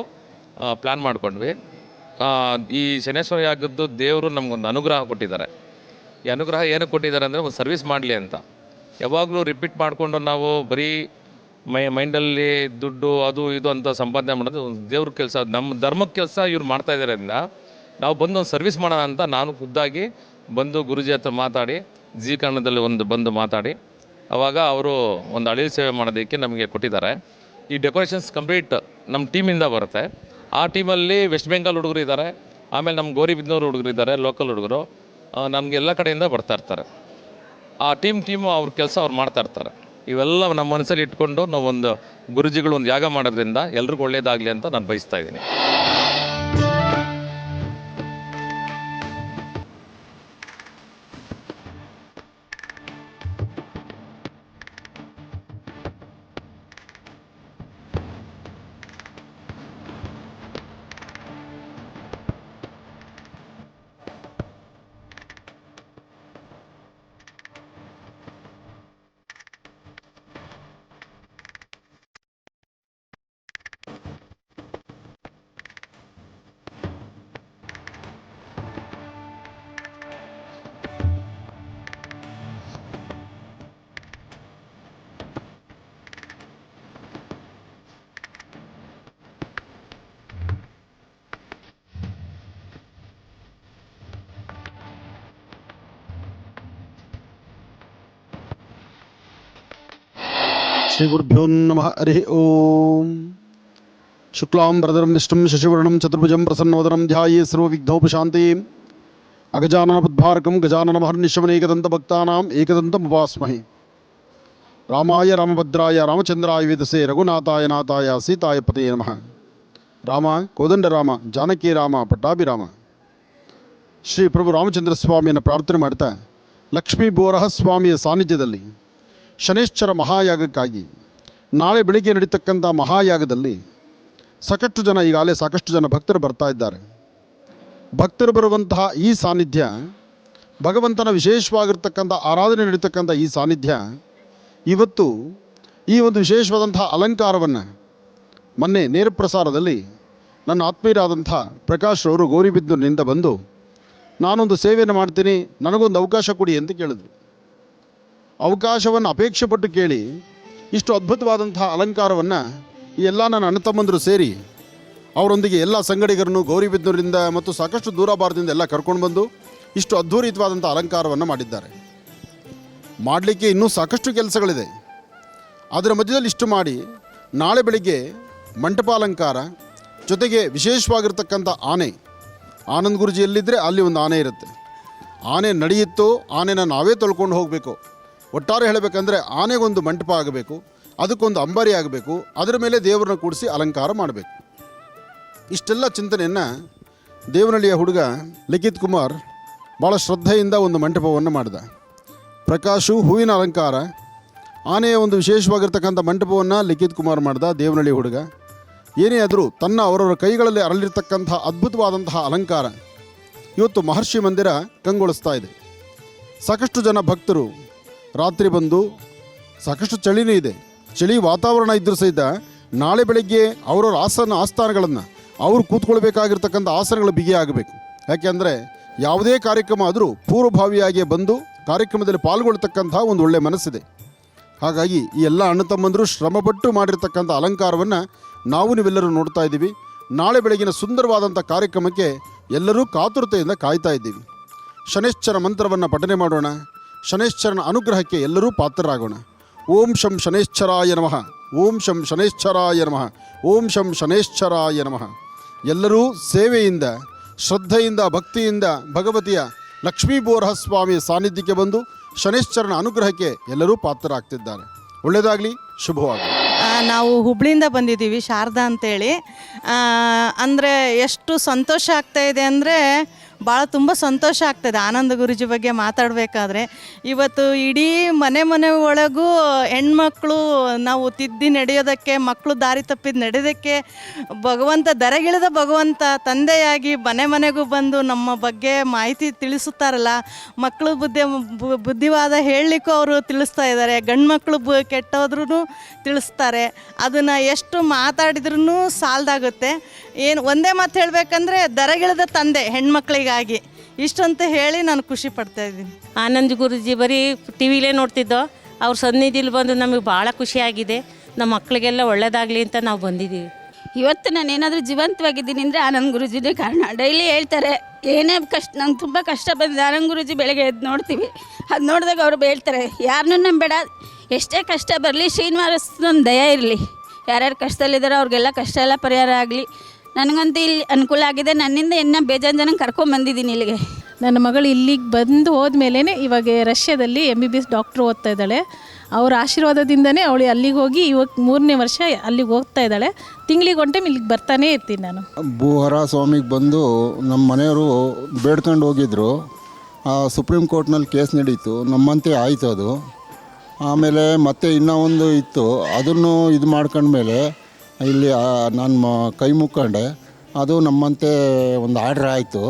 ಪ್ಲ್ಯಾನ್ ಮಾಡ್ಕೊಂಡ್ವಿ. ಈ ಶನೇಶ್ವರ ಯಾಗದ್ದು ದೇವರು ನಮಗೊಂದು ಅನುಗ್ರಹ ಕೊಟ್ಟಿದ್ದಾರೆ. ಈ ಅನುಗ್ರಹ ಏನಕ್ಕೆ ಕೊಟ್ಟಿದ್ದಾರೆ ಅಂದರೆ ಒಂದು ಸರ್ವಿಸ್ ಮಾಡಲಿ ಅಂತ. ಯಾವಾಗಲೂ ರಿಪೀಟ್ ಮಾಡಿಕೊಂಡು ನಾವು ಬರೀ ಮೈಂಡಲ್ಲಿ ದುಡ್ಡು ಅದು ಇದು ಅಂತ ಸಂಪಾದನೆ ಮಾಡೋದು ದೇವ್ರ ಕೆಲಸ, ನಮ್ಮ ಧರ್ಮಕ್ಕೆ ಕೆಲಸ ಇವ್ರು ಮಾಡ್ತಾಯಿದ್ದಾರಿಂದ ನಾವು ಬಂದು ಒಂದು ಸರ್ವಿಸ್ ಮಾಡೋಣ ಅಂತ ನಾನು ಖುದ್ದಾಗಿ ಬಂದು ಗುರುಜಿ ಹತ್ರ ಮಾತಾಡಿ, ಜೀ ಕನ್ನಡದಲ್ಲಿ ಬಂದು ಮಾತಾಡಿ ಆವಾಗ ಅವರು ಒಂದು ಅಳಿಲು ಸೇವೆ ಮಾಡೋದಕ್ಕೆ ನಮಗೆ ಕೊಟ್ಟಿದ್ದಾರೆ. ಈ ಡೆಕೋರೇಷನ್ಸ್ ಕಂಪ್ಲೀಟ್ ನಮ್ಮ ಟೀಮಿಂದ ಬರುತ್ತೆ. ಆ ಟೀಮಲ್ಲಿ ವೆಸ್ಟ್ ಬೆಂಗಾಲ್ ಹುಡುಗರು ಇದ್ದಾರೆ, ಆಮೇಲೆ ನಮ್ಮ ಗೌರಿಬಿದನೂರು ಹುಡುಗರು ಇದ್ದಾರೆ, ಲೋಕಲ್ ಹುಡುಗರು ನಮಗೆ ಎಲ್ಲ ಕಡೆಯಿಂದ ಬರ್ತಾಯಿರ್ತಾರೆ. ಆ ಟೀಮು ಅವ್ರ ಕೆಲಸ ಅವ್ರು ಮಾಡ್ತಾಯಿರ್ತಾರೆ. ಇವೆಲ್ಲ ನಮ್ಮ ಮನಸ್ಸಲ್ಲಿ ಇಟ್ಕೊಂಡು ನಾವೊಂದು ಗುರುಜಿಗಳು ಒಂದು ಯಾಗ ಮಾಡೋದ್ರಿಂದ ಎಲ್ರಿಗೂ ಒಳ್ಳೆಯದಾಗಲಿ ಅಂತ ನಾನು ಬಯಸ್ತಾ ಇದ್ದೀನಿ. ಶ್ರೀ ಗುರುಭ್ಯೋ ನಮಃ. ಹರಿ ಓಂ. ಶುಕ್ಲಾಂ ವರದರಂ ವಿಷ್ಣುಂ ಶಶಿವರ್ಣಂ ಚತುರ್ಭುಜಂ ಪ್ರಸನ್ನವದನಂ ಧ್ಯಾಯೇ ಸರ್ವವಿಘ್ನೋಪಶಾಂತಯೇ. ಅಗಜಾನನ ಪದ್ಮಾರ್ಕಂ ಗಜಾನನ ಮಹರ್ನಿಶಮನೇಕದಂತ ಭಕ್ತಾನಾಂ ಏಕದಂತಂ ಉಪಾಸ್ಮಹೇ. ರಾಮಾಯ ರಾಮಭದ್ರಾಯ ರಾಮಚಂದ್ರಾಯ ವೇದಸೇ ರಘುನಾಥಾಯ ನಾಥಾಯ ಸೀತಾಯ ಪತಯೇ ನಮಃ. ರಾಮ ಕೋದಂಡ ರಾಮ ಜಾನಕಿ ರಾಮ ಪಟ್ಟಾಭಿರಾಮ. ಶ್ರೀ ಪ್ರಭು ರಾಮಚಂದ್ರ ಸ್ವಾಮಿಯನ್ನು ಪ್ರಾರ್ಥನೆ ಮಾಡ್ತಾ ಲಕ್ಷ್ಮೀ ಭೂವರಹ ಸ್ವಾಮಿಯ ಸಾನ್ನಿಧ್ಯದಲ್ಲಿ ಶನೇಶ್ವರ ಮಹಾಯಾಗಕ್ಕಾಗಿ ನಾಳೆ ಬೆಳಿಗ್ಗೆ ನಡೀತಕ್ಕಂಥ ಮಹಾಯಾಗದಲ್ಲಿ ಈಗಾಗಲೇ ಸಾಕಷ್ಟು ಜನ ಭಕ್ತರು ಬರ್ತಾ ಇದ್ದಾರೆ. ಭಕ್ತರು ಬರುವಂತಹ ಈ ಸಾನ್ನಿಧ್ಯ, ಭಗವಂತನ ವಿಶೇಷವಾಗಿರ್ತಕ್ಕಂಥ ಆರಾಧನೆ ನಡೀತಕ್ಕಂಥ ಈ ಸಾನ್ನಿಧ್ಯ ಇವತ್ತು ಈ ಒಂದು ವಿಶೇಷವಾದಂತಹ ಅಲಂಕಾರವನ್ನು ಮೊನ್ನೆ ನೇರ ಪ್ರಸಾರದಲ್ಲಿ ನನ್ನ ಆತ್ಮೀಯರಾದಂಥ ಪ್ರಕಾಶ್ ಅವರು ಗೌರಿಬಿದನೂರಿನಿಂದ ಬಂದು ನಾನೊಂದು ಸೇವೆಯನ್ನು ಮಾಡ್ತೀನಿ, ನನಗೊಂದು ಅವಕಾಶ ಕೊಡಿ ಅಂತ ಕೇಳಿದ್ರು. ಅವಕಾಶವನ್ನು ಅಪೇಕ್ಷೆ ಪಟ್ಟು ಕೇಳಿ ಇಷ್ಟು ಅದ್ಭುತವಾದಂತಹ ಅಲಂಕಾರವನ್ನು ಈ ಎಲ್ಲ ನನ್ನ ಅಣ್ಣ ತಮ್ಮಂದರು ಸೇರಿ ಅವರೊಂದಿಗೆ ಎಲ್ಲ ಸಂಗಡಿಗರನ್ನು ಗೌರಿಬಿದನೂರಿಂದ ಮತ್ತು ಸಾಕಷ್ಟು ದೂರ ಭಾರತದಿಂದ ಎಲ್ಲ ಕರ್ಕೊಂಡು ಬಂದು ಇಷ್ಟು ಅದ್ಧೂರಿತವಾದಂಥ ಅಲಂಕಾರವನ್ನು ಮಾಡಿದ್ದಾರೆ. ಮಾಡಲಿಕ್ಕೆ ಇನ್ನೂ ಸಾಕಷ್ಟು ಕೆಲಸಗಳಿದೆ. ಅದರ ಮಧ್ಯದಲ್ಲಿ ಇಷ್ಟು ಮಾಡಿ ನಾಳೆ ಬೆಳಿಗ್ಗೆ ಮಂಟಪಾಲಂಕಾರ ಜೊತೆಗೆ ವಿಶೇಷವಾಗಿರ್ತಕ್ಕಂಥ ಆನೆ, ಆನಂದ್ ಗುರುಜಿ ಎಲ್ಲಿದ್ದರೆ ಅಲ್ಲಿ ಒಂದು ಆನೆ ಇರುತ್ತೆ. ಆನೆ ನಡೆಯುತ್ತೋ ಆನೆನ ನಾವೇ ತೊಳ್ಕೊಂಡು ಹೋಗಬೇಕು. ಒಟ್ಟಾರೆ ಹೇಳಬೇಕಂದ್ರೆ ಆನೆಗೊಂದು ಮಂಟಪ ಆಗಬೇಕು, ಅದಕ್ಕೊಂದು ಅಂಬಾರಿ ಆಗಬೇಕು, ಅದರ ಮೇಲೆ ದೇವರನ್ನ ಕೂಡಿಸಿ ಅಲಂಕಾರ ಮಾಡಬೇಕು. ಇಷ್ಟೆಲ್ಲ ಚಿಂತನೆಯನ್ನು ದೇವನಹಳ್ಳಿಯ ಹುಡುಗ ಲಿಖಿತ್ ಕುಮಾರ್ ಭಾಳ ಶ್ರದ್ಧೆಯಿಂದ ಒಂದು ಮಂಟಪವನ್ನು ಮಾಡಿದ. ಪ್ರಕಾಶು ಹೂವಿನ ಅಲಂಕಾರ, ಆನೆಯ ಒಂದು ವಿಶೇಷವಾಗಿರ್ತಕ್ಕಂಥ ಮಂಟಪವನ್ನು ಲಿಖಿತ್ ಕುಮಾರ್ ಮಾಡಿದ. ದೇವನಹಳ್ಳಿ ಹುಡುಗ ಏನೇ ಆದರೂ ತನ್ನ ಅವರವರ ಕೈಗಳಲ್ಲಿ ಅರಳಿರ್ತಕ್ಕಂಥ ಅದ್ಭುತವಾದಂತಹ ಅಲಂಕಾರ ಇವತ್ತು ಮಹರ್ಷಿ ಮಂದಿರ ಕಂಗೊಳಿಸ್ತಾ ಇದೆ. ಸಾಕಷ್ಟು ಜನ ಭಕ್ತರು ರಾತ್ರಿ ಬಂದು, ಸಾಕಷ್ಟು ಚಳಿನೂ ಇದೆ, ಚಳಿ ವಾತಾವರಣ ಇದ್ದರೂ ಸಹಿತ ನಾಳೆ ಬೆಳಗ್ಗೆ ಅವರವರ ಆಸ್ಥಾನಗಳನ್ನು ಅವರು ಕೂತ್ಕೊಳ್ಬೇಕಾಗಿರ್ತಕ್ಕಂಥ ಆಸನಗಳು ಬಿಗಿ ಆಗಬೇಕು. ಯಾಕೆಂದರೆ ಯಾವುದೇ ಕಾರ್ಯಕ್ರಮ ಆದರೂ ಪೂರ್ವಭಾವಿಯಾಗಿಯೇ ಬಂದು ಕಾರ್ಯಕ್ರಮದಲ್ಲಿ ಪಾಲ್ಗೊಳ್ತಕ್ಕಂಥ ಒಂದು ಒಳ್ಳೆಯ ಮನಸ್ಸಿದೆ. ಹಾಗಾಗಿ ಈ ಎಲ್ಲ ಅಣ್ಣ ತಮ್ಮಂದರು ಶ್ರಮಪಟ್ಟು ಮಾಡಿರ್ತಕ್ಕಂಥ ಅಲಂಕಾರವನ್ನು ನಾವು ನೀವೆಲ್ಲರೂ ನೋಡ್ತಾ ಇದ್ದೀವಿ. ನಾಳೆ ಬೆಳಗಿನ ಸುಂದರವಾದಂಥ ಕಾರ್ಯಕ್ರಮಕ್ಕೆ ಎಲ್ಲರೂ ಕಾತುರತೆಯಿಂದ ಕಾಯ್ತಾ ಇದ್ದೀವಿ. ಶನೈಶ್ಚರ ಮಂತ್ರವನ್ನು ಪಠನೆ ಮಾಡೋಣ. ಶನೈಶ್ಚರನ ಅನುಗ್ರಹಕ್ಕೆ ಎಲ್ಲರೂ ಪಾತ್ರರಾಗೋಣ. ಓಂ ಶಂ ಶನೈಶ್ಚರಾಯ ನಮಃ, ಓಂ ಶಂ ಶನೈಶ್ಚರಾಯ ನಮಃ, ಓಂ ಶಂ ಶನೈಶ್ಚರಾಯ ನಮಃ. ಎಲ್ಲರೂ ಸೇವೆಯಿಂದ, ಶ್ರದ್ಧೆಯಿಂದ, ಭಕ್ತಿಯಿಂದ ಭಗವತಿಯ ಲಕ್ಷ್ಮೀ ಬೋರಹಸ್ವಾಮಿಯ ಸಾನ್ನಿಧ್ಯಕ್ಕೆ ಬಂದು ಶನೈಶ್ಚರನ ಅನುಗ್ರಹಕ್ಕೆ ಎಲ್ಲರೂ ಪಾತ್ರರಾಗ್ತಿದ್ದಾರೆ. ಒಳ್ಳೆಯದಾಗಲಿ, ಶುಭವಾಗಲಿ. ನಾವು ಹುಬ್ಳಿಯಿಂದ ಬಂದಿದ್ದೀವಿ, ಶಾರದಾ ಅಂತೇಳಿ. ಅಂದರೆ ಎಷ್ಟು ಸಂತೋಷ ಆಗ್ತಾಯಿದೆ ಅಂದರೆ ಭಾಳ ತುಂಬ ಸಂತೋಷ ಆಗ್ತದೆ ಆನಂದ ಗುರೂಜಿ ಬಗ್ಗೆ ಮಾತಾಡಬೇಕಾದ್ರೆ. ಇವತ್ತು ಇಡೀ ಮನೆ ಒಳಗೂ ಹೆಣ್ಮಕ್ಳು ನಾವು ತಿದ್ದಿ ನಡೆಯೋದಕ್ಕೆ, ಮಕ್ಕಳು ದಾರಿ ತಪ್ಪಿದ್ದು ನಡೆಯೋದಕ್ಕೆ ಭಗವಂತ ದರೆಗಿಳಿದ ಭಗವಂತ ತಂದೆಯಾಗಿ ಮನೆಗೂ ಬಂದು ನಮ್ಮ ಬಗ್ಗೆ ಮಾಹಿತಿ ತಿಳಿಸುತ್ತಾರಲ್ಲ. ಮಕ್ಕಳು ಬುದ್ಧಿವಾದ ಹೇಳಲಿಕ್ಕೂ ಅವರು ತಿಳಿಸ್ತಾ ಇದ್ದಾರೆ. ಗಂಡು ಮಕ್ಕಳು ಕೆಟ್ಟೋದ್ರೂ ತಿಳಿಸ್ತಾರೆ. ಅದನ್ನು ಎಷ್ಟು ಮಾತಾಡಿದ್ರೂ ಸಾಲದಾಗುತ್ತೆ. ಏನು ಒಂದೇ ಮಾತು ಹೇಳಬೇಕಂದ್ರೆ ದರೆಗಿಳಿದ ತಂದೆ ಹೆಣ್ಮಕ್ಳಿಗಾಗಿ ಇಷ್ಟಂತ ಹೇಳಿ ನಾನು ಖುಷಿ ಪಡ್ತಾ ಇದ್ದೀನಿ. ಆನಂದ್ ಗುರೂಜಿ ಬರೀ ಟಿ ವಿಲೇ ನೋಡ್ತಿದ್ದೋ, ಅವ್ರ ಸನ್ನಿಧಿಲಿ ಬಂದು ನಮಗೆ ಭಾಳ ಖುಷಿಯಾಗಿದೆ. ನಮ್ಮ ಮಕ್ಕಳಿಗೆಲ್ಲ ಒಳ್ಳೇದಾಗಲಿ ಅಂತ ನಾವು ಬಂದಿದ್ದೀವಿ. ಇವತ್ತು ನಾನು ಏನಾದರೂ ಜೀವಂತವಾಗಿದ್ದೀನಿ ಅಂದರೆ ಆನಂದ್ ಗುರೂಜಿನೇ ಕಾರಣ. ಡೈಲಿ ಹೇಳ್ತಾರೆ, ಏನೇ ಕಷ್ಟ ನಂಗೆ ತುಂಬ ಕಷ್ಟ ಬಂದಿದೆ, ಆನಂದ್ ಗುರೂಜಿ ಬೆಳಗ್ಗೆ ಎದ್ದು ನೋಡ್ತೀವಿ. ಅದು ನೋಡಿದಾಗ ಅವರು ಹೇಳ್ತಾರೆ, ಯಾರನ್ನೂ ನಂಬೇಡ, ಎಷ್ಟೇ ಕಷ್ಟ ಬರಲಿ ಶ್ರೀನಿವಾಸನ ದಯ ಇರಲಿ, ಯಾರ್ಯಾರು ಕಷ್ಟದಲ್ಲಿದ್ದಾರೋ ಅವ್ರಿಗೆಲ್ಲ ಕಷ್ಟ ಎಲ್ಲ ಪರಿಹಾರ ಆಗಲಿ. ನನಗಂತೂ ಇಲ್ಲಿ ಅನುಕೂಲ ಆಗಿದೆ. ನನ್ನಿಂದ ಇನ್ನೂ ಬೇಜಾರು ಜನ ಕರ್ಕೊಂಬಂದಿದ್ದೀನಿ ಇಲ್ಲಿಗೆ. ನನ್ನ ಮಗಳು ಇಲ್ಲಿಗೆ ಬಂದು ಹೋದ್ಮೇಲೆ ಇವಾಗ ರಷ್ಯಾದಲ್ಲಿ MBBS ಡಾಕ್ಟ್ರು ಓದ್ತಾ ಇದ್ದಾಳೆ. ಅವ್ರ ಆಶೀರ್ವಾದದಿಂದನೇ ಅವಳು ಅಲ್ಲಿಗೆ ಹೋಗಿ ಇವಾಗ 3ನೇ ವರ್ಷ ಅಲ್ಲಿಗೆ ಹೋಗ್ತಾ ಇದ್ದಾಳೆ. ತಿಂಗಳಿಗೆ ಒಂದು ಟೈಮ್ ಇಲ್ಲಿಗೆ ಬರ್ತಾನೇ ಇರ್ತೀನಿ ನಾನು. ಭೂಹರ ಸ್ವಾಮಿಗೆ ಬಂದು ನಮ್ಮ ಮನೆಯವರು ಬೇಡ್ಕೊಂಡು ಹೋಗಿದ್ರು. ಸುಪ್ರೀಂ ಕೋರ್ಟ್ನಲ್ಲಿ ಕೇಸ್ ನಡೀತು, ನಮ್ಮಂತೆ ಆಯಿತು ಅದು. ಆಮೇಲೆ ಮತ್ತೆ ಇನ್ನೂ ಒಂದು ಇತ್ತು, ಅದನ್ನು ಇದು ಮಾಡ್ಕೊಂಡ್ಮೇಲೆ ಇಲ್ಲಿ ನಾನು ಕೈ ಮುಕ್ಕೊಂಡೆ. ಅದು ನಮ್ಮಂತೆ ಒಂದು ಆರ್ಡ್ರ್ ಆಯಿತು,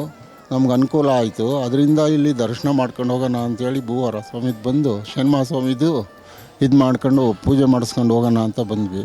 ನಮ್ಗೆ ಅನುಕೂಲ ಆಯಿತು. ಅದರಿಂದ ಇಲ್ಲಿ ದರ್ಶನ ಮಾಡ್ಕೊಂಡು ಹೋಗೋಣ ಅಂಥೇಳಿ ಭೂವರ ಸ್ವಾಮಿದು ಬಂದು ಶನಿಮಹಾಸ್ವಾಮಿದು ಇದು ಮಾಡ್ಕೊಂಡು ಪೂಜೆ ಮಾಡಿಸ್ಕೊಂಡು ಹೋಗೋಣ ಅಂತ ಬಂದ್ವಿ.